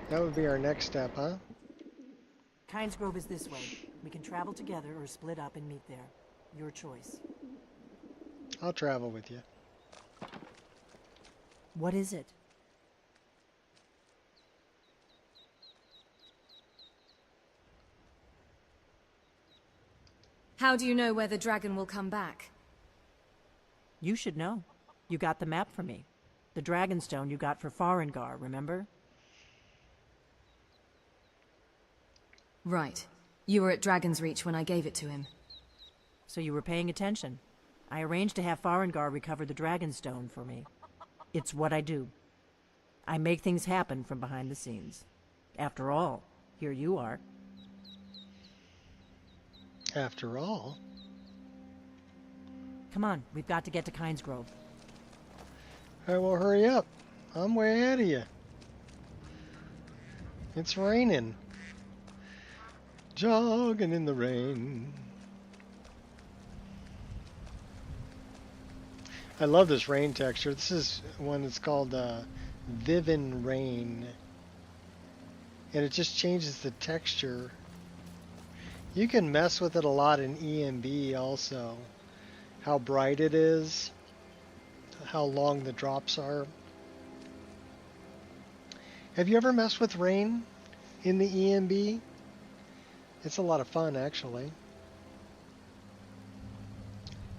That would be our next step, huh? Kynes Grove is this way. We can travel together or split up and meet there. Your choice. I'll travel with you. What is it? How do you know where the dragon will come back? You should know. You got the map for me. The Dragonstone you got for Farengar, remember? Right. You were at Dragon's Reach when I gave it to him. So you were paying attention. I arranged to have Farengar recover the Dragonstone for me. It's what I do. I make things happen from behind the scenes. After all, here you are. After all? Come on, we've got to get to Kynes Grove. Alright, well, hurry up. I'm way ahead of you. It's raining. Jogging in the rain. I love this rain texture. This is one that's called Vivin Rain. And it just changes the texture. You can mess with it a lot in EMB also. How bright it is. How long the drops are. Have you ever messed with rain in the EMB? It's a lot of fun, actually.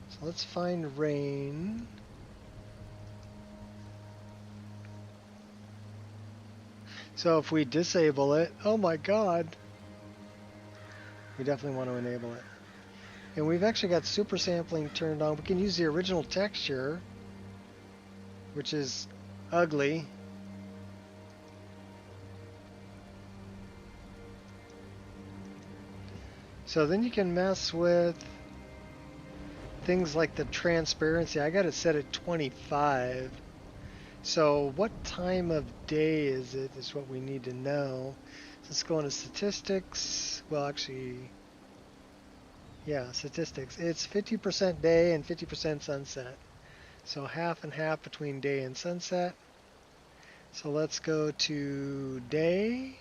So let's find rain. So if we disable it, oh my god. We definitely want to enable it. And we've actually got super sampling turned on. We can use the original texture, which is ugly. So then you can mess with things like the transparency. I got it set at 25. So what time of day is it is what we need to know. So let's go into statistics. Well, actually, yeah, statistics. It's 50% day and 50% sunset. So half and half between day and sunset. So let's go to day.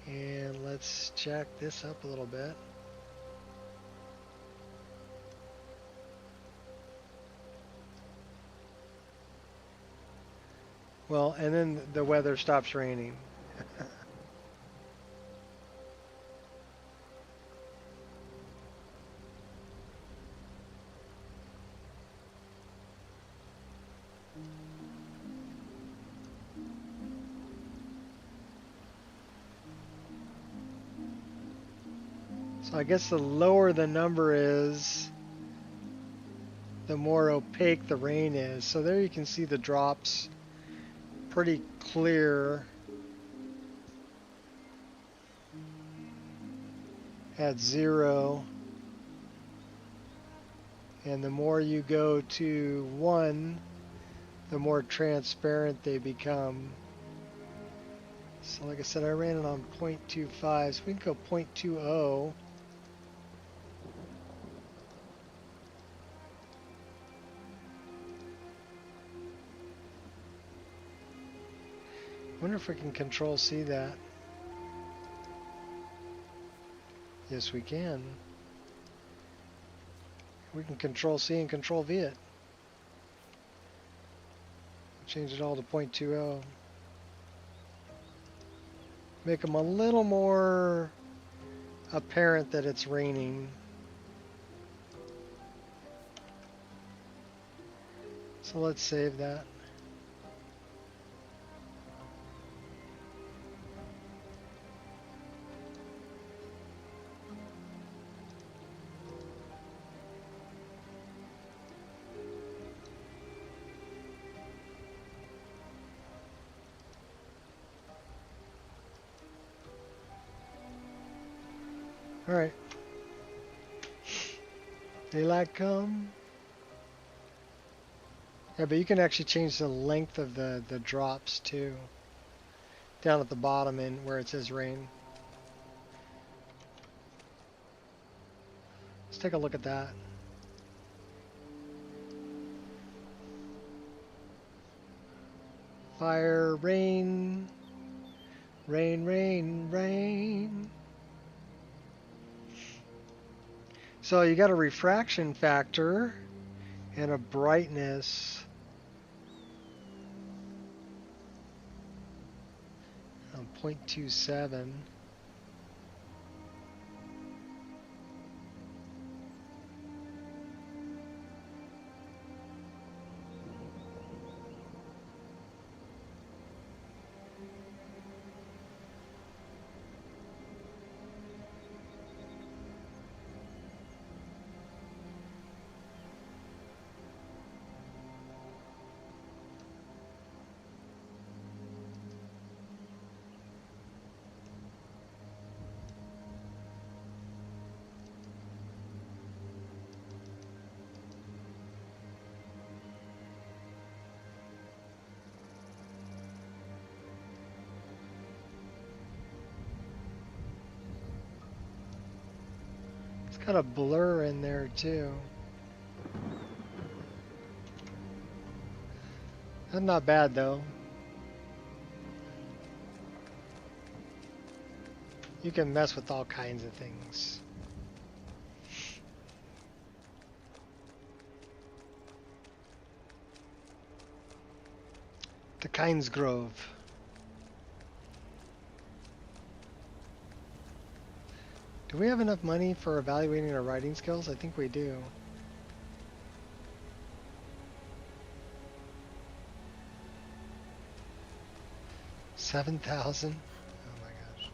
And let's jack this up a little bit. Well, and then the weather stops raining. So I guess the lower the number is, the more opaque the rain is. So there you can see the drops pretty clear at 0. And the more you go to 1, the more transparent they become. So like I said, I ran it on 0.25, so we can go 0.20. I wonder if we can control C that. Yes, we can. We can control C and control V it. Change it all to 0.20. Make them a little more apparent that it's raining. So let's save that. Alright. Daylight come. Yeah, but you can actually change the length of the drops too. Down at the bottom in where it says rain. Let's take a look at that. Fire, rain, rain, rain, rain. So you got a refraction factor and a brightness of 0.27. Got a blur in there too. That's not bad though. You can mess with all kinds of things. The Kynes Grove. Do we have enough money for evaluating our writing skills? I think we do. $7,000? Oh my gosh.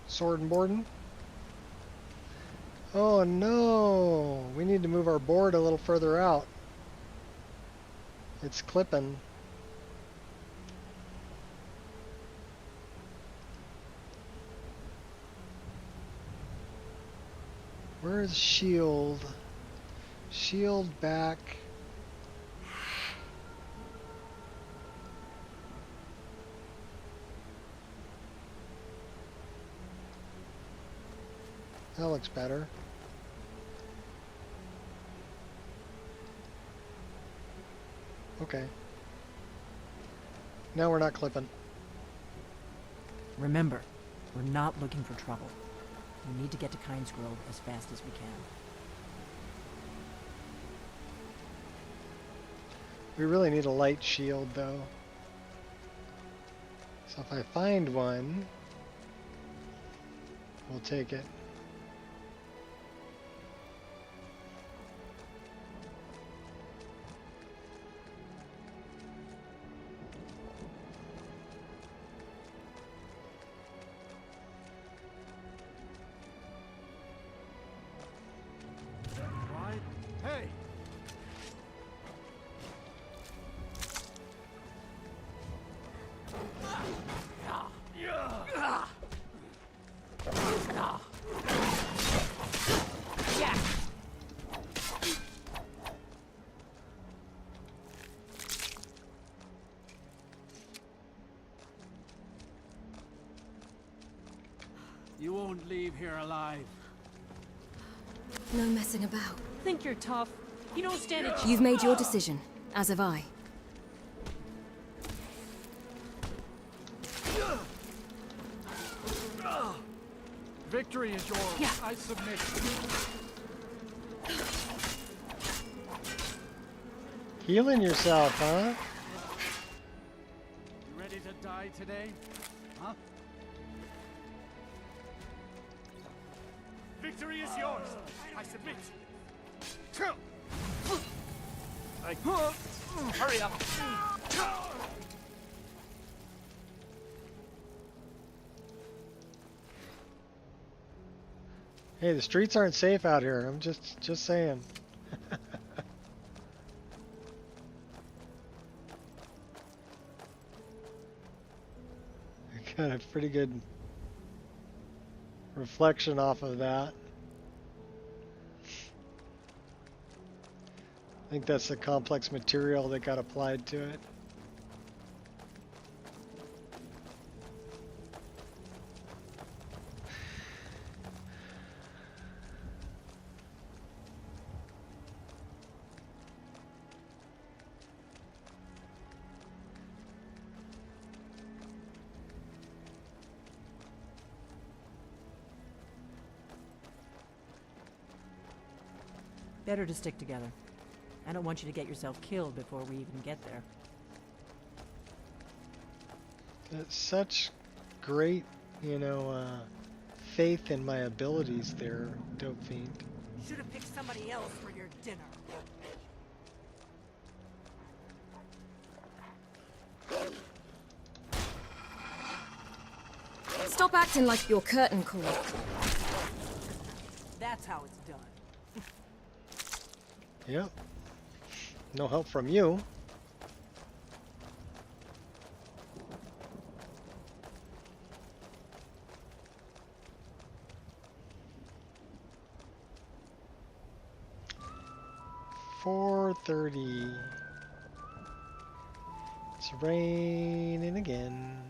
Sword and boarding? Oh no! We need to move our board a little further out. It's clipping. Where's shield? Shield back. That looks better. Okay. Now we're not clipping. Remember, we're not looking for trouble. We need to get to Kynes Grove as fast as we can. We really need a light shield though. So if I find one, we'll take it. Hey! You won't leave here alive. No messing about. Think you're tough? You don't stand a chance. You've made your decision, as have I. Victory is yours. Yeah. I submit. Healing yourself, huh? You ready to die today? Huh? Victory is yours. I submit. Hurry up. Hey, the streets aren't safe out here. I'm just saying. Got a pretty good reflection off of that. I think that's the complex material that got applied to it. Better to stick together. I don't want you to get yourself killed before we even get there. That's such great, faith in my abilities there, Dope Fiend. Should have picked somebody else for your dinner. Stop acting like you're curtain call. That's how it's done. Yep. No help from you. $4:30. It's raining again.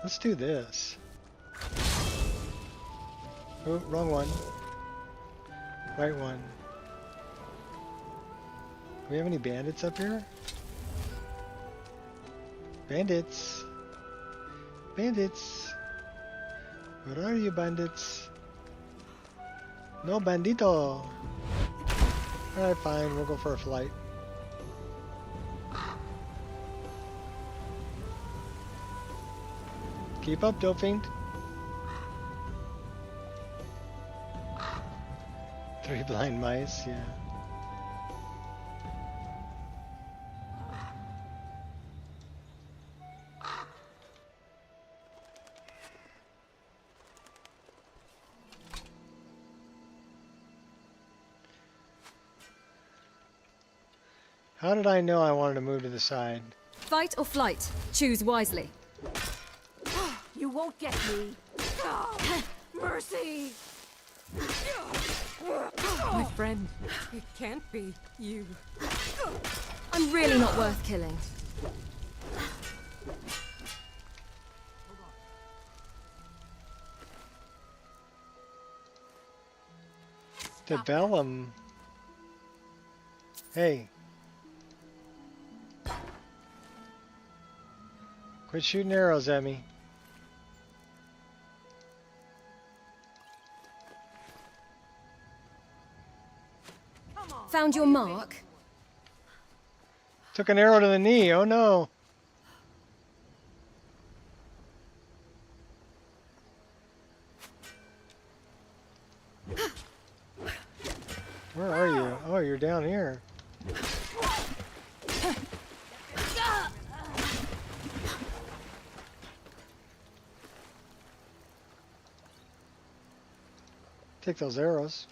Let's do this. Oh, wrong one. Right one. Do we have any bandits up here? Bandits! Bandits! Where are you, bandits? No bandito! Alright, fine, we'll go for a flight. Keep up, Dope Fiend. 3 blind mice, yeah. How did I know I wanted to move to the side? Fight or flight? Choose wisely. You won't get me. Mercy! My friend, it can't be you. I'm really not worth killing. Devellum. Hey. Quit shooting arrows at me. Found your mark? Took an arrow to the knee, oh no. Where are you? Oh, you're down here. Take those arrows.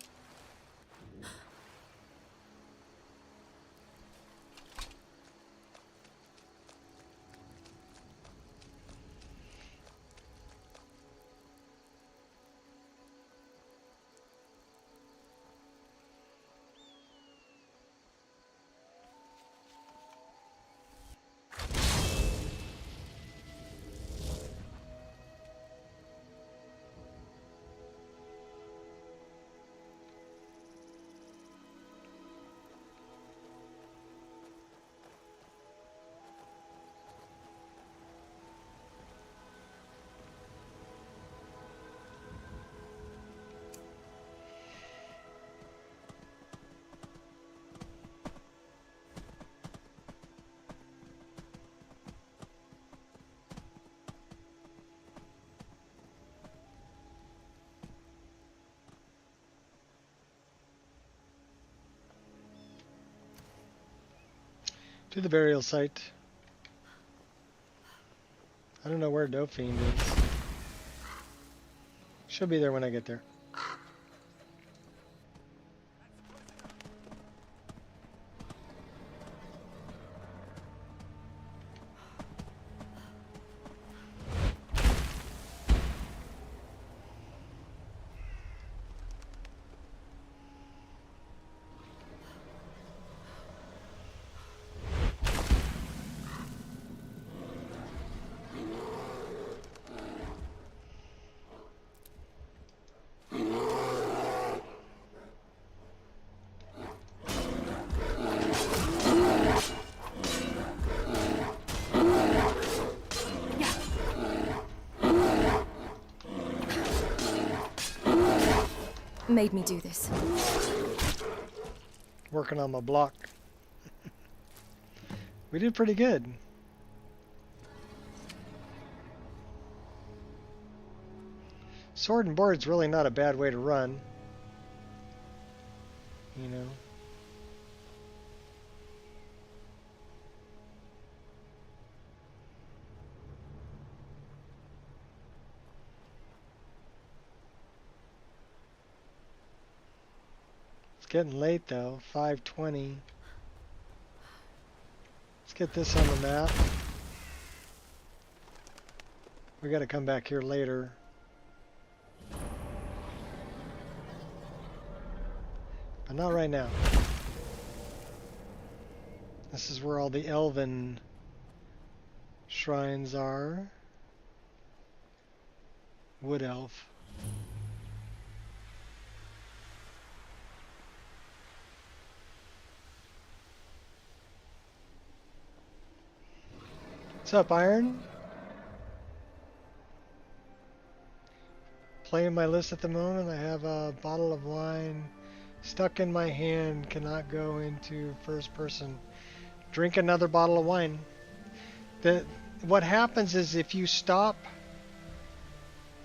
To the burial site. I don't know where Dope Fiend is. She'll be there when I get there. Made me do this. Working on my block. We did pretty good. Sword and board's really not a bad way to run. You know. It's getting late though, 5:20. Let's get this on the map. We gotta come back here later. But not right now. This is where all the elven shrines are. Wood elf. What's up, Iron? Playing my list at the moment. I have a bottle of wine stuck in my hand, cannot go into first person. Drink another bottle of wine. What happens is if you stop,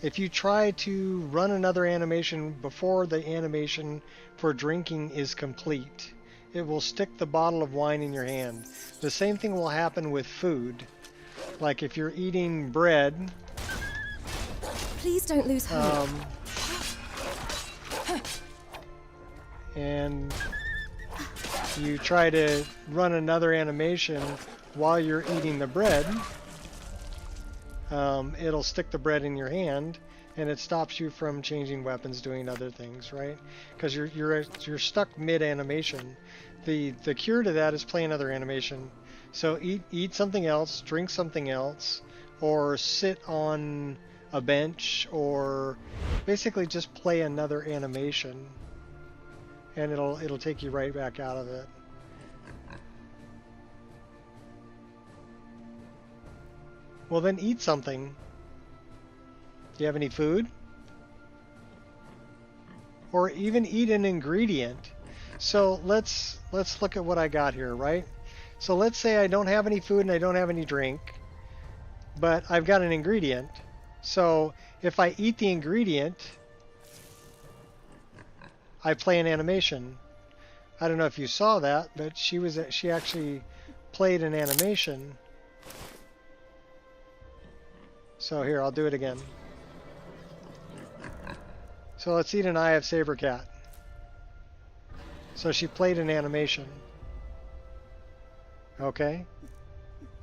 if you try to run another animation before the animation for drinking is complete, it will stick the bottle of wine in your hand. The same thing will happen with food. Like if you're eating bread. Please don't lose hope. And you try to run another animation while you're eating the bread, it'll stick the bread in your hand, and it stops you from changing weapons, doing other things, right? Because you're stuck mid animation. The cure to that is play another animation. So eat something else, drink something else, or sit on a bench, or basically just play another animation, and it'll take you right back out of it. Well, then eat something. Do you have any food? Or even eat an ingredient. So let's look at what I got here, right? So let's say I don't have any food and I don't have any drink, but I've got an ingredient. So if I eat the ingredient, I play an animation. I don't know if you saw that, but she actually played an animation. So here, I'll do it again. So let's eat an Eye of Sabercat. So she played an animation. Okay?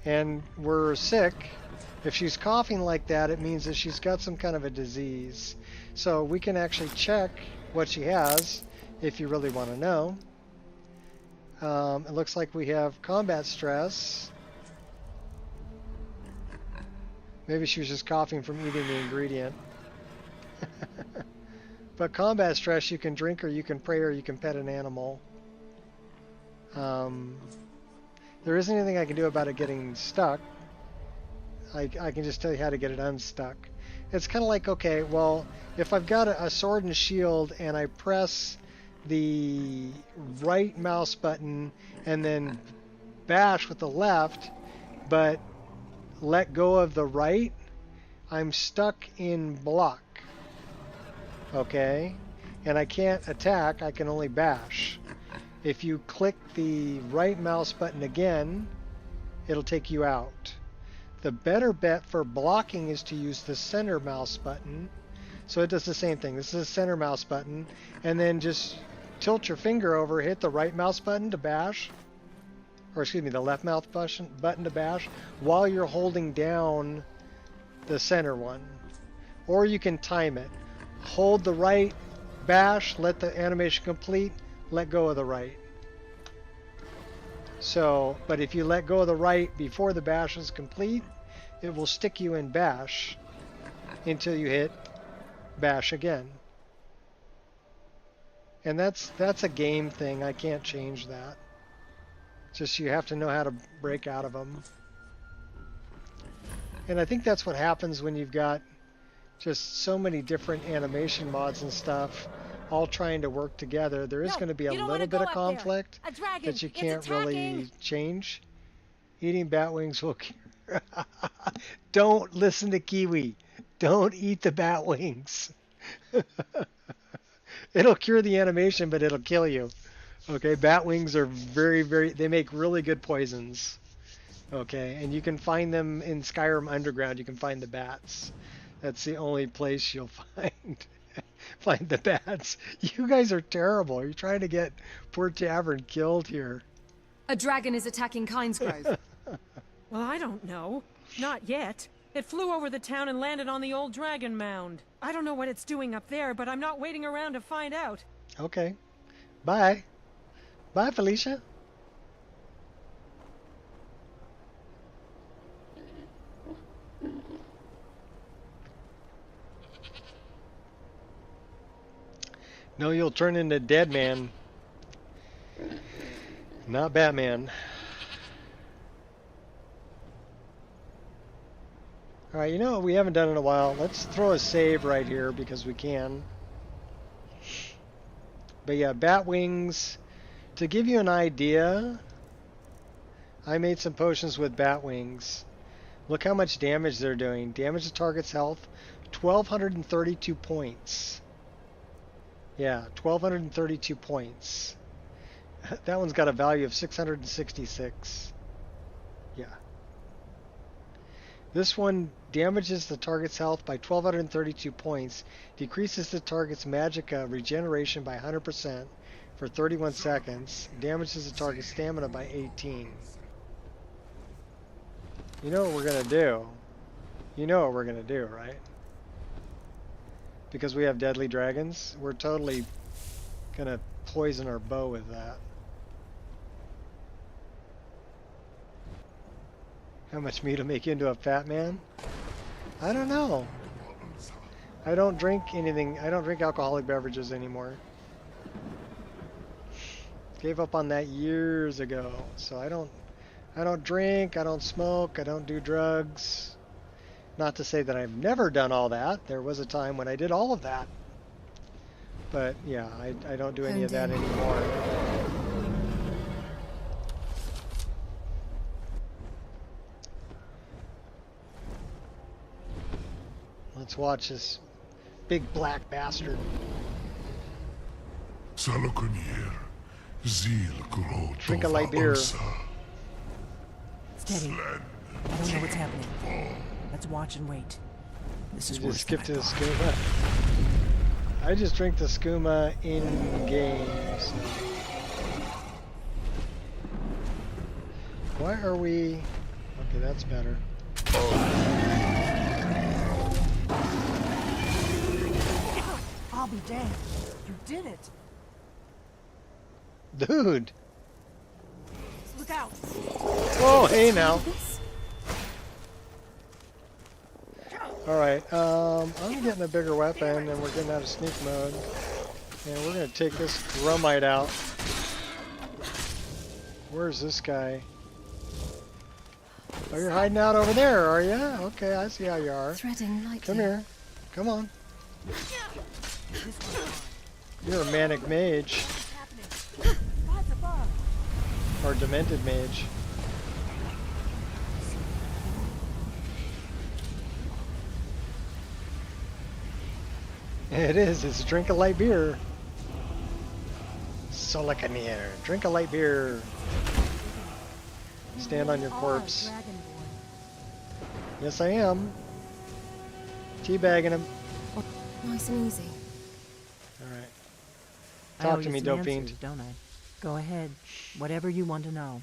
And we're sick. If she's coughing like that, it means that she's got some kind of a disease. So we can actually check what she has if you really want to know. It looks like we have combat stress. Maybe she was just coughing from eating the ingredient. But combat stress, you can drink, or you can pray, or you can pet an animal. There isn't anything I can do about it getting stuck. I can just tell you how to get it unstuck. It's kind of like, okay, well, if I've got a sword and shield and I press the right mouse button and then bash with the left, but let go of the right, I'm stuck in block. Okay? And I can't attack, I can only bash. If you click the right mouse button again, it'll take you out. The better bet for blocking is to use the center mouse button. So it does the same thing. This is a center mouse button, and then just tilt your finger over, hit the right mouse button to bash, or excuse me, the left mouse button to bash, while you're holding down the center one. Or you can time it. Hold the right, bash, let the animation complete, let go of the right. So, but if you let go of the right before the bash is complete, it will stick you in bash until you hit bash again. And that's a game thing. I can't change that. Just you have to know how to break out of them. And I think that's what happens when you've got just so many different animation mods and stuff all trying to work together. There is going to be a little bit of conflict that you can't really change. Eating bat wings will cure. Don't listen to Kiwi. Don't eat the bat wings. It'll cure the animation, but it'll kill you. Okay, bat wings are they make really good poisons. Okay, and you can find them in Skyrim Underground. You can find the bats. That's the only place you'll find the bats. You guys are terrible. You're trying to get poor Tavern killed here. A dragon is attacking Kinesgrove. Well, I don't know. Not yet. It flew over the town and landed on the old dragon mound. I don't know what it's doing up there, but I'm not waiting around to find out. Okay. Bye. Bye, Felicia. No, you'll turn into Dead Man. Not Batman. Alright, you know what we haven't done in a while? Let's throw a save right here because we can. But yeah, bat wings. To give you an idea, I made some potions with bat wings. Look how much damage they're doing. Damage to target's health, 1,232 points. Yeah, 1,232 points. That one's got a value of 666. Yeah. This one damages the target's health by 1,232 points, decreases the target's magicka regeneration by 100% for 31 seconds, damages the target's stamina by 18. You know what we're going to do? You know what we're going to do, right? Because we have deadly dragons, we're totally going to poison our bow with that. How much meat will make you into a fat man? I don't know. I don't drink anything. I don't drink alcoholic beverages anymore. Gave up on that years ago. So I don't drink, I don't smoke, I don't do drugs. Not to say that I've never done all that. There was a time when I did all of that. But yeah, I don't do any of that anymore. Let's watch this big black bastard. Drink a light beer. Steady. I don't know what's happening. Let's watch and wait. This is just skip to the skooma. I just drink the skooma in game. So. Why are we? Okay, that's better. I'll be damned. You did it. Dude. Look out. Oh, hey now. Alright, I'm getting a bigger weapon and we're getting out of sneak mode. And we're going to take this Grumite out. Where's this guy? Oh, you're hiding out over there, are you? Okay, I see how you are. Come here. Come on. You're a manic mage. Or demented mage. It is. It's drink a light beer. like a near. Drink a light beer. Stand on your corpse. Yes, I am. Teabagging him. Nice and easy. Alright. I owe Talk to you me, some dope answers, fiend. don't I? Go ahead. Whatever you want to know.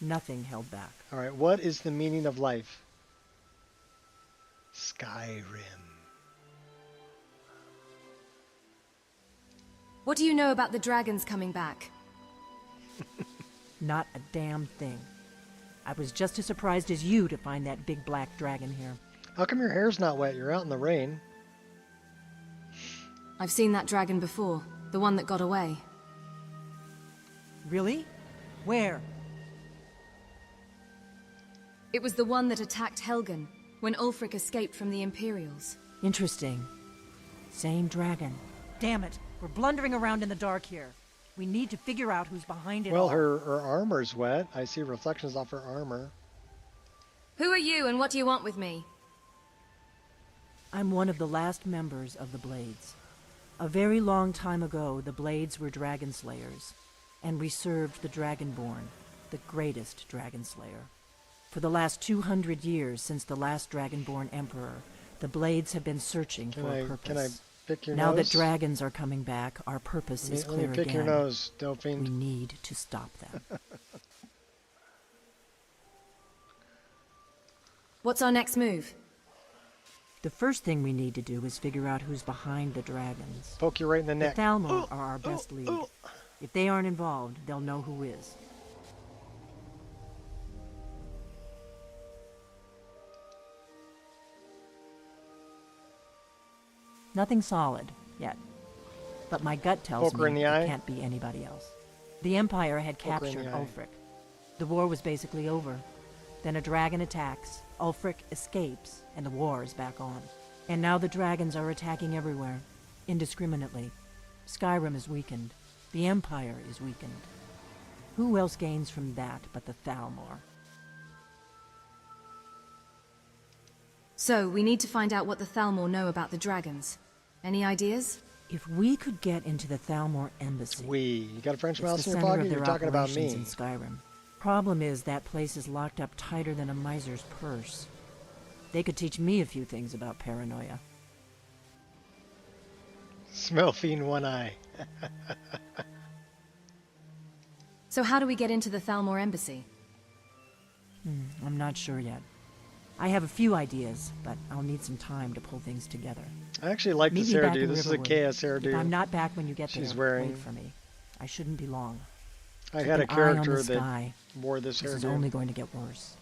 Nothing held back. Alright, what is the meaning of life? Skyrim. What do you know about the dragons coming back? Not a damn thing. I was just as surprised as you to find that big black dragon here. How come your hair's not wet? You're out in the rain. I've seen that dragon before. The one that got away. Really? Where? It was the one that attacked Helgen when Ulfric escaped from the Imperials. Interesting. Same dragon. Damn it. We're blundering around in the dark here. We need to figure out who's behind it all. Well, her armor's wet. I see reflections off her armor. Who are you and what do you want with me? I'm one of the last members of the Blades. A very long time ago, the Blades were dragon slayers, and we served the Dragonborn, the greatest dragon slayer. For the last 200 years since the last Dragonborn Emperor, the Blades have been searching for a purpose. Can I pick your now nose? that dragons are coming back, our purpose is clear Let me pick again. your nose, Delphine. We need to stop them. What's our next move? The first thing we need to do is figure out who's behind the dragons. Poke you right in the neck. The Thalmor are our best lead. If they aren't involved, they'll know who is. Nothing solid, yet. But my gut tells Poke her in me the eye? it can't be anybody else. The Empire had Poke her in captured the eye. Ulfric. The war was basically over. Then a dragon attacks, Ulfric escapes, and the war is back on. And now the dragons are attacking everywhere, indiscriminately. Skyrim is weakened. The Empire is weakened. Who else gains from that but the Thalmor? So, we need to find out what the Thalmor know about the dragons. Any ideas? If we could get into the Thalmor embassy... You got a French it's mouse the in your center pocket? of their You're talking about operations me. in Skyrim. Problem is, that place is locked up tighter than a miser's purse. They could teach me a few things about paranoia. Smell fiend one eye. So how do we get into the Thalmor embassy? I'm not sure yet. I have a few ideas, but I'll need some time to pull things together. I actually like Meet this me back hairdo. in This is a Riverwood. chaos If hairdo. I'm not back when you get She's there, wearing. wait for me. I shouldn't be long. I Keep had a an eye on character the that sky. wore this This is hairdo. only going to get worse.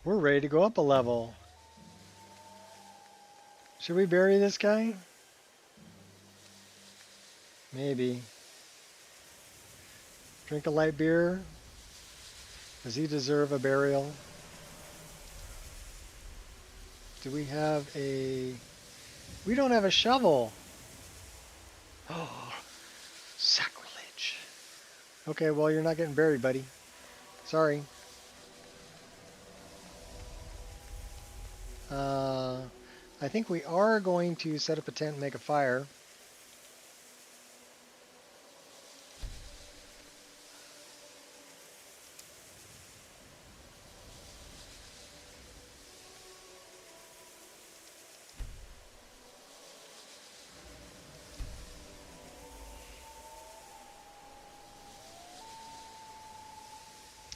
We're ready to go up a level. Should we bury this guy? Maybe. Drink a light beer. Does he deserve a burial? Do we have a... We don't have a shovel. Oh, sacrilege. Okay, well, you're not getting buried, buddy. Sorry. I think we are going to set up a tent and make a fire.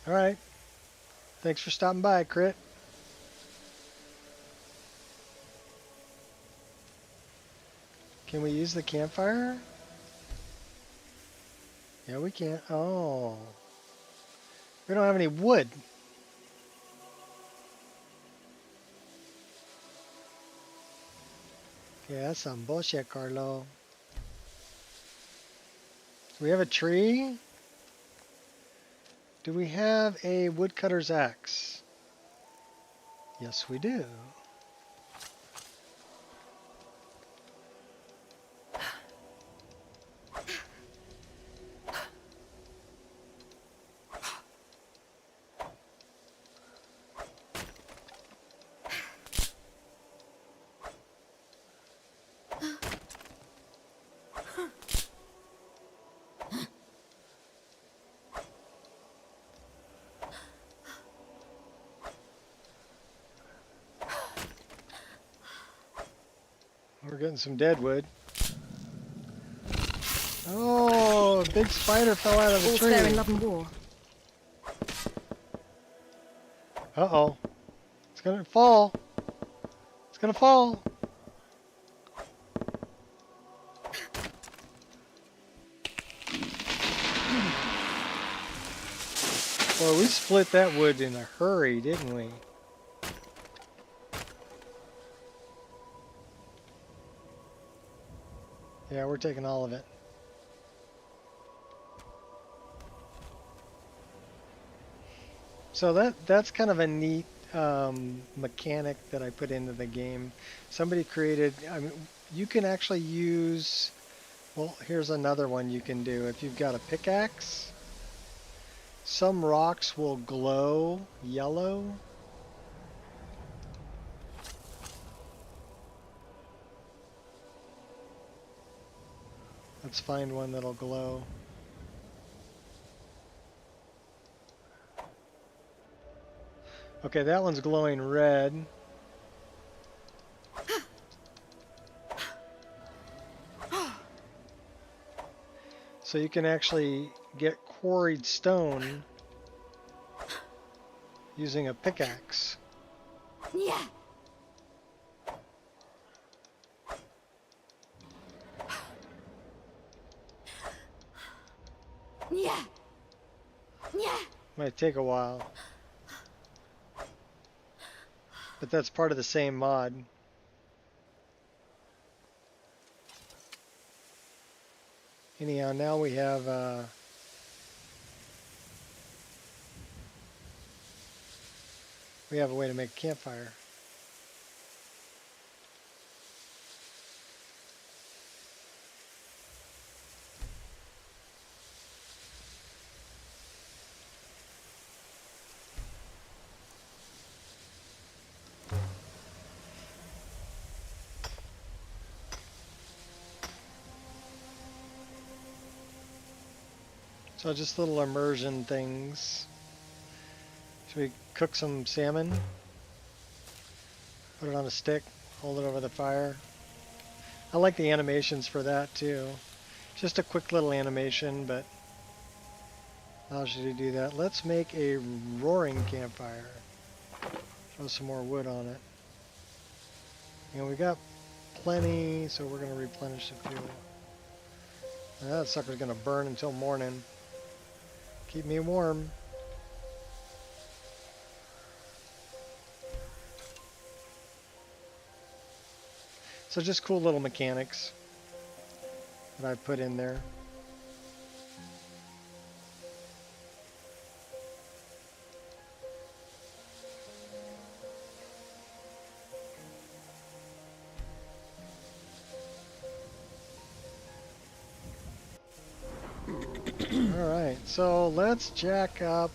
All right. Thanks for stopping by, Crit. Can we use the campfire? Yeah, we can. Oh. We don't have any wood. Yeah, that's some bullshit, Carlo. Do we have a tree? Do we have a woodcutter's axe? Yes, we do. We're getting some deadwood. Oh, a big spider fell out of the All's tree. fair in love and war. Uh-oh. It's gonna fall. It's gonna fall. Well, we split that wood in a hurry, didn't we? Yeah, we're taking all of it. So that's kind of a neat mechanic that I put into the game. Somebody created, I mean, you can actually use, well, here's another one you can do. If you've got a pickaxe, some rocks will glow yellow. Let's find one that'll glow. Okay, that one's glowing red. So you can actually get quarried stone using a pickaxe. Yeah. Yeah. Yeah. Might take a while. But that's part of the same mod. Anyhow, now we have a way to make a campfire. So just little immersion things. Should we cook some salmon? Put it on a stick, hold it over the fire. I like the animations for that too. Just a quick little animation, but allows you to do that. Let's make a roaring campfire. Throw some more wood on it. And we got plenty, so we're going to replenish the fuel. Now that sucker's going to burn until morning. Keep me warm. So just cool little mechanics that I put in there. Alright, so let's jack up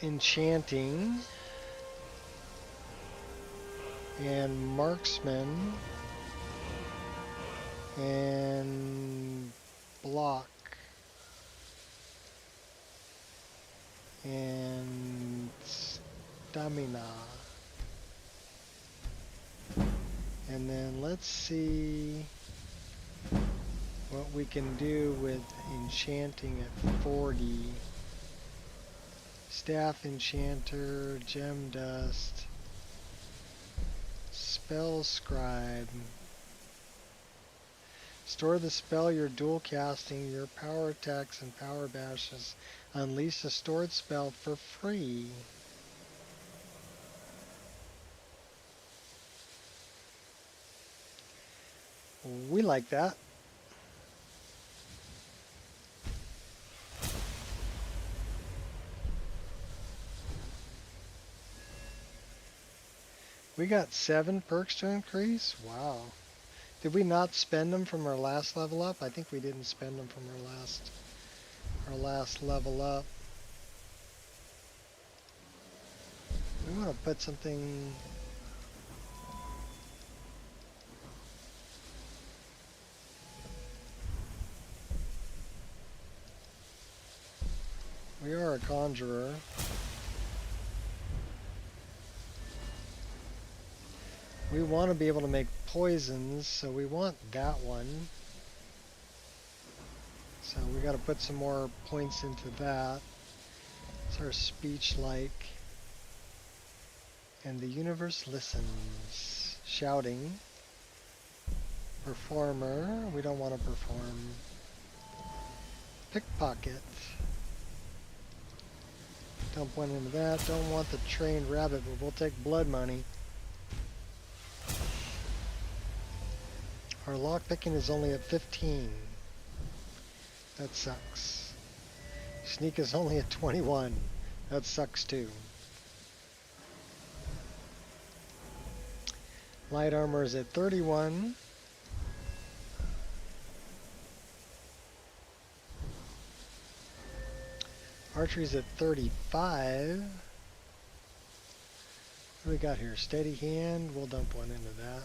enchanting and marksman and block and stamina. And then let's see what we can do with enchanting at 40. Staff enchanter, gem dust, spell scribe. Store the spell you're dual casting, your power attacks and power bashes. Unleash a stored spell for free. We like that. We got 7 perks to increase? Wow. Did we not spend them from our last level up? I think we didn't spend them from our last level up. We want to put something... We are a conjurer. We want to be able to make poisons, so we want that one. So we got to put some more points into that. It's our speech like. And the universe listens. Shouting. Performer. We don't want to perform. Pickpocket. Dump one into that. Don't want the trained rabbit, but we'll take blood money. Our lockpicking is only at 15. That sucks. Sneak is only at 21. That sucks too. Light armor is at 31. Archery's at 35. What do we got here? Steady hand. We'll dump one into that.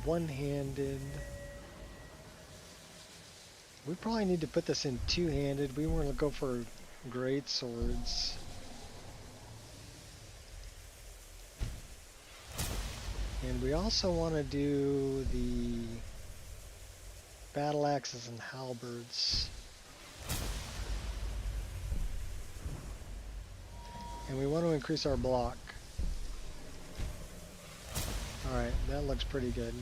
One-handed. We probably need to put this in two-handed. We want to go for great swords. And we also want to do the battle axes and halberds. And we want to increase our block. Alright, that looks pretty good.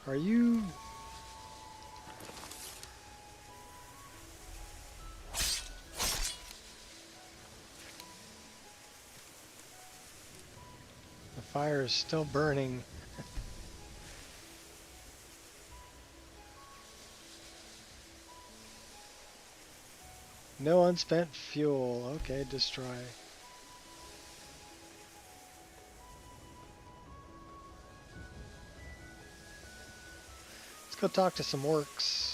Are you... The fire is still burning. No unspent fuel. Okay, destroy. Let's go talk to some orcs.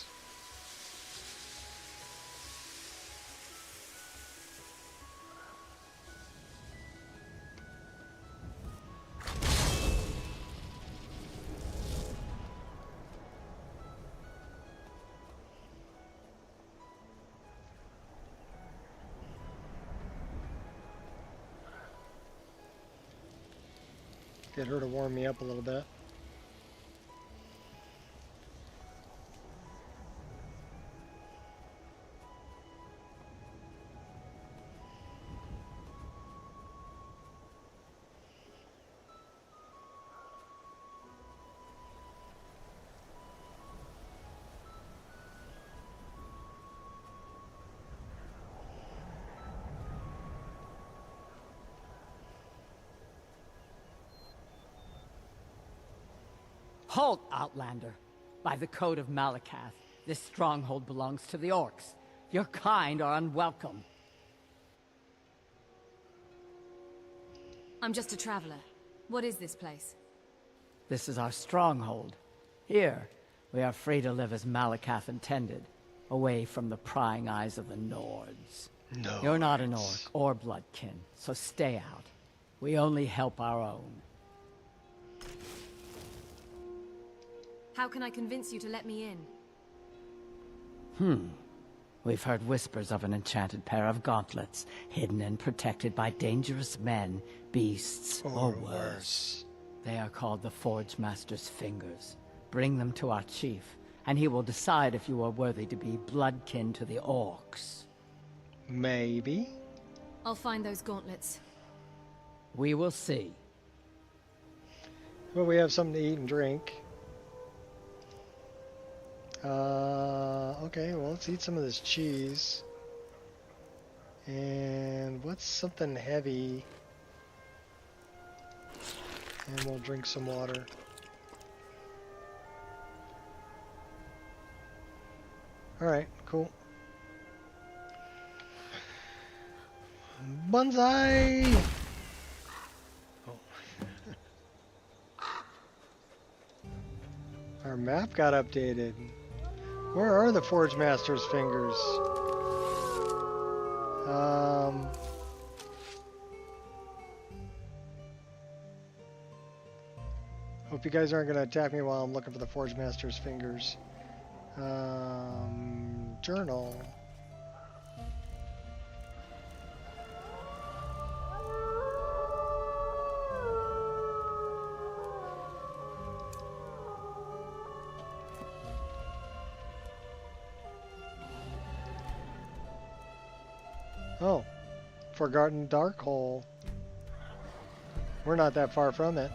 Get her to warm me up a little bit. Halt, Outlander! By the code of Malakath, this stronghold belongs to the orcs. Your kind are unwelcome. I'm just a traveler. What is this place? This is our stronghold. Here, we are free to live as Malakath intended, away from the prying eyes of the Nords. No. You're not an orc or bloodkin, so stay out. We only help our own. How can I convince you to let me in? We've heard whispers of an enchanted pair of gauntlets, hidden and protected by dangerous men, beasts, or worse. They are called the Forge Master's Fingers. Bring them to our chief, and he will decide if you are worthy to be bloodkin to the orcs. Maybe. I'll find those gauntlets. We will see. Well, we have something to eat and drink. Okay, well, let's eat some of this cheese. And what's something heavy? And we'll drink some water. Alright, cool. Bonsai! Our map got updated. Where are the Forge Master's fingers? Hope you guys aren't going to attack me while I'm looking for the Forge Master's fingers. Journal. Oh, Forgotten Dark Hole. We're not that far from it.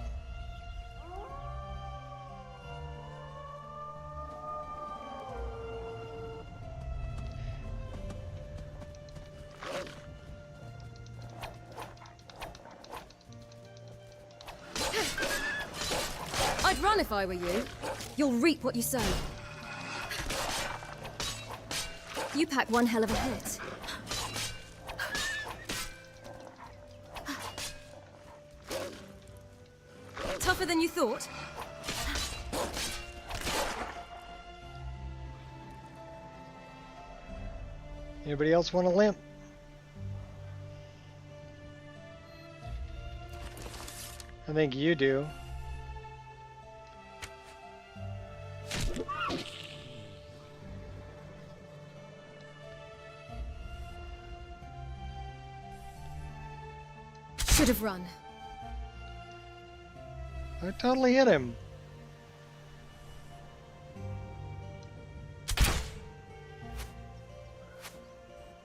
I'd run if I were you. You'll reap what you sow. You pack one hell of a hit. Tougher than you thought? Anybody else want a limp? I think you do. Should have run. I totally hit him.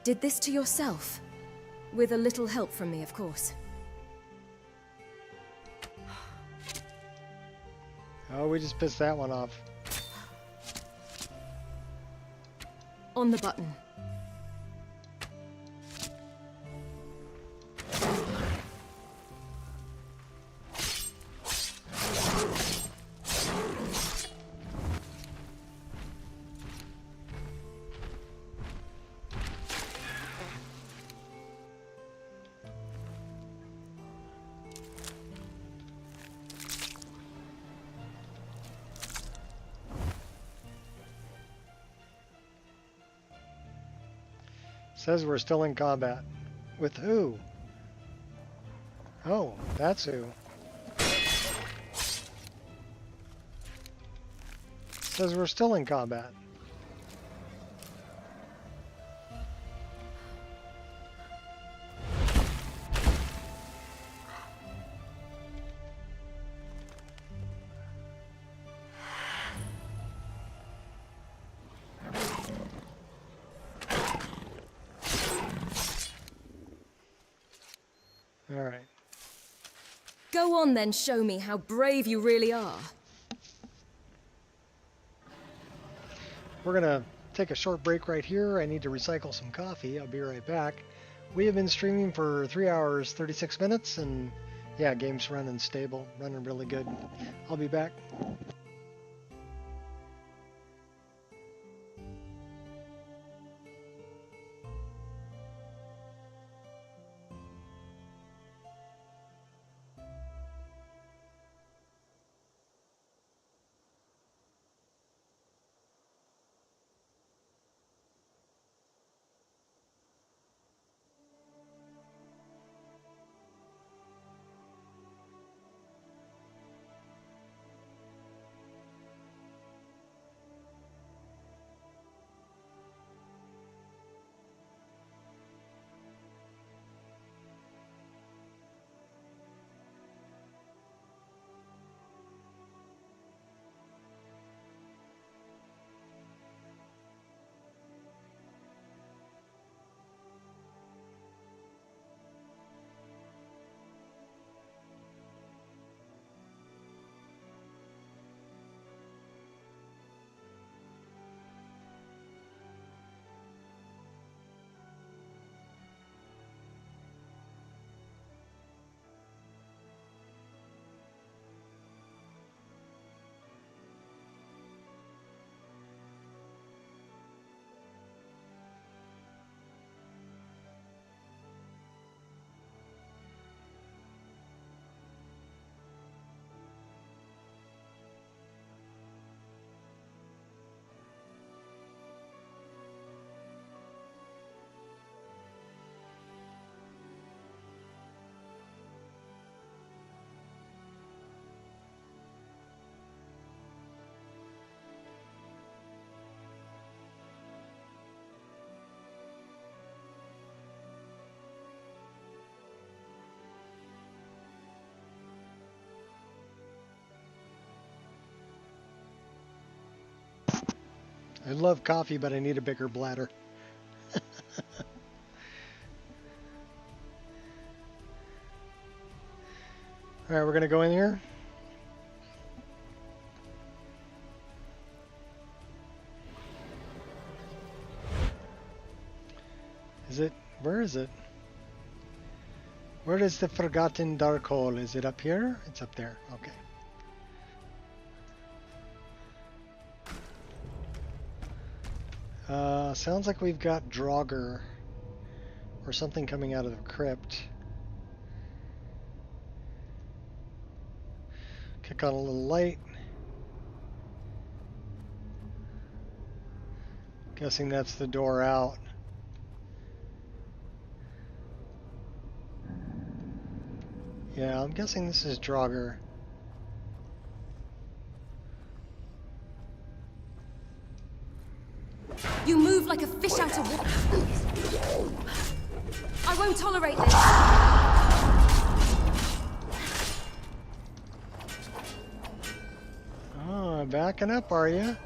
Did this to yourself? With a little help from me, of course. Oh, we just pissed that one off. On the button. Says we're still in combat. With who? Oh, that's who. Says we're still in combat. All right. Go on then, show me how brave you really are. We're gonna take a short break right here. I need to recycle some coffee. I'll be right back. We have been streaming for 3 hours, 36 minutes, and yeah, game's running stable, running really good. I'll be back. I love coffee, but I need a bigger bladder. Alright, we're gonna go in here. Is it? Where is it? Where is the forgotten dark hole? Is it up here? It's up there. Okay. Sounds like we've got Draugr or something coming out of the crypt. Kick on a little light. Guessing that's the door out. Yeah, I'm guessing this is Draugr. You move like a fish out of water. I won't tolerate this. Oh, backing up, are you?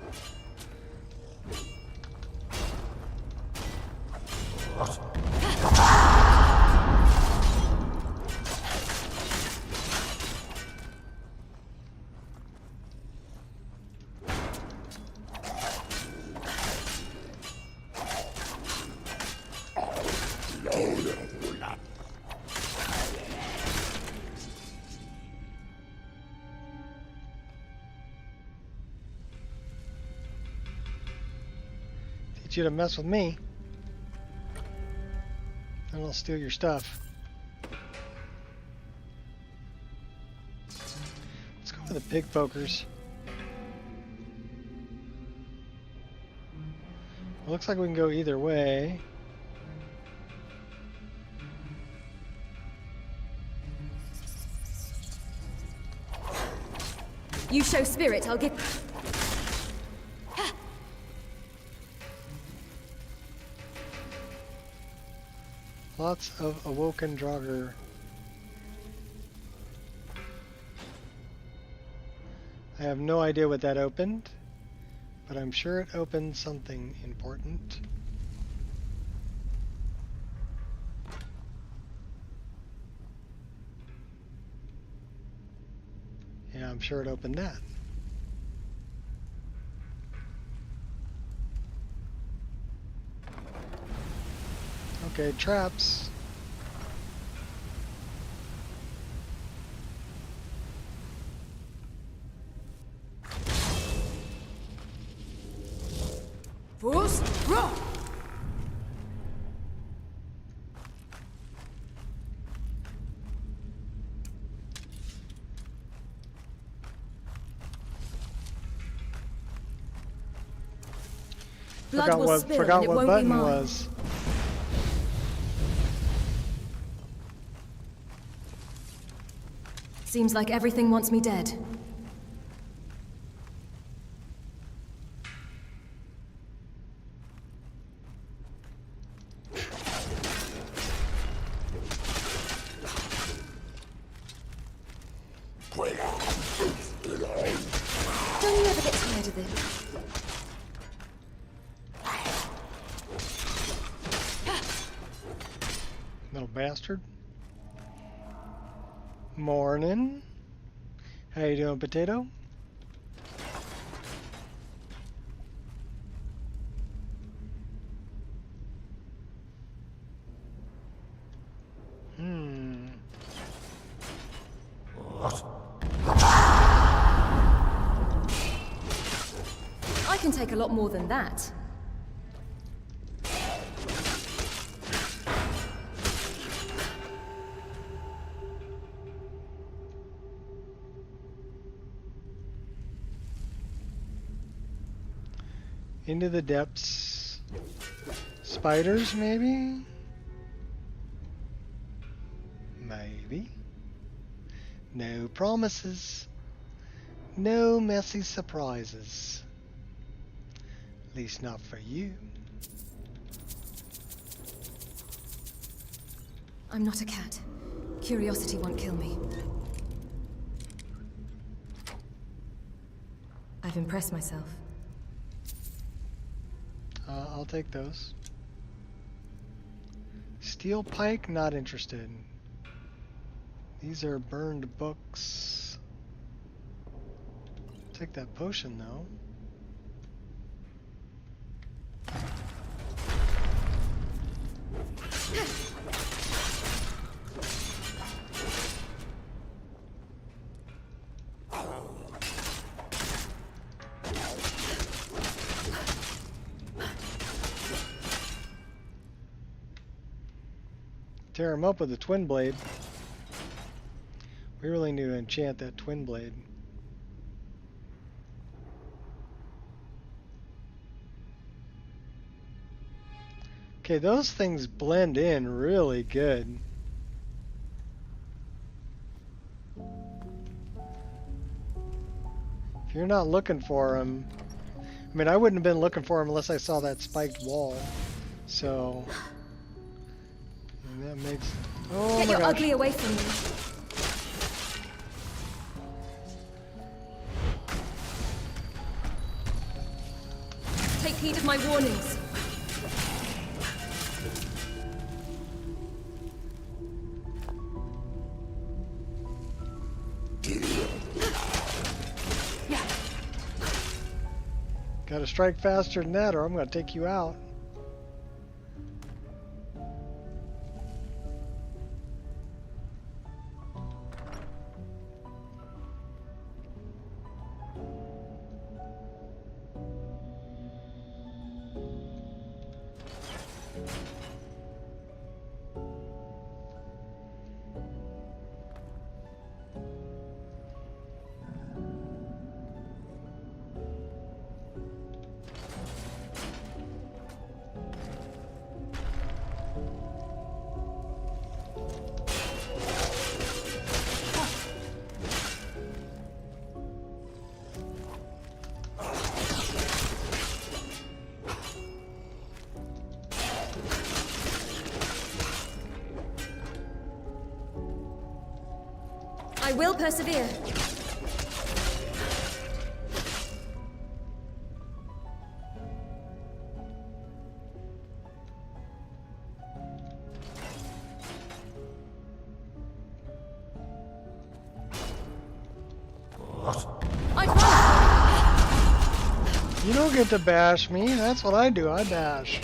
Teach you to mess with me, and I'll steal your stuff. Let's go for the pig pokers. It looks like we can go either way. You show spirit, I'll give... Lots of awoken Draugr. I have no idea what that opened, but I'm sure it opened something important. Yeah, I'm sure it opened that. Okay, traps. First, roll! Blood will spill and it won't be mine. Was. Seems like everything wants me dead. Don't you ever get tired of this? Little bastard. Morning. How you doing, potato? I can take a lot more than that. Into the depths. Spiders, maybe? Maybe. No promises. No messy surprises. At least not for you. I'm not a cat. Curiosity won't kill me. I've impressed myself. I'll take those. Steel pike, not interested. These are burned books. Take that potion though. Tear him up with a twin blade. We really need to enchant that twin blade. Okay, those things blend in really good. If you're not looking for them, I mean, I wouldn't have been looking for them unless I saw that spiked wall. So, and that makes. Oh Get my your gosh. ugly away from me. Take heed of my warnings. Gotta strike faster than that or I'm gonna take you out. I will persevere. You don't get to bash me. That's what I do. I bash.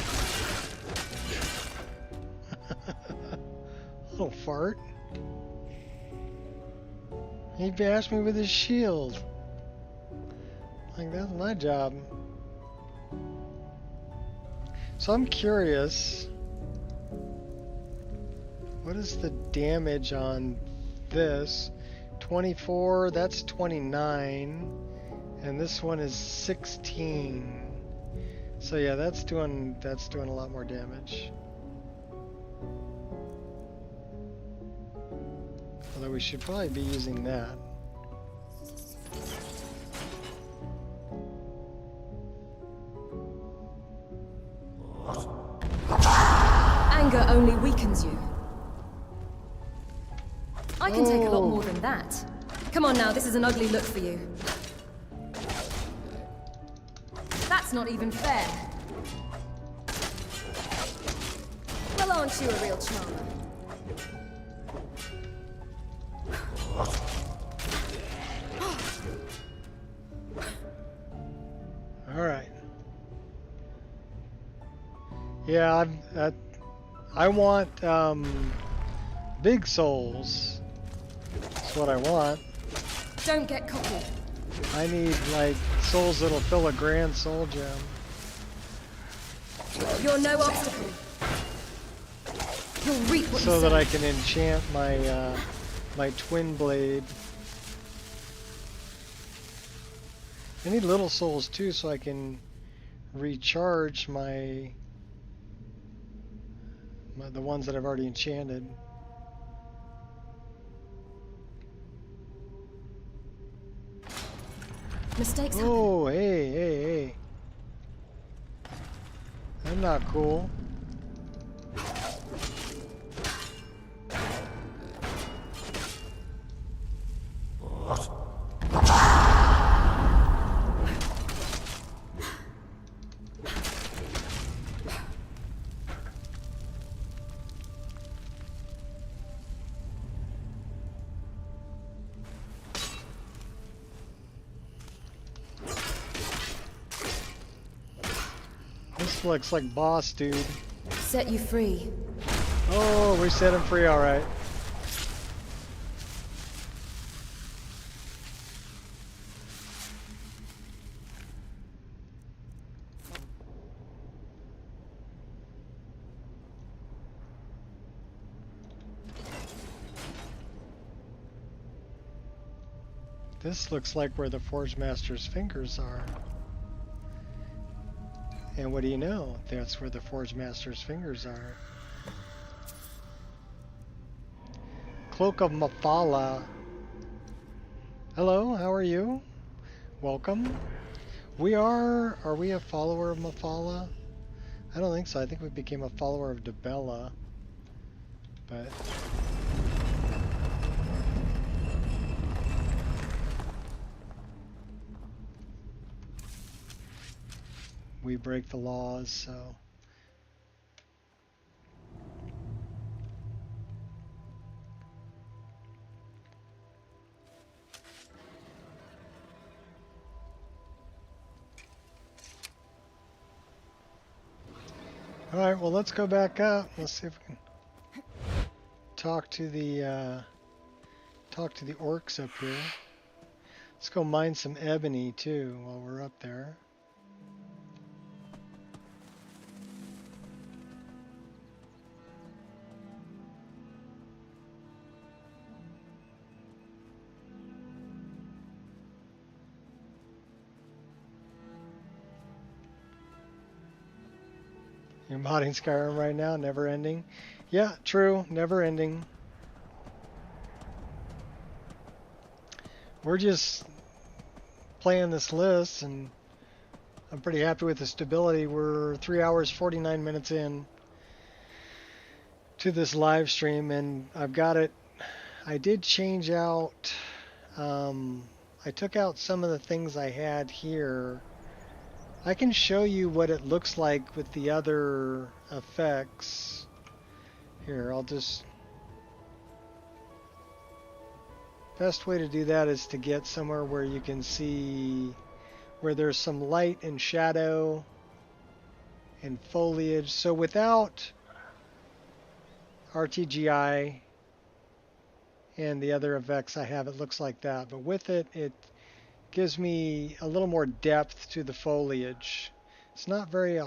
Little fart. He bashed me with his shield. Like, that's my job. So I'm curious. What is the damage on this? 24, that's 29. And this one is 16. So yeah, that's doing a lot more damage. Although we should probably be using that. Anger only weakens you. I can take a lot more than that. Come on now, this is an ugly look for you. That's not even fair. Well, aren't you a real charmer? Alright. Yeah, I want big souls. That's what I want. Don't get cocky. I need like souls that'll fill a grand soul gem. You're no obstacle. You'll reap what you So that sow. I can enchant my my twin blade. I need little souls too, so I can recharge the ones that I've already enchanted. Mistakes happen. Oh, hey. I'm not cool. This looks like boss, dude. Set you free. Oh, we set him free, all right. This looks like where the Forge Master's fingers are. And what do you know? That's where the Forge Master's fingers are. Cloak of Mafala. Hello, how are you? Welcome. Are we a follower of Mafala? I don't think so. I think we became a follower of Debella. But... we break the laws, so... Alright, well let's go back up. Let's see if we can talk to the orcs up here. Let's go mine some ebony too while we're up there. You're modding Skyrim right now, never ending. Yeah, true, never ending. We're just playing this list, and I'm pretty happy with the stability. We're 3 hours, 49 minutes in to this live stream, and I've got it. I did change out, I took out some of the things I had here. I can show you what it looks like with the other effects. Here, I'll just... Best way to do that is to get somewhere where you can see where there's some light and shadow and foliage. So without RTGI and the other effects I have, it looks like that. But with it, it gives me a little more depth to the foliage. It's not really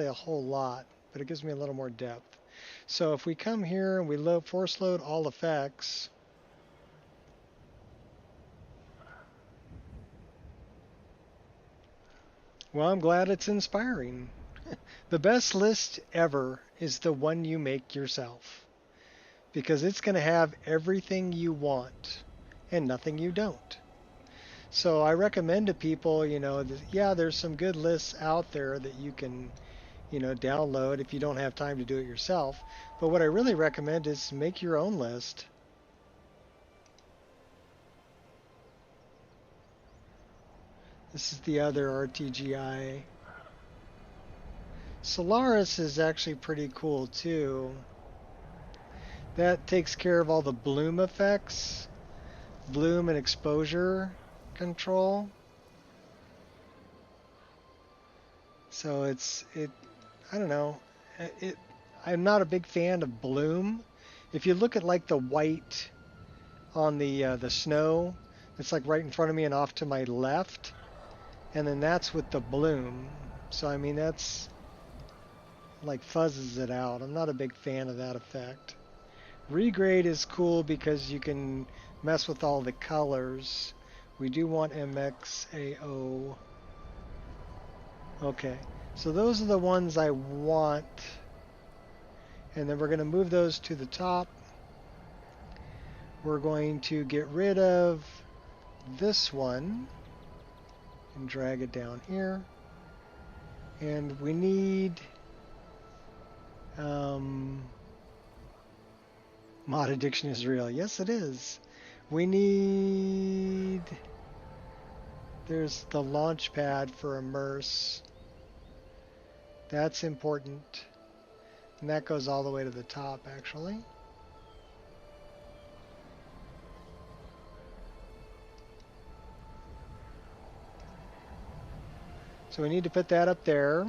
a whole lot, but it gives me a little more depth. So if we come here and we force load all effects, well, I'm glad it's inspiring. The best list ever is the one you make yourself, because it's going to have everything you want and nothing you don't. So I recommend to people, yeah, there's some good lists out there that you can, download if you don't have time to do it yourself. But what I really recommend is make your own list. This is the other RTGI. Solaris is actually pretty cool too. That takes care of all the bloom effects, bloom and exposure control. So I don't know. I'm not a big fan of bloom. If you look at like the white on the snow, it's like right in front of me and off to my left, and then that's with the bloom. So I mean that's like fuzzes it out. I'm not a big fan of that effect. Regrade is cool because you can mess with all the colors. We do want MXAO. Okay, so those are the ones I want. And then we're going to move those to the top. We're going to get rid of this one and drag it down here. And we need mod addiction is real. Yes, it is. We need... There's the launch pad for Immerse. That's important. And that goes all the way to the top, actually. So we need to put that up there.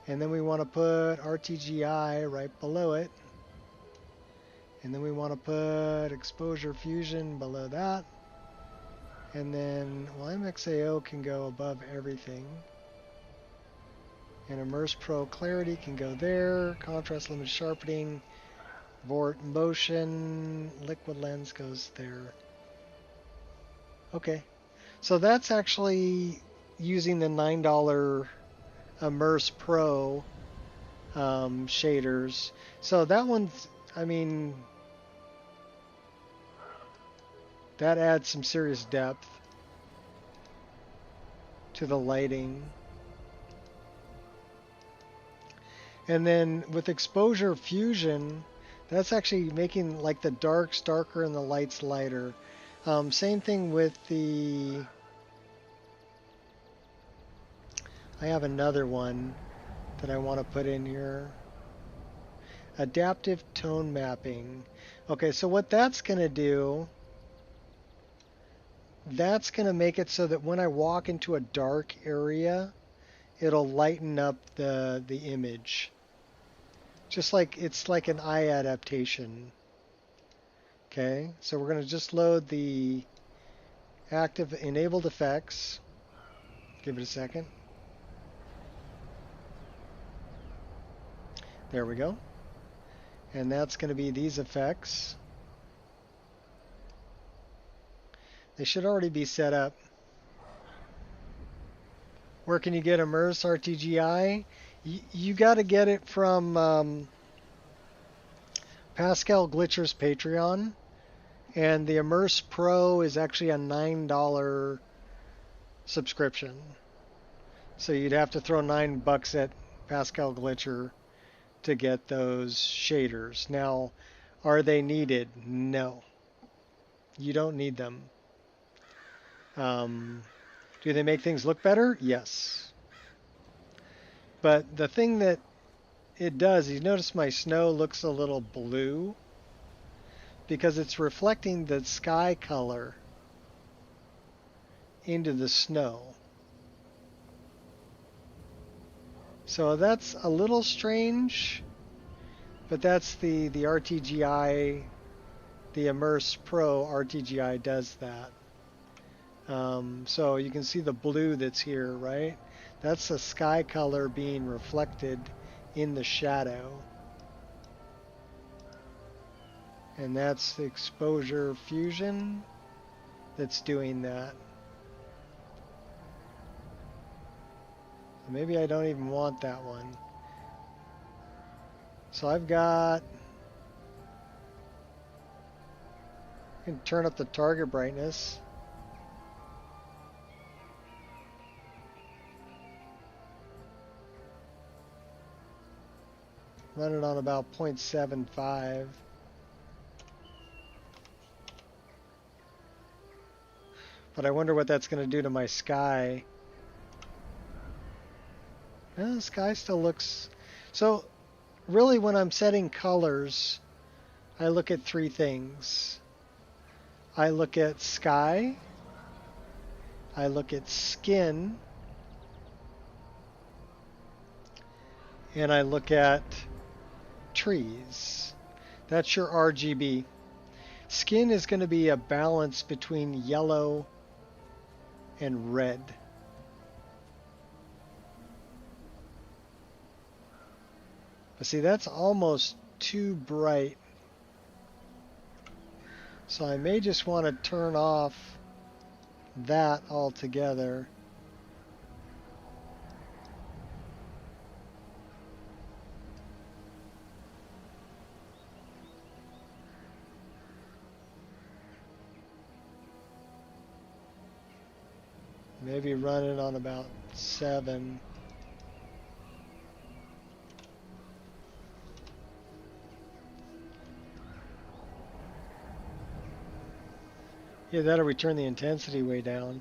And then we want to put RTGI right below it. And then we want to put exposure fusion below that. And then, well, MXAO can go above everything. And Immerse Pro Clarity can go there. Contrast Limit Sharpening. Vort Motion. Liquid Lens goes there. Okay. So that's actually using the $9 Immerse Pro shaders. So that one's, I mean, that adds some serious depth to the lighting. And then with exposure fusion, that's actually making like the darks darker and the lights lighter. Same thing with the, I have another one that I want to put in here. Adaptive tone mapping. Okay, so what that's going to do, that's going to make it so that when I walk into a dark area, it'll lighten up the image. Just like it's like an eye adaptation. Okay, so we're going to just load the active enabled effects. Give it a second. There we go. And that's going to be these effects. They should already be set up. Where can you get Immerse RTGI? You got to get it from Pascal Glitcher's Patreon. And the Immerse Pro is actually a $9 subscription. So you'd have to throw $9 at Pascal Glitcher to get those shaders. Now, are they needed? No. You don't need them. Do they make things look better? Yes. But the thing that it does, you notice my snow looks a little blue because it's reflecting the sky color into the snow. So that's a little strange, but that's the RTGI, the Immerse Pro RTGI does that. So you can see the blue that's here, right? That's the sky color being reflected in the shadow. And that's the exposure fusion that's doing that. Maybe I don't even want that one. So I've got, I can turn up the target brightness. Run it on about 0.75. But I wonder what that's going to do to my sky. The sky still looks... So, really when I'm setting colors, I look at three things. I look at sky, I look at skin, and I look at trees. That's your RGB. Skin is going to be a balance between yellow and red. But see, that's almost too bright. So I may just want to turn off that altogether. Maybe run it on about 7. Yeah, that'll return the intensity way down.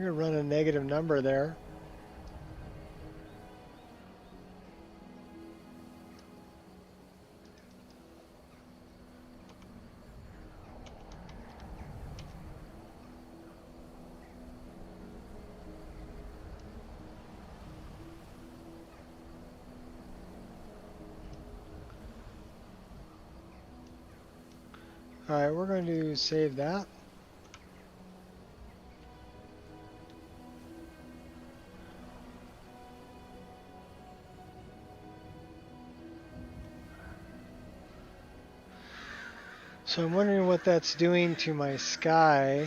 You're gonna run a negative number there. Alright, we're going to save that. So I'm wondering what that's doing to my sky.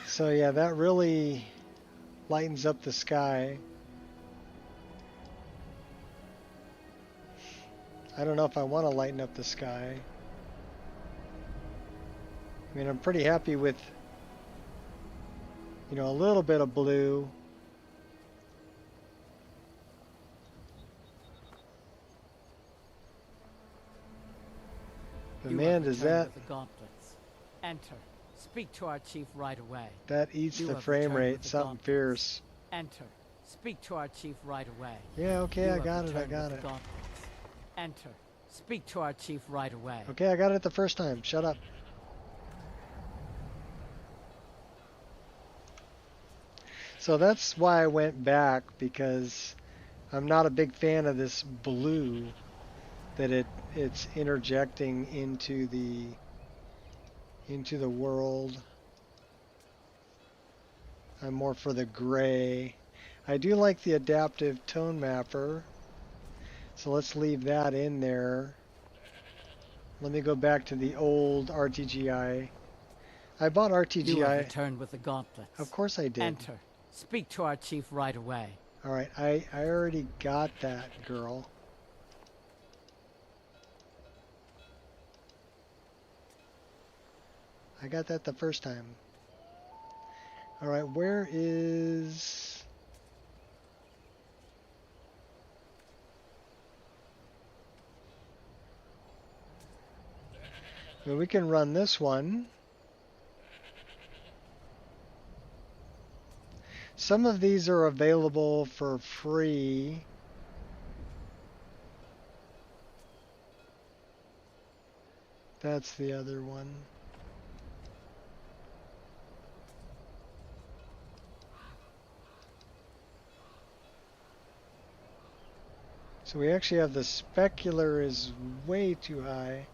So yeah, that really lightens up the sky. I don't know if I want to lighten up the sky. I mean, I'm pretty happy with, you know, a little bit of blue. But man, does that... With the gauntlets. Enter. Speak to our chief right away. That eats the frame rate, something fierce. Enter. Speak to our chief right away. Yeah, okay, I got it. Enter. Speak to our chief right away. Okay, I got it the first time. Shut up. So that's why I went back, because I'm not a big fan of this blue that it's interjecting into the world. I'm more for the gray. I do like the adaptive tone mapper, so let's leave that in there. Let me go back to the old RTGI. I bought RTGI. You have returned with the gauntlets. Of course I did. Enter. Speak to our chief right away. All right, I already got that, girl. I got that the first time. All right, where is... Well, we can run this one. Some of these are available for free. That's the other one. So we actually have the specular is way too high.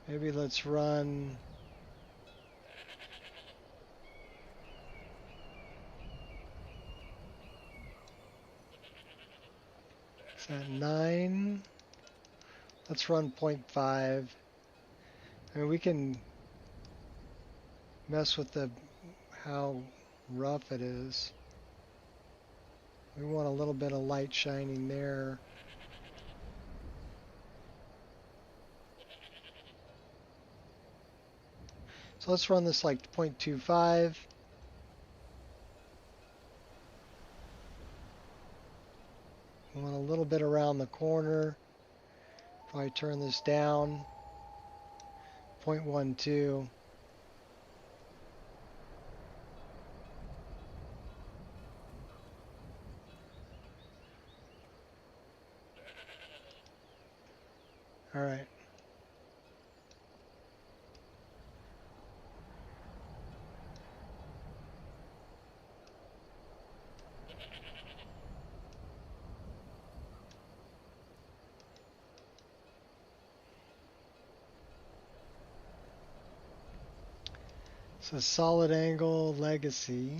Maybe let's run... Is that 9? Let's run 0.5. I mean, we can mess with how rough it is. We want a little bit of light shining there. So let's run this like 0.25. We want a little bit around the corner. Probably turn this down. 0.12. All right. So solid angle legacy.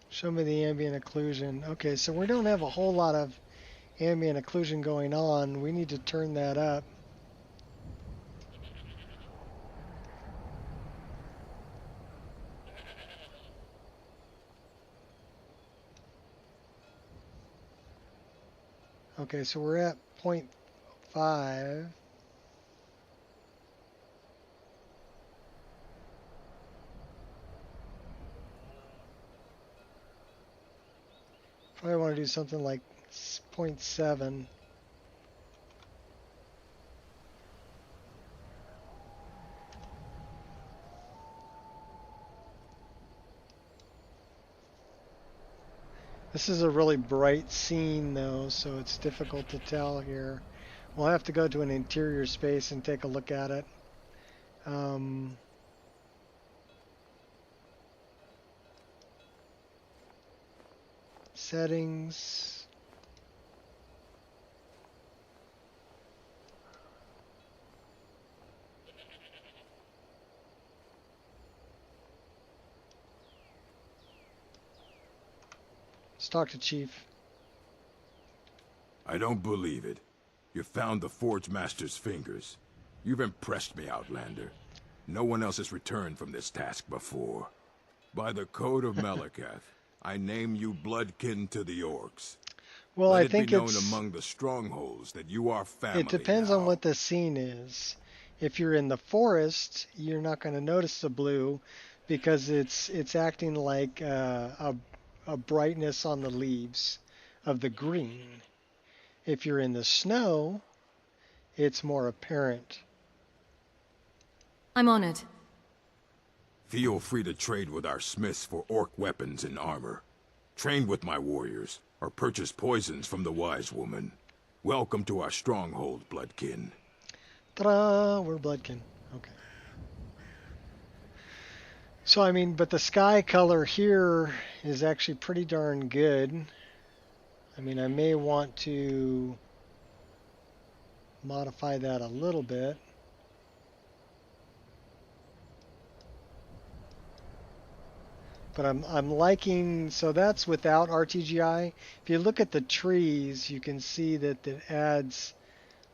Show me the ambient occlusion. Okay, so we don't have a whole lot of ambient occlusion going on. We need to turn that up. Okay, so we're at 5. Probably want to do something like 0.7. This is a really bright scene though, so it's difficult to tell here. We'll have to go to an interior space and take a look at it. Settings. Let's talk to Chief. I don't believe it. You found the Forge Master's fingers. You've impressed me, Outlander. No one else has returned from this task before. By the Code of Malakath, I name you bloodkin to the orcs. Well, Let I it think be known it's among the strongholds that you are family. It depends now. on what the scene is. If you're in the forest, you're not going to notice the blue because it's acting like a brightness on the leaves of the green. If you're in the snow, it's more apparent. I'm honored. Feel free to trade with our smiths for orc weapons and armor. Train with my warriors, or purchase poisons from the wise woman. Welcome to our stronghold, bloodkin. Ta-da! We're bloodkin. Okay. So, I mean, but the sky color here is actually pretty darn good. I mean, I may want to modify that a little bit. But I'm liking, so that's without RTGI. If you look at the trees, you can see that it adds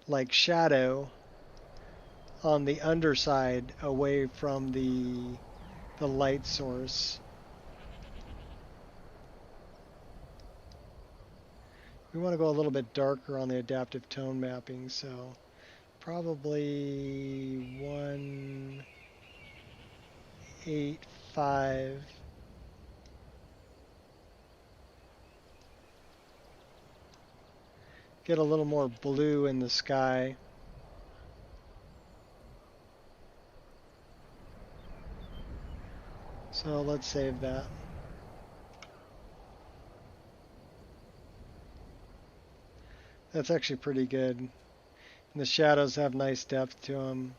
like shadow on the underside away from the light source. We want to go a little bit darker on the adaptive tone mapping, so probably 185. Get a little more blue in the sky. So let's save that. That's actually pretty good. And the shadows have nice depth to them.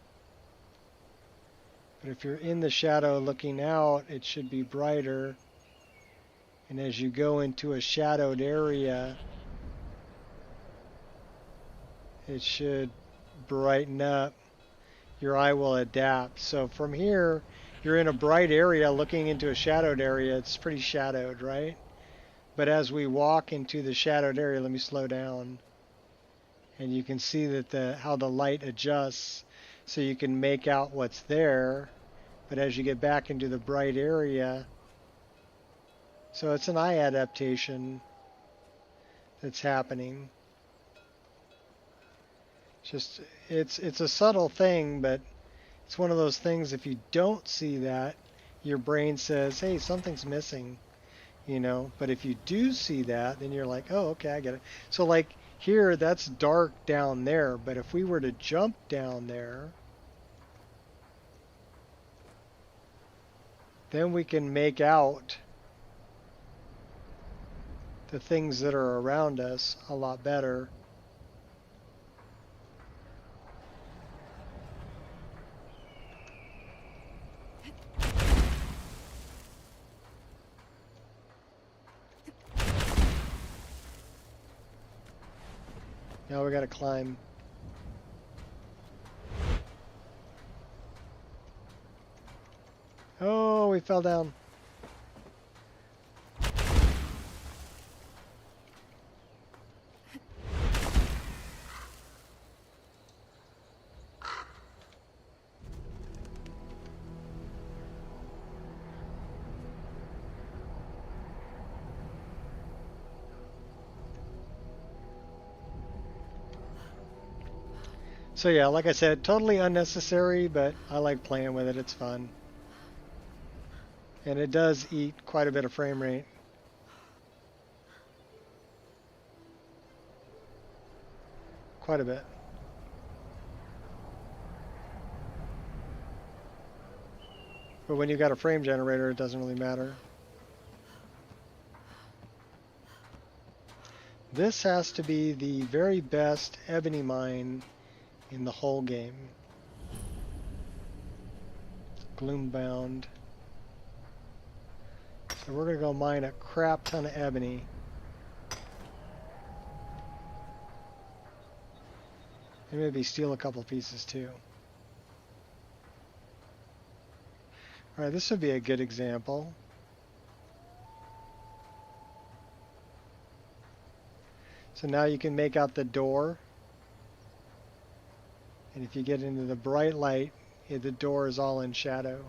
But if you're in the shadow looking out, it should be brighter. And as you go into a shadowed area, it should brighten up. Your eye will adapt. So from here, you're in a bright area looking into a shadowed area. It's pretty shadowed, right? But as we walk into the shadowed area, let me slow down. And you can see that how the light adjusts, so you can make out what's there. But as you get back into the bright area, so it's an eye adaptation that's happening. Just it's a subtle thing, but it's one of those things, if you don't see that, your brain says, hey, something's missing, you know. But if you do see that, then you're like, oh, okay, I get it. So like here, that's dark down there, but if we were to jump down there, then we can make out the things that are around us a lot better. Now we gotta climb. Oh, we fell down. So yeah, like I said, totally unnecessary, but I like playing with it. It's fun. And it does eat quite a bit of frame rate. Quite a bit. But when you got a frame generator, it doesn't really matter. This has to be the very best ebony mine in the whole game. Gloombound. So we're going to go mine a crap ton of ebony. And maybe steal a couple pieces too. Alright, this would be a good example. So now you can make out the door. And if you get into the bright light, the door is all in shadow.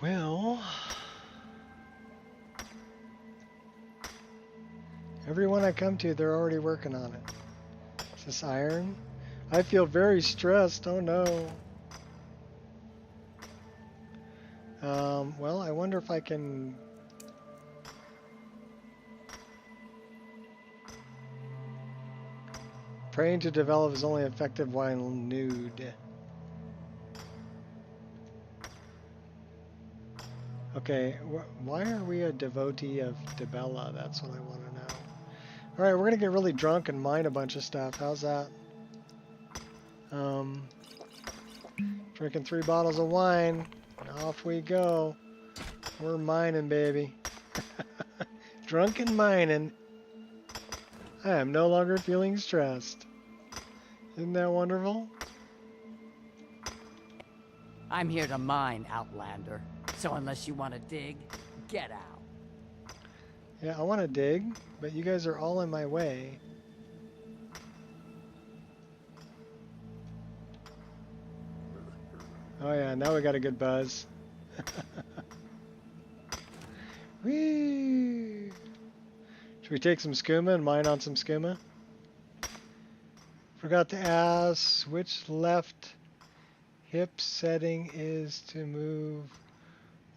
Well, everyone I come to, they're already working on it. Is this iron? I feel very stressed. Oh no. Well, I wonder if I can... Praying to develop is only effective while nude. Okay, why are we a devotee of Dibella? That's what I want to know. Alright, we're going to get really drunk and mine a bunch of stuff. How's that? Drinking 3 bottles of wine. And off we go. We're mining, baby. Drunk and mining. I am no longer feeling stressed. Isn't that wonderful? I'm here to mine, Outlander. So unless you want to dig, get out. Yeah, I want to dig, but you guys are all in my way. Oh yeah, now we got a good buzz. Whee! Should we take some skooma and mine on some skooma? Forgot to ask which left hip setting is to move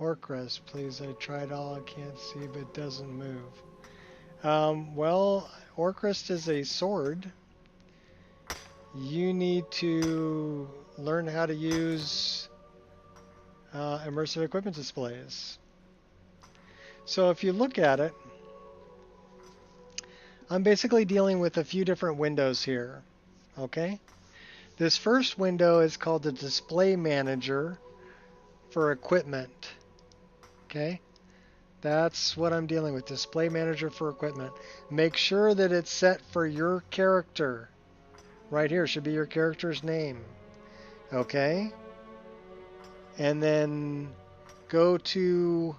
Orcrest, please. I tried all I can't see, but it doesn't move. Well, Orcrest is a sword. You need to learn how to use immersive equipment displays. So if you look at it, I'm basically dealing with a few different windows here. Okay? This first window is called the Display Manager for equipment. Okay? That's what I'm dealing with. Display Manager for equipment. Make sure that it's set for your character. Right here should be your character's name. Okay? And then go to...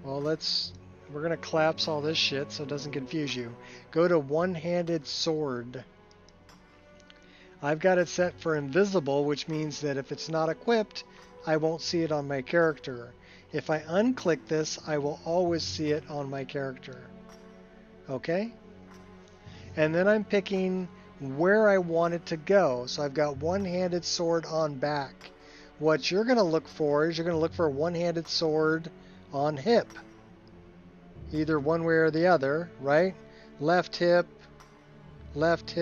Well, we're going to collapse all this shit so it doesn't confuse you. Go to one-handed sword. I've got it set for invisible, which means that if it's not equipped, I won't see it on my character. If I unclick this, I will always see it on my character. Okay? And then I'm picking where I want it to go. So I've got one-handed sword on back. What you're going to look for is you're going to look for a one-handed sword on hip. Either one way or the other, right? Left hip, left,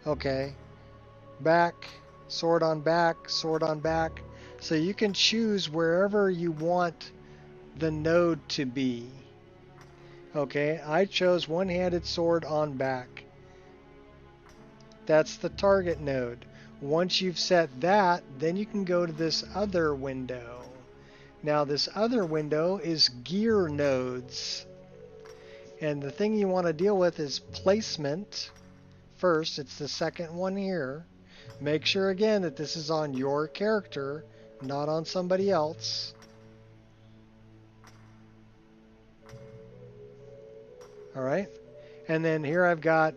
okay. Back, sword on back, sword on back. So you can choose wherever you want the node to be. Okay, I chose one-handed sword on back. That's the target node. Once you've set that, then you can go to this other window. Now this other window is gear nodes. And the thing you want to deal with is placement. First, it's the second one here. Make sure again that this is on your character, not on somebody else. Alright. And then here I've got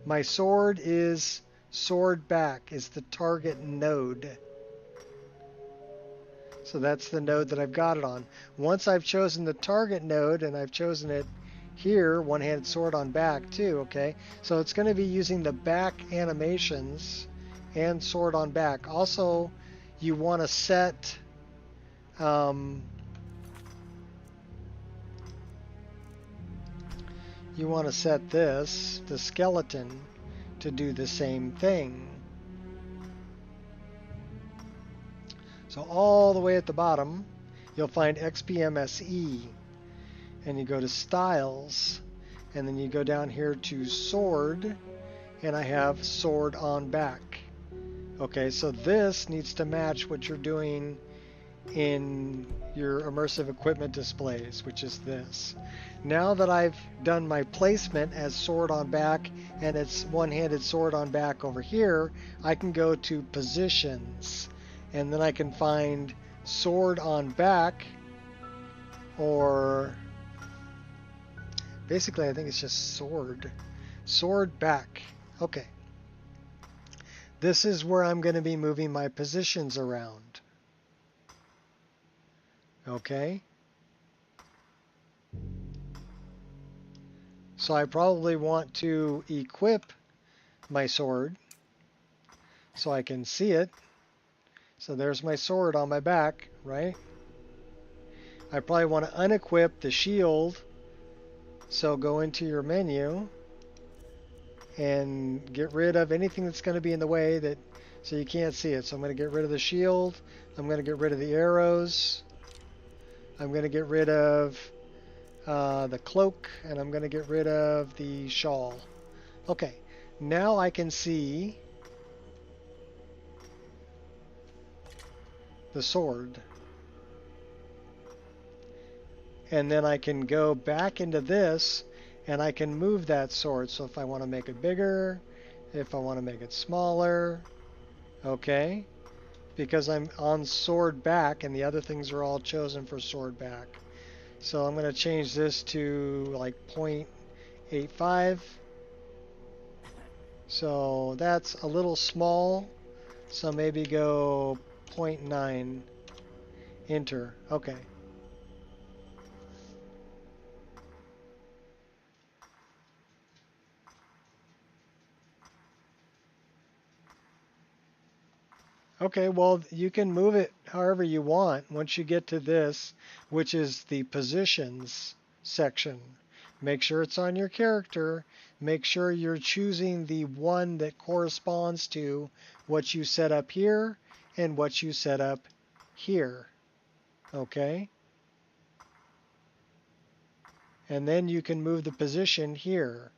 my sword is sword back is the target node. So that's the node that I've got it on. Once I've chosen the target node and I've chosen it here, one-handed sword on back too, okay? So it's going to be using the back animations and sword on back. Also, you want to set this, the skeleton, to do the same thing. So all the way at the bottom, you'll find XPMSE. And you go to Styles, and then you go down here to Sword, and I have Sword on back. Okay, so this needs to match what you're doing in your immersive equipment displays, which is this. Now that I've done my placement as sword on back and it's one-handed sword on back over here, I can go to positions and then I can find sword on back, or basically I think it's just sword back. Okay. This is where I'm going to be moving my positions around. Okay. So I probably want to equip my sword so I can see it. So there's my sword on my back, right? I probably want to unequip the shield. So go into your menu and get rid of anything that's going to be in the way that so you can't see it. So I'm going to get rid of the shield. I'm going to get rid of the arrows. I'm going to get rid of the cloak, and I'm going to get rid of the shawl. Okay, now I can see the sword. And then I can go back into this, and I can move that sword. So if I want to make it bigger, if I want to make it smaller, okay? Because I'm on sword back, and the other things are all chosen for sword back. So I'm going to change this to like 0.85. So that's a little small. So maybe go 0.9. Enter. Okay. Okay, well, you can move it however you want once you get to this, which is the positions section. Make sure it's on your character. Make sure you're choosing the one that corresponds to what you set up here and what you set up here. Okay? And then you can move the position here.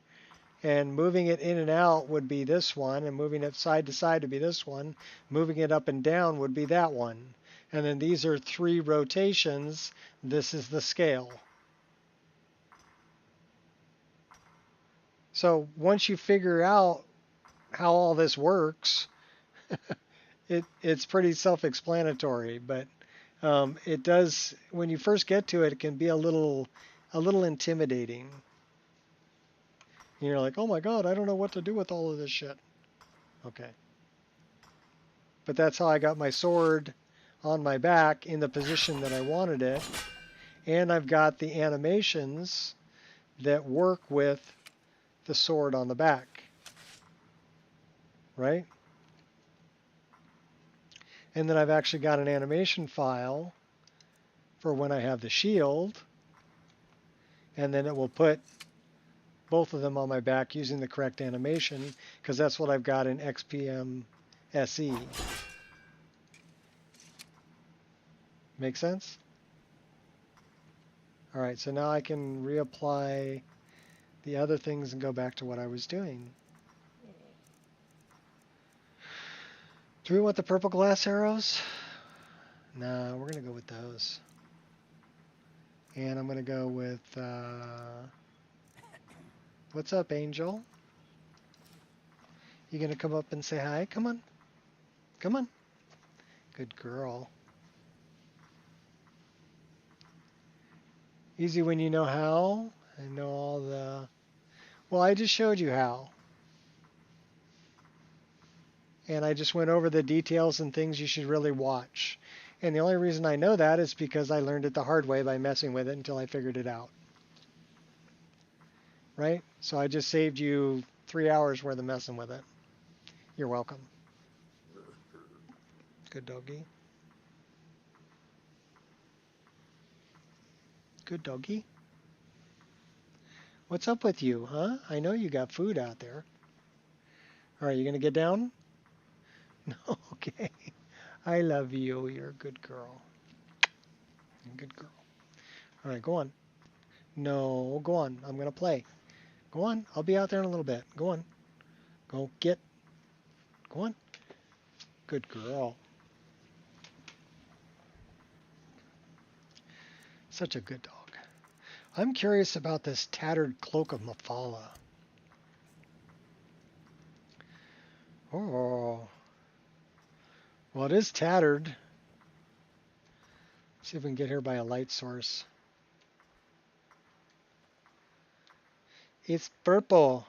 And moving it in and out would be this one, and moving it side to side would be this one. Moving it up and down would be that one. And then these are 3 rotations. This is the scale. So once you figure out how all this works, it's pretty self-explanatory. But it does, when you first get to it, it can be a little intimidating. You're like, oh my god, I don't know what to do with all of this shit. Okay. But that's how I got my sword on my back in the position that I wanted it. And I've got the animations that work with the sword on the back. Right? And then I've actually got an animation file for when I have the shield. And then it will put both of them on my back using the correct animation, because that's what I've got in XPM SE. Make sense? Alright, so now I can reapply the other things and go back to what I was doing. Do we want the purple glass arrows? No, we're going to go with those. And I'm going to go with, what's up, Angel? You going to come up and say hi? Come on. Come on. Good girl. Easy when you know how. I know all the... Well, I just showed you how. And I just went over the details and things you should really watch. And the only reason I know that is because I learned it the hard way by messing with it until I figured it out. Right? So I just saved you 3 hours worth of messing with it. You're welcome. Good doggy. Good doggy. What's up with you, huh? I know you got food out there. All right, you going to get down? No, okay. I love you. You're a good girl. You're a good girl. All right, go on. No, go on. I'm going to play. Go on. I'll be out there in a little bit. Go on. Go get. Go on. Good girl. Such a good dog. I'm curious about this tattered cloak of Mafala. Oh. Well, it is tattered. See if we can get here by a light source. It's purple.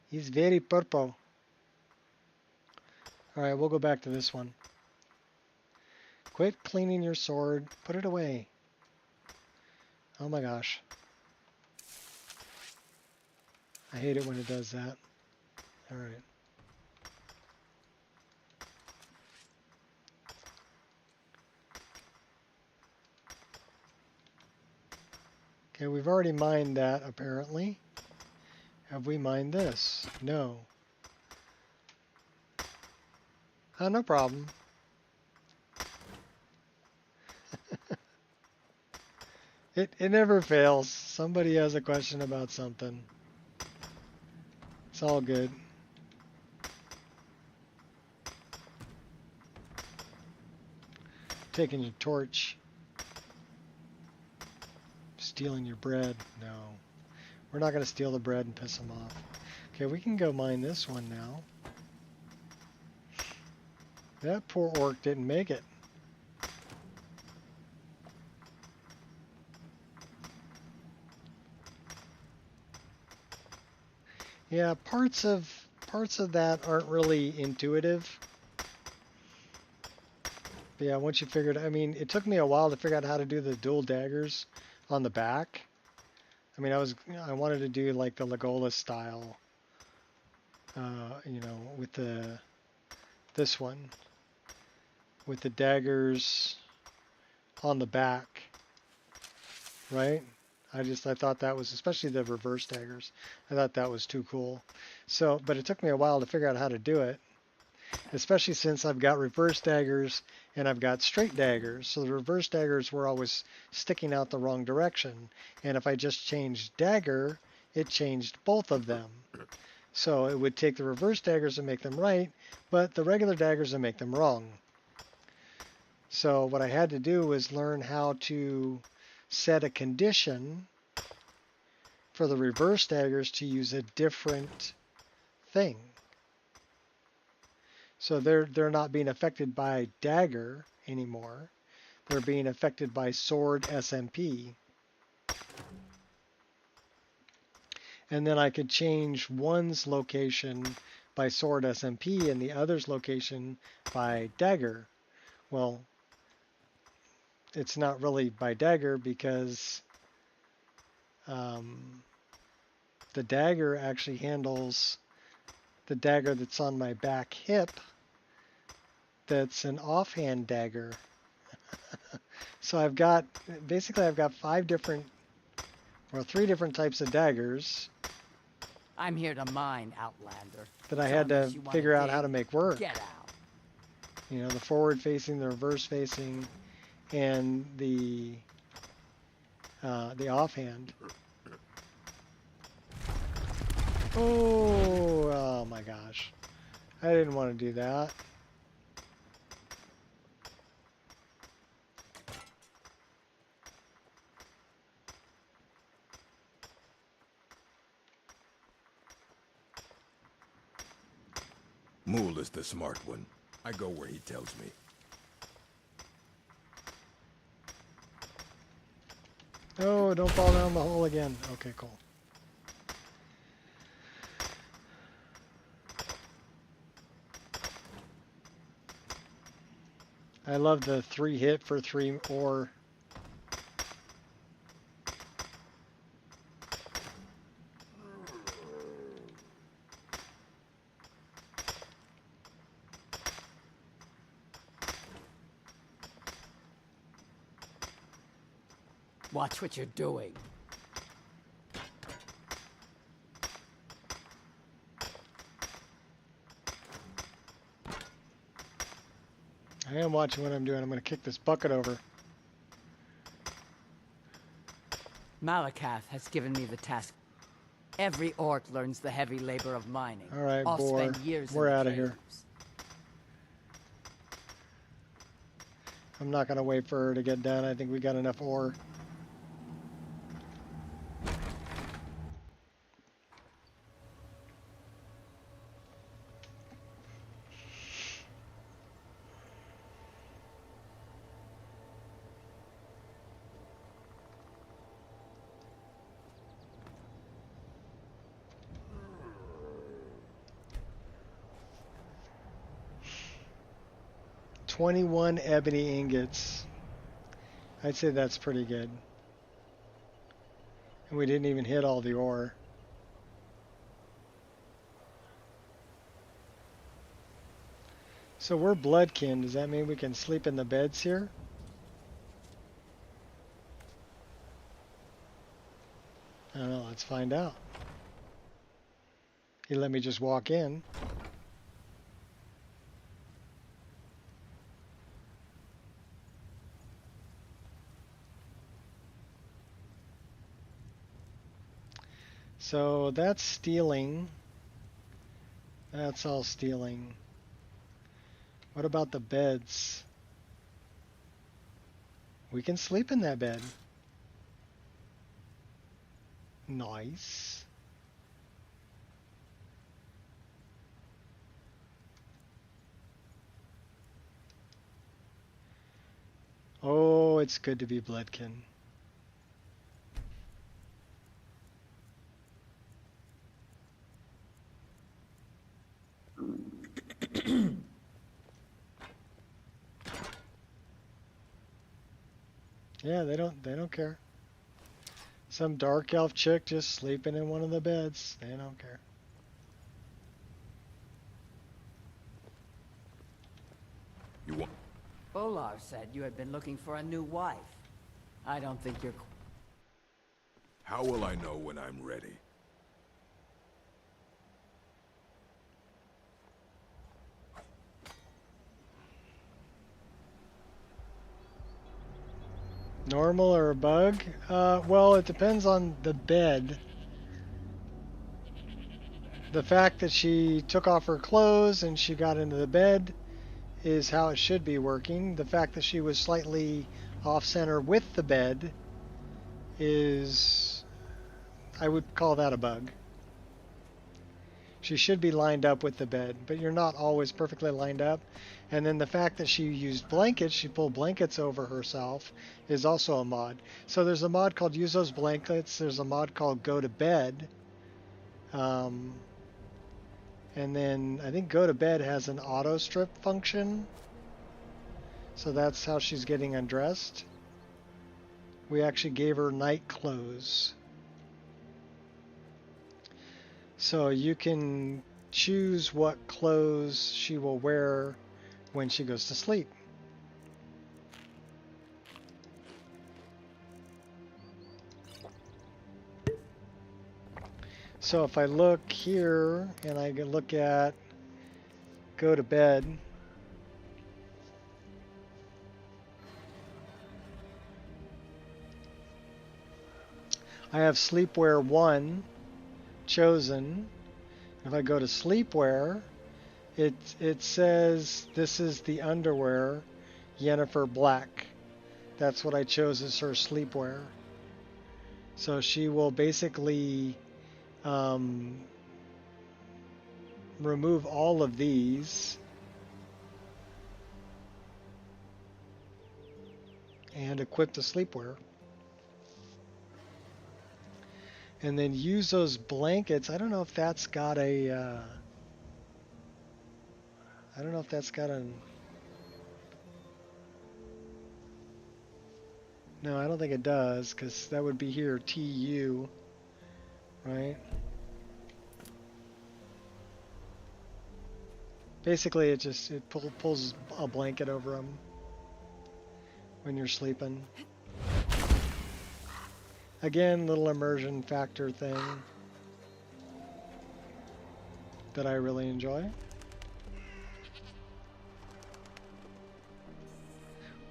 He's very purple. All right, we'll go back to this one. Quit cleaning your sword. Put it away. Oh my gosh. I hate it when it does that. All right. Okay, we've already mined that apparently. Have we mined this? No. No problem. It never fails. Somebody has a question about something. It's all good. Taking your torch. Stealing your bread. No. We're not going to steal the bread and piss them off. Okay, we can go mine this one now. That poor orc didn't make it. Yeah, parts of that aren't really intuitive. But yeah, once you figured, I mean, it took me a while to figure out how to do the dual daggers on the back. I mean, I wanted to do like the Legolas style, you know, with this one, with the daggers on the back, right? I thought that was, especially the reverse daggers, I thought that was too cool. So, but it took me a while to figure out how to do it, especially since I've got reverse daggers and I've got straight daggers. So the reverse daggers were always sticking out the wrong direction. And if I just changed dagger, it changed both of them. So it would take the reverse daggers and make them right, but the regular daggers and make them wrong. So what I had to do was learn how to set a condition for the reverse daggers to use a different thing. So they're not being affected by dagger anymore. They're being affected by sword SMP. And then I could change one's location by sword SMP and the other's location by dagger. Well, it's not really by dagger because the dagger actually handles the dagger that's on my back hip. That's an offhand dagger. So I've got 3 different types of daggers. I'm here to mine, Outlander. That I had to figure out how to make work. Get out. You know, the forward facing, the reverse facing, and the offhand. Oh my gosh. I didn't want to do that. Mool is the smart one. I go where he tells me. Oh, don't fall down the hole again. Okay, cool. I love the 3 hit for 3 ore. Watch what you're doing. I am watching what I'm doing. I'm going to kick this bucket over. Malakath has given me the task. Every orc learns the heavy labor of mining. All right, I'll boar. spend years We're in the out of here. caves. I'm not going to wait for her to get done. I think we got enough ore. $21 ebony ingots. I'd say that's pretty good. And we didn't even hit all the ore. So we're bloodkin. Does that mean we can sleep in the beds here? I don't know. Let's find out. He let me just walk in. So that's stealing. That's all stealing. What about the beds? We can sleep in that bed. Nice. Oh, it's good to be bloodkin. Yeah, they don't care. Some dark elf chick just sleeping in one of the beds. They don't care. You want? Olar said you had been looking for a new wife. I don't think you're... How will I know when I'm ready? Normal or a bug? Well, it depends on the bed. The fact that she took off her clothes and she got into the bed is how it should be working. The fact that she was slightly off-center with the bed is... I would call that a bug. She should be lined up with the bed, but you're not always perfectly lined up. And then the fact that she used blankets, she pulled blankets over herself, is also a mod. So there's a mod called Use Those Blankets. There's a mod called Go to Bed. And then I think Go to Bed has an auto strip function. So that's how she's getting undressed. We actually gave her night clothes. So you can choose what clothes she will wear when she goes to sleep. So if I look here and I can look at Go to Bed, I have sleepwear 1 chosen. If I go to sleepwear, it says this is the underwear, Yennefer Black. That's what I chose as her sleepwear. So she will basically remove all of these. And equip the sleepwear. And then use those blankets. I don't know if that's got a... I don't know if that's got a... No, I don't think it does, because that would be here, TU, right? Basically, it pulls a blanket over them when you're sleeping. Again, little immersion factor thing that I really enjoy.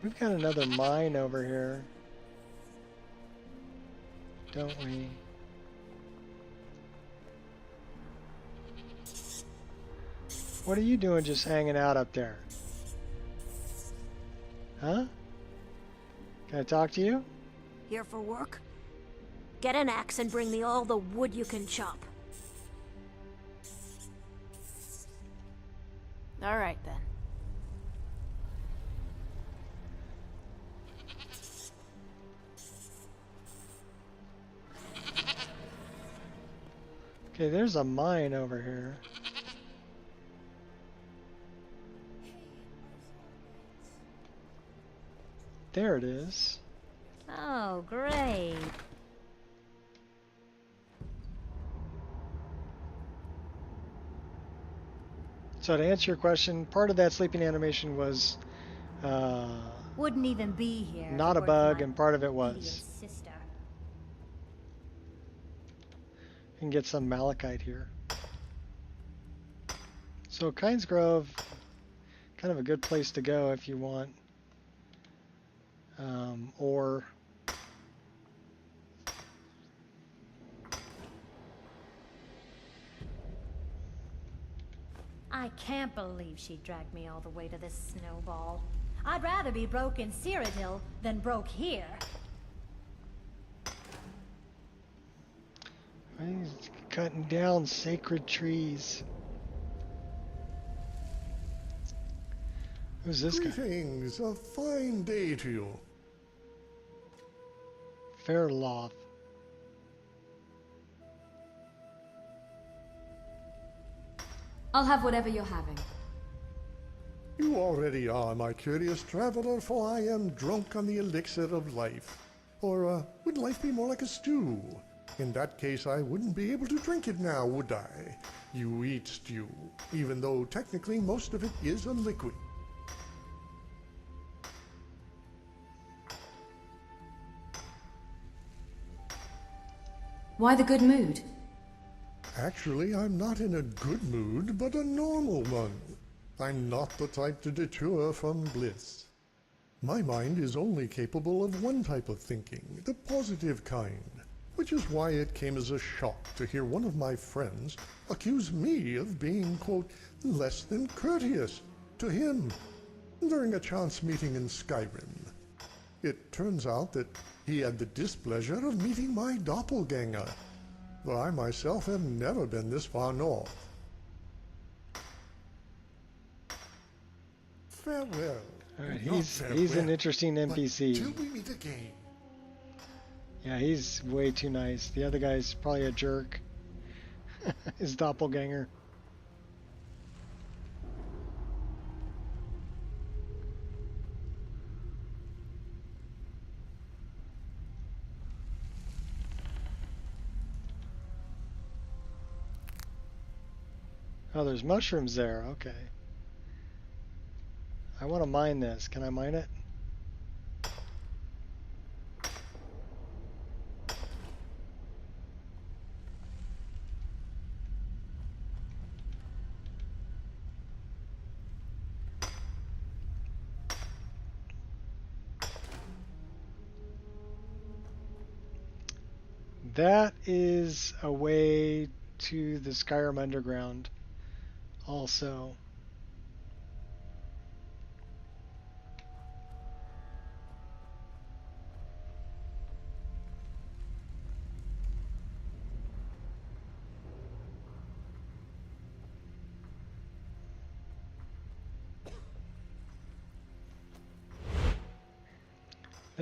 We've got another mine over here, don't we? What are you doing just hanging out up there? Huh? Can I talk to you? Here for work? Get an axe and bring me all the wood you can chop. All right, then. Okay, there's a mine over here. There it is. Oh, great. So to answer your question, part of that sleeping animation was Wouldn't even be here. not a bug, and part of it was. Sister. You can get some malachite here. So Kynes Grove, kind of a good place to go if you want ore. I can't believe she dragged me all the way to this snowball. I'd rather be broke in Cyrodiil than broke here. He's cutting down sacred trees. Who's this guy? Greetings, a fine day to you. Fairloth. I'll have whatever you're having. You already are, my curious traveler, for I am drunk on the elixir of life. Or, would life be more like a stew? In that case, I wouldn't be able to drink it now, would I? You eat stew, even though technically most of it is a liquid. Why the good mood? Actually, I'm not in a good mood, but a normal one. I'm not the type to detour from bliss. My mind is only capable of one type of thinking, the positive kind, which is why it came as a shock to hear one of my friends accuse me of being, quote, less than courteous to him during a chance meeting in Skyrim. It turns out that he had the displeasure of meeting my doppelganger, though I myself have never been this far north. Farewell. All right, Not he's farewell, an interesting NPC. Till we meet again. Yeah, he's way too nice. The other guy's probably a jerk. His doppelganger. Oh, there's mushrooms there. Okay. I want to mine this. Can I mine it? That is a way to the Skyrim Underground also.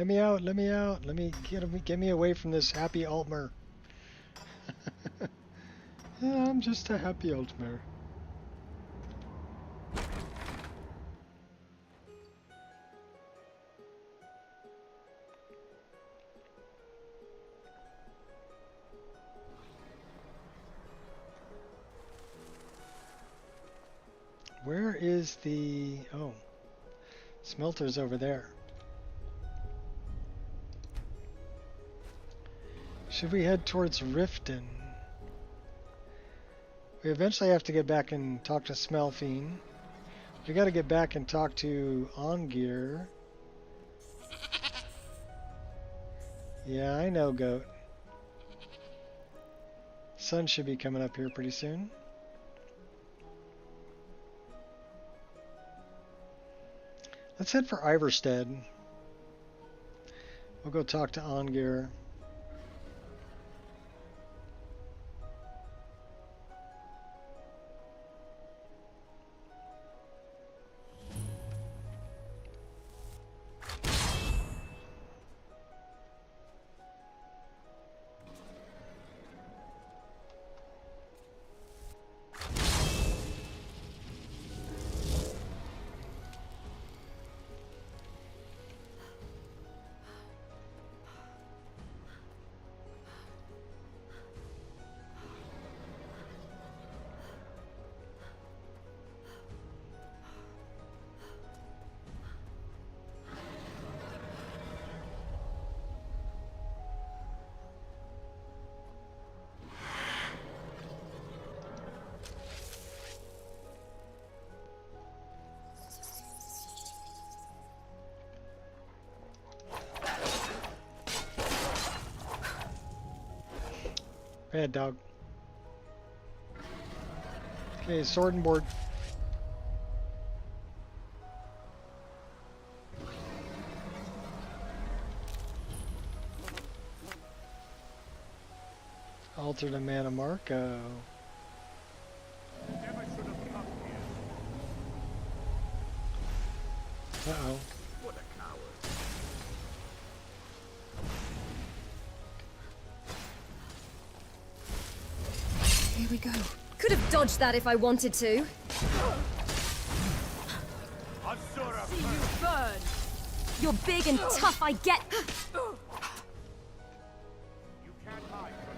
Let me out, let me out. Let me get me away from this happy Altmer. Yeah, I'm just a happy Altmer. Where is the... Oh, smelter's over there. Should we head towards Riften? We eventually have to get back and talk to Smelfiend. We gotta get back and talk to Ongir. Yeah, I know, Goat. Sun should be coming up here pretty soon. Let's head for Iverstead. We'll go talk to Ongir. Bad dog. Okay, sword and board. Alter to Mana Marco. Uh-oh. What a coward. Here we go. Could have dodged that if I wanted to. See you burn. You're big and tough, I get. You can't hide from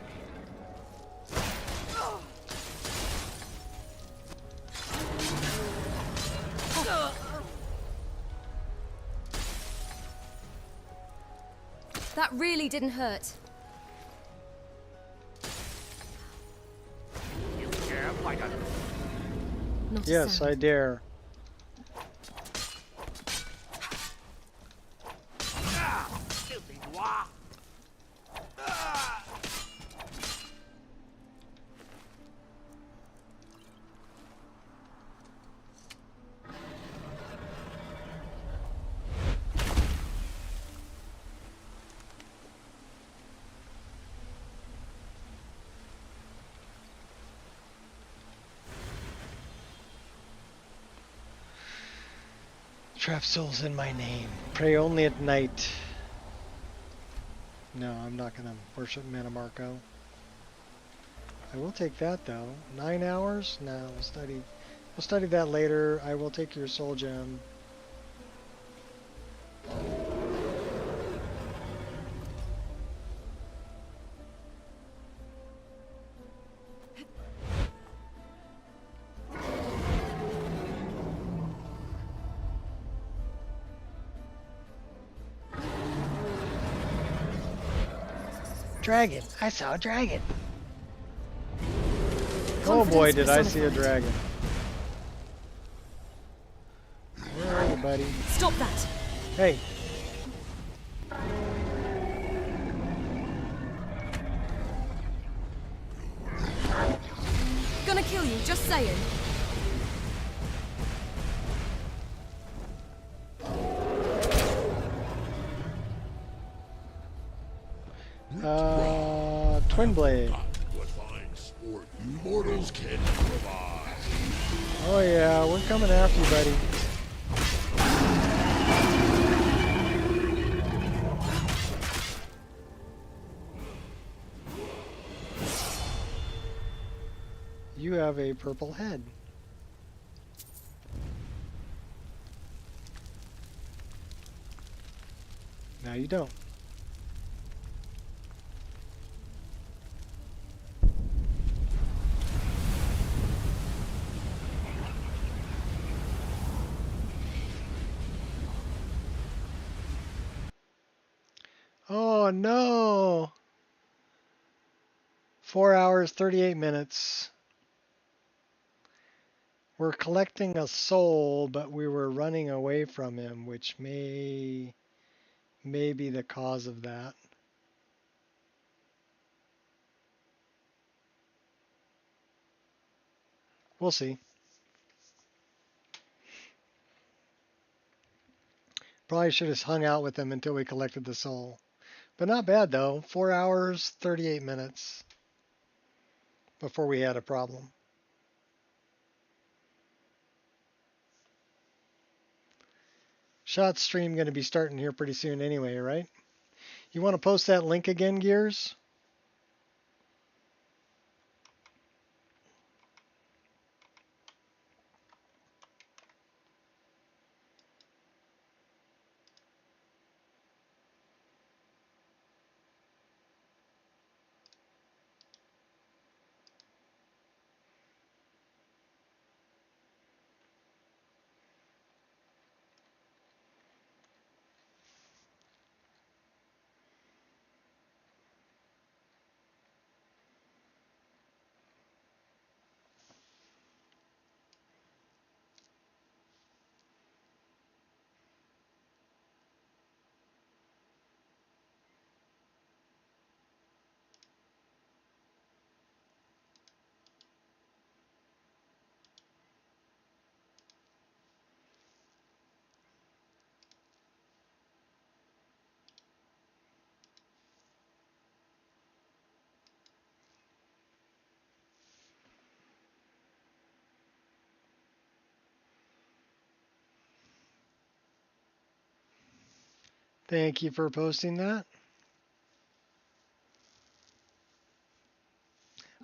That really didn't hurt. me. You dare fight a... Not a Yes, sound. I dare. Filthy noir. Trap souls in my name. Pray only at night. No, I'm not gonna worship Mana Marco. I will take that though. 9 hours? No, we'll study that later. I will take your soul gem. Dragon! I saw a dragon! Oh boy, did I see a dragon. Where are you, buddy? Stop that! Hey! Gonna kill you, just saying. Twin blade. What fine sport you mortals can provide. Oh yeah, we're coming after you, buddy. You have a purple head. Now you don't. Oh no! 4 hours, 38 minutes. We're collecting a soul, but we were running away from him, which may be the cause of that. We'll see. Probably should have hung out with him until we collected the soul. But not bad though. 4 hours, 38 minutes before we had a problem. Shot stream going to be starting here pretty soon anyway, right? You want to post that link again, Gears? Thank you for posting that.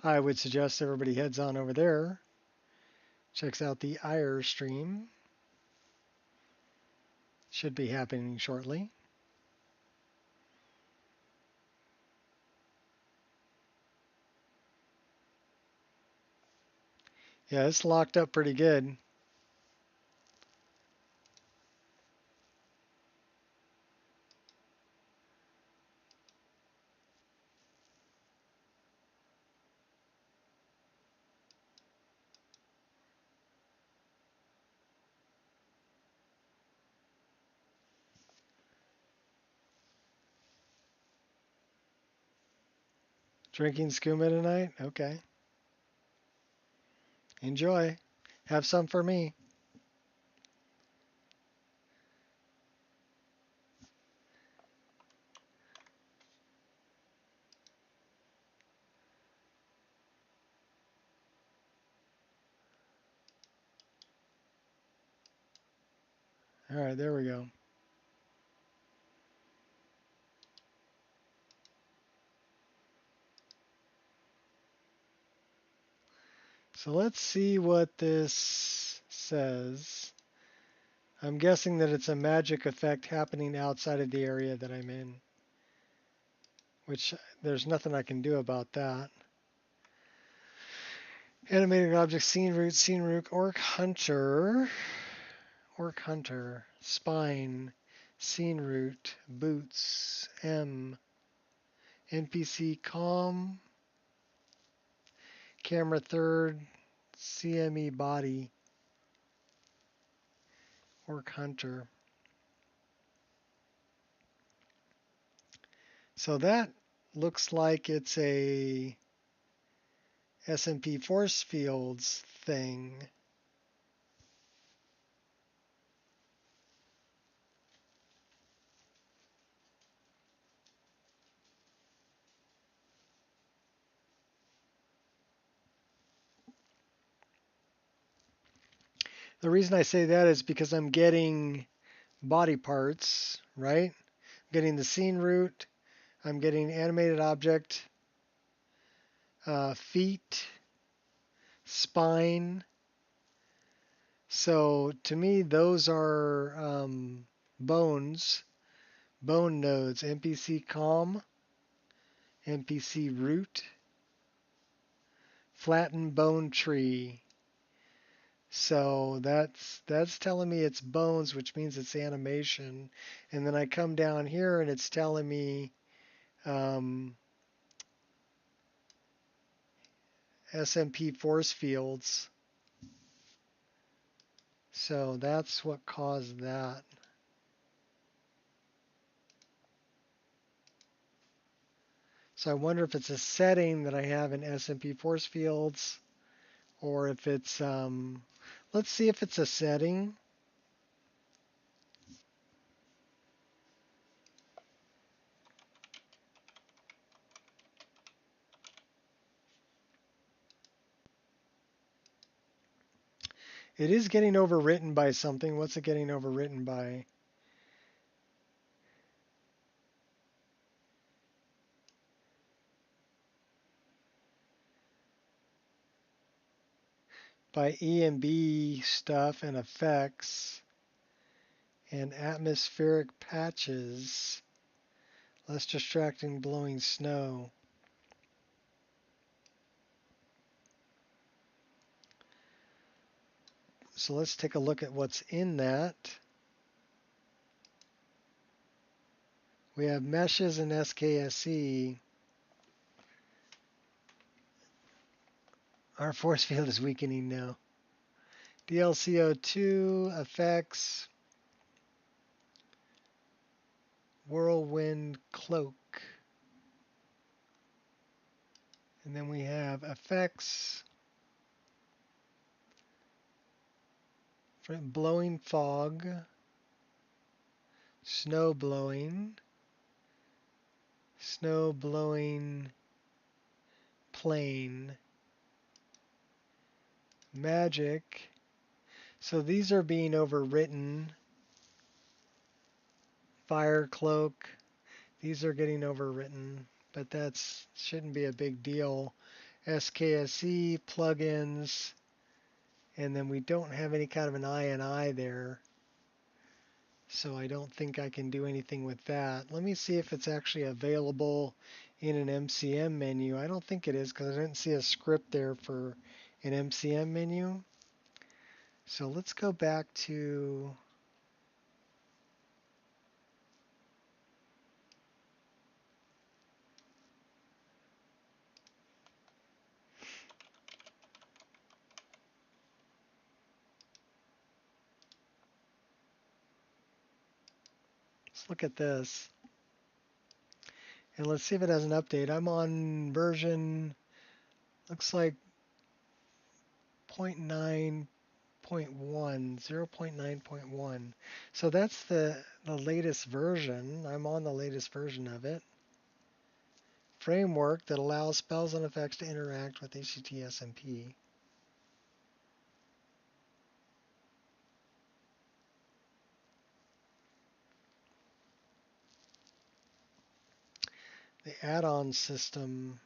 I would suggest everybody heads on over there. Checks out the IR stream. Should be happening shortly. Yeah, it's locked up pretty good. Drinking skooma tonight? Okay. Enjoy. Have some for me. All right, there we go. So let's see what this says. I'm guessing that it's a magic effect happening outside of the area that I'm in, which there's nothing I can do about that. Animated object, scene root, orc hunter, spine, scene root, boots, NPC calm, camera third, CME body, orc hunter. So that looks like it's a SMP force fields thing. The reason I say that is because I'm getting body parts, right? I'm getting the scene root, I'm getting animated object, feet, spine. So to me, those are bones, bone nodes, NPC calm, NPC root, flattened bone tree. So that's telling me it's bones, which means it's animation. And then I come down here and it's telling me SMP force fields. So that's what caused that. So I wonder if it's a setting that I have in SMP force fields, or if it's, let's see if it's a setting. It is getting overwritten by something. What's it getting overwritten by? By EMB stuff and effects and atmospheric patches. Less distracting blowing snow. So let's take a look at what's in that. We have meshes and SKSE. Our force field is weakening now. DLCO2 effects. Whirlwind cloak. And then we have effects. Blowing fog. Snow blowing. Snow blowing plane. Magic. So these are being overwritten. Fire cloak. These are getting overwritten, but that shouldn't be a big deal. SKSE plugins, and then we don't have any kind of an INI there, so I don't think I can do anything with that. Let me see if it's actually available in an MCM menu. I don't think it is because I didn't see a script there for an MCM menu. So let's go back to let's look at this. And let's see if it has an update. I'm on version, looks like 0.9.1, 0.9.1. So that's the latest version. I'm on the latest version of it. Framework that allows spells and effects to interact with HCT SMP. The add-on system,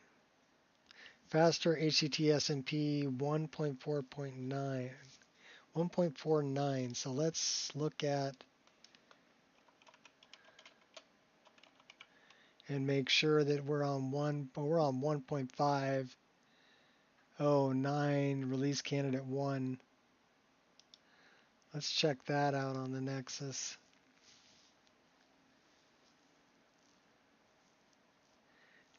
faster HCT SMP 1.4.9, 1.49. So let's look at and make sure that we're on 1.509 release candidate 1. Let's check that out on the Nexus.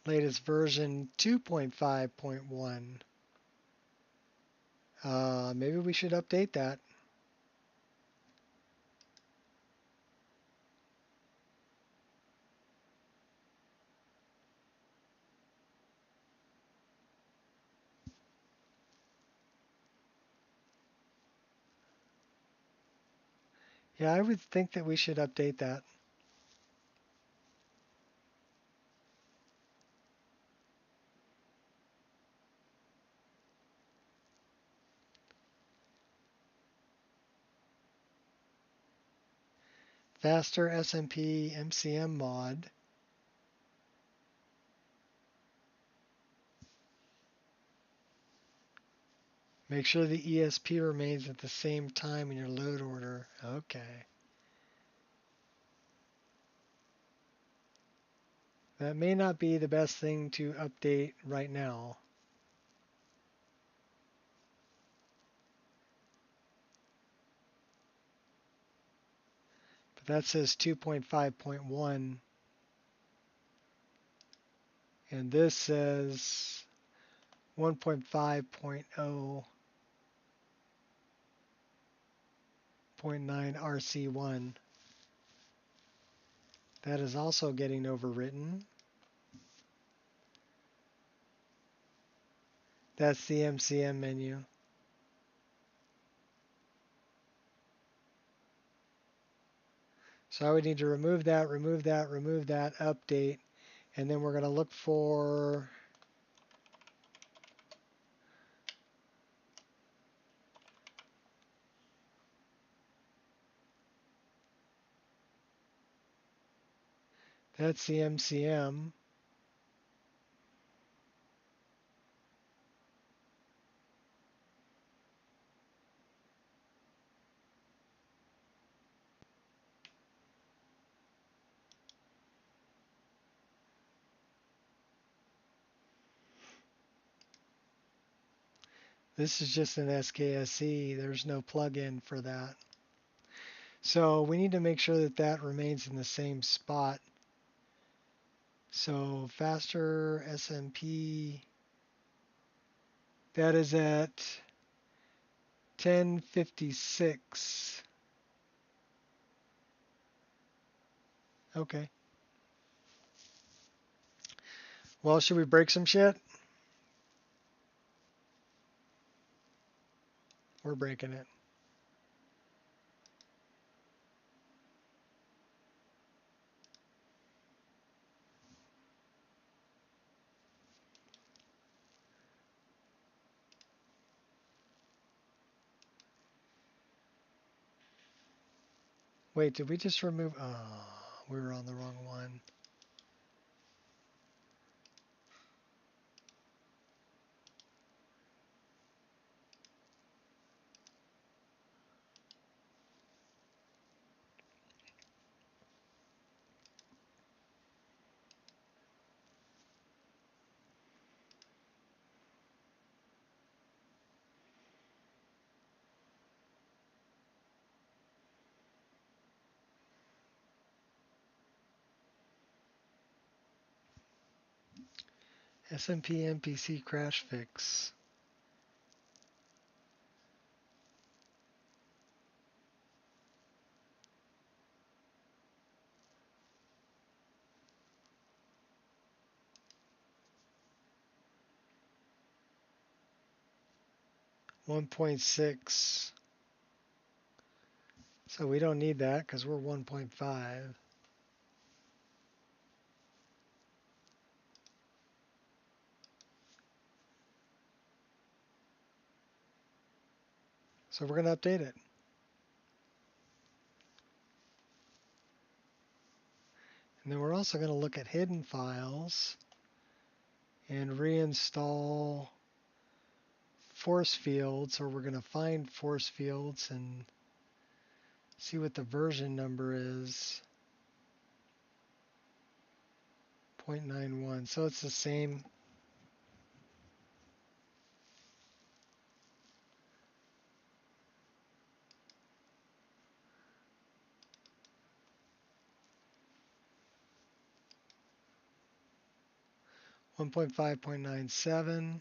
Latest version 2.5.1. Maybe we should update that. Yeah, I would think that we should update that. Faster SMP MCM mod. Make sure the ESP remains at the same time in your load order. Okay. That may not be the best thing to update right now. But that says 2.5.1. And this says 1.5.0.9 RC1. That is also getting overwritten. That's the MCM menu. So I would need to remove that, update, and then we're going to look for that's the MCM. This is just an SKSE. There's no plugin for that. So we need to make sure that that remains in the same spot. So faster SMP, that is at 1056. Okay. Well, should we break some shit? We're breaking it. Wait, did we just remove? Oh, we were on the wrong one. SMP NPC crash fix. One 1.6. So we don't need that because we're 1.5. So we're going to update it. And then we're also going to look at hidden files and reinstall force fields, or we're going to find force fields and see what the version number is. 0.91. So it's the same. One 1.5.97.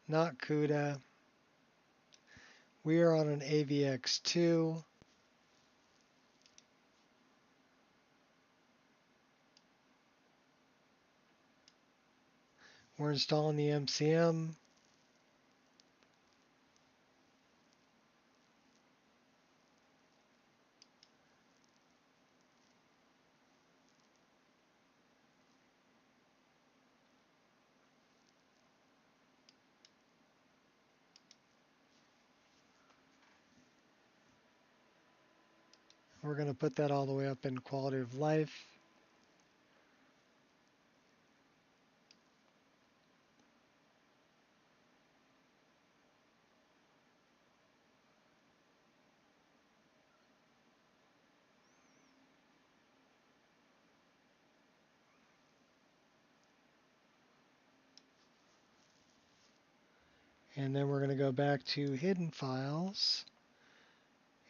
Not CUDA. We are on an AVX2. We're installing the MCM. We're going to put that all the way up in quality of life. And then we're going to go back to hidden files.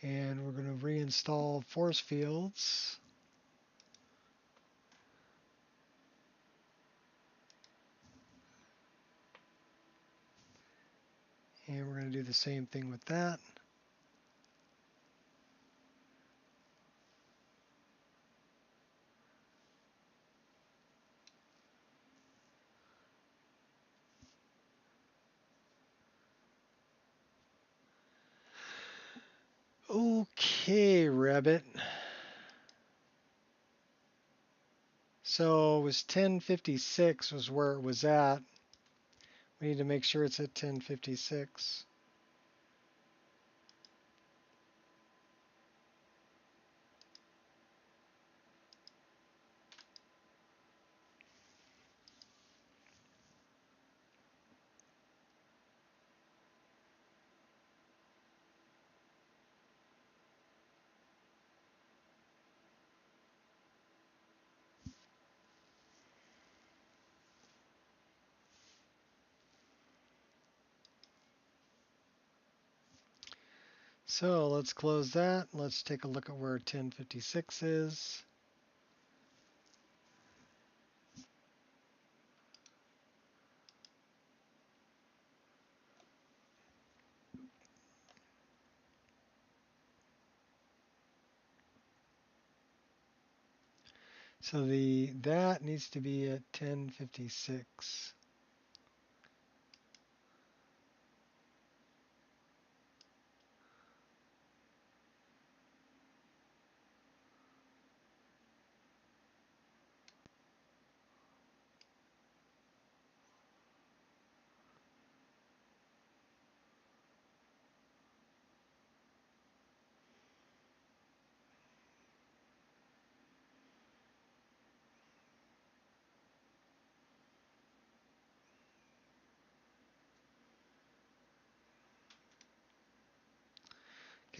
And we're going to reinstall force fields. And we're going to do the same thing with that. Okay, Rabbit. So it was 1056 was where it was at. We need to make sure it's at 1056. So let's close that. Let's take a look at where 1056 is. So that needs to be at 1056.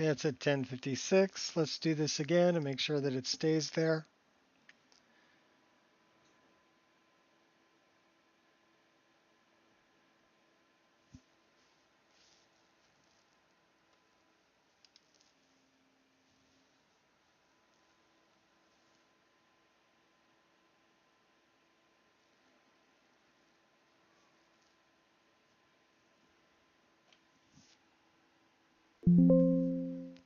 Okay, it's at 1056. Let's do this again and make sure that it stays there.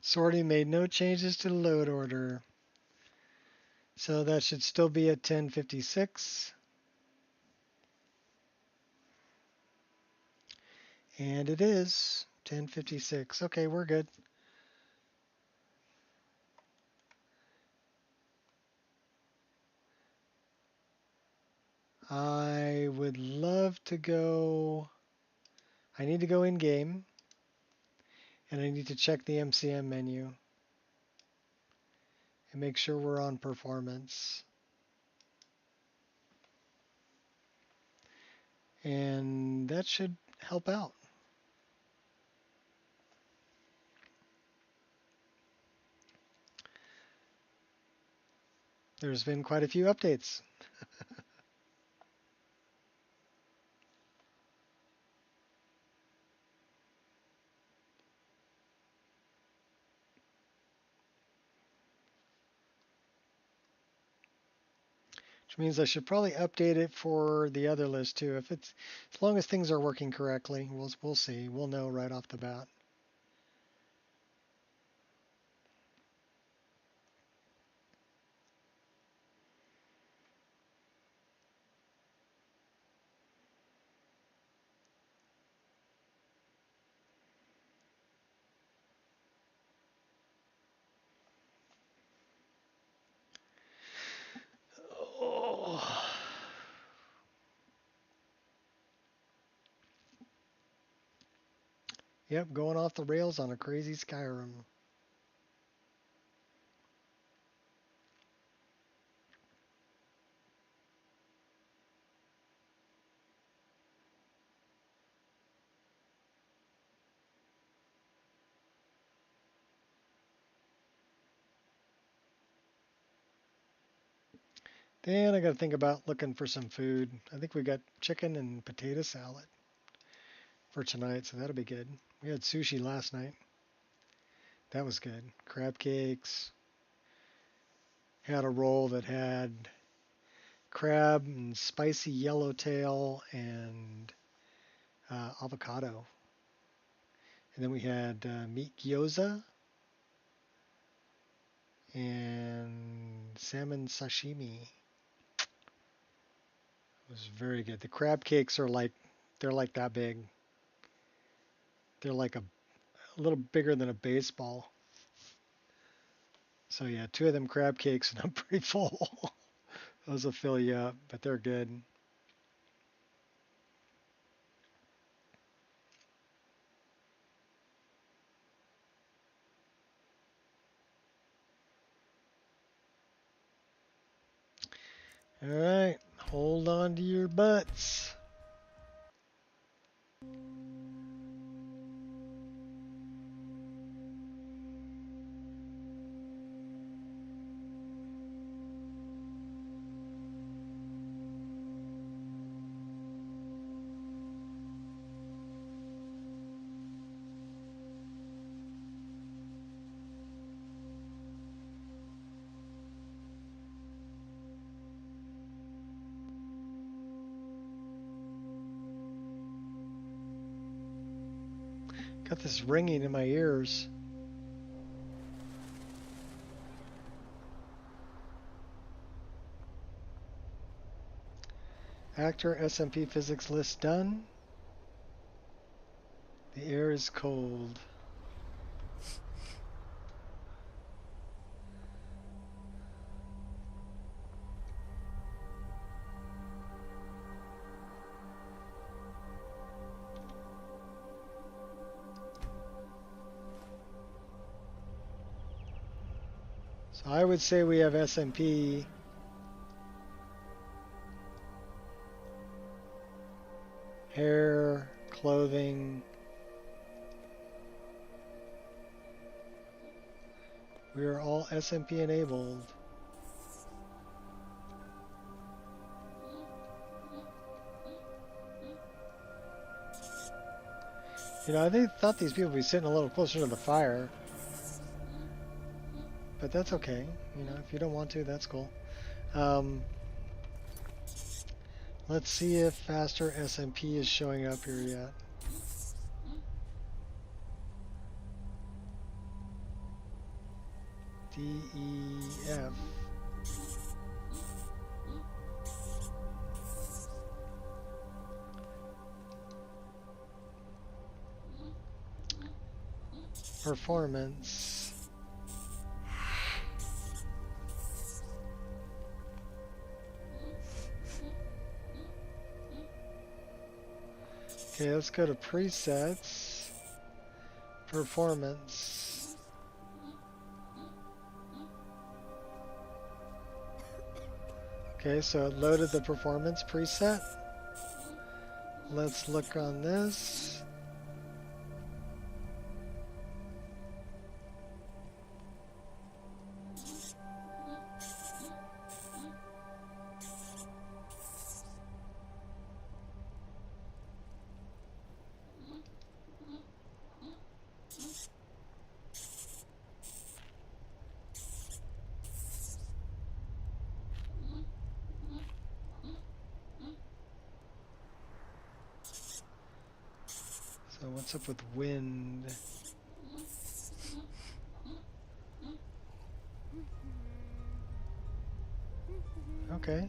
Sorting made no changes to the load order. So that should still be at 1056. And it is 1056. Okay, we're good. I would love to go. I need to go in game. And I need to check the MCM menu and make sure we're on performance. And that should help out. There's been quite a few updates. Which means I should probably update it for the other list too. If it's, as long as things are working correctly, we'll see. We'll know right off the bat. Oh. Yep, going off the rails on a Crazy Skyrim. Then I got to think about looking for some food. I think we got chicken and potato salad for tonight, so that'll be good. We had sushi last night. That was good. Crab cakes. Had a roll that had crab and spicy yellowtail and avocado. And then we had meat gyoza and salmon sashimi. It was very good. The crab cakes are like, they're like that big. They're like a little bigger than a baseball. So yeah, 2 of them crab cakes and I'm pretty full. Those will fill you up, but they're good. All right, hold on to your butts. Got this ringing in my ears. Actor SMP physics list done. The air is cold. So I would say we have SMP. Hair, clothing. We are all SMP enabled. You know, I thought these people would be sitting a little closer to the fire. But that's okay. You know, if you don't want to, that's cool. Let's see if faster SMP is showing up here yet. DEF. Performance. Okay, let's go to presets. Performance. Okay, so it loaded the performance preset. Let's look on this. So what's up with wind? Okay.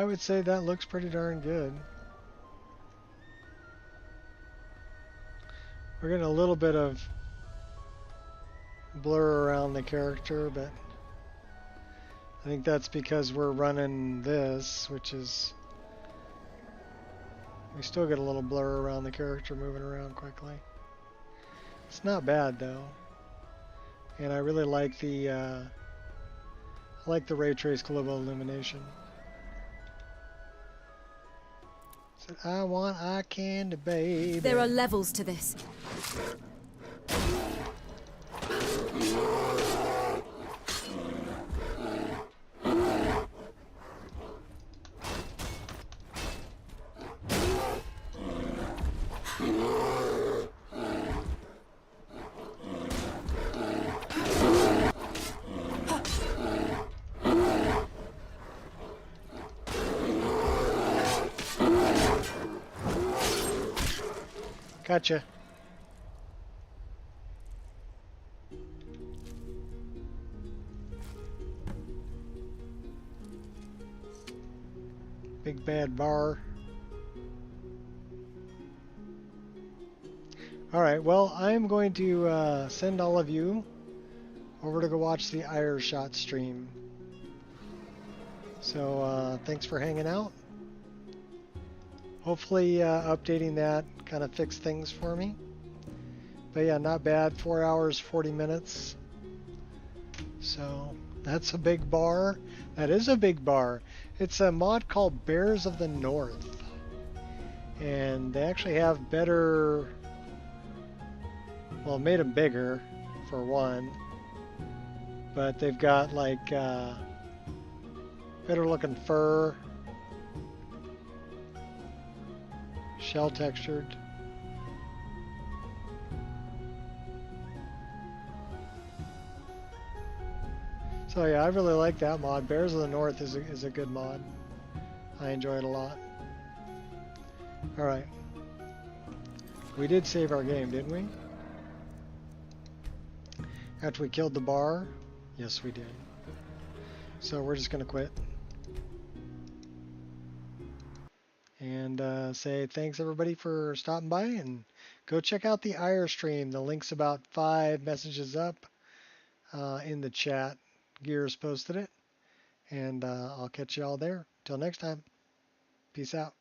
I would say that looks pretty darn good. We're getting a little bit of blur around the character, but I think that's because we're running this, which is... We still get a little blur around the character moving around quickly. It's not bad though. And I really like the ray trace global illumination. Said, I want eye candy, baby. There are levels to this. Gotcha. Big bad bar. Alright, well, I'm going to send all of you over to go watch the Ireshot stream. So, thanks for hanging out. Hopefully, updating that kind of fixed things for me. But yeah, not bad. 4 hours, 40 minutes. So, that's a big bar. That is a big bar. It's a mod called Bears of the North. And they actually have better... Well, it made them bigger, for one. But they've got, like, better looking fur. Shell textured. So yeah, I really like that mod. Bears of the North is a good mod. I enjoy it a lot. Alright. We did save our game, didn't we? After we killed the bar? Yes, we did. So we're just going to quit. And say thanks everybody for stopping by, and go check out the IR stream. The link's about 5 messages up in the chat. Gears posted it. And I'll catch you all there. Till next time. Peace out.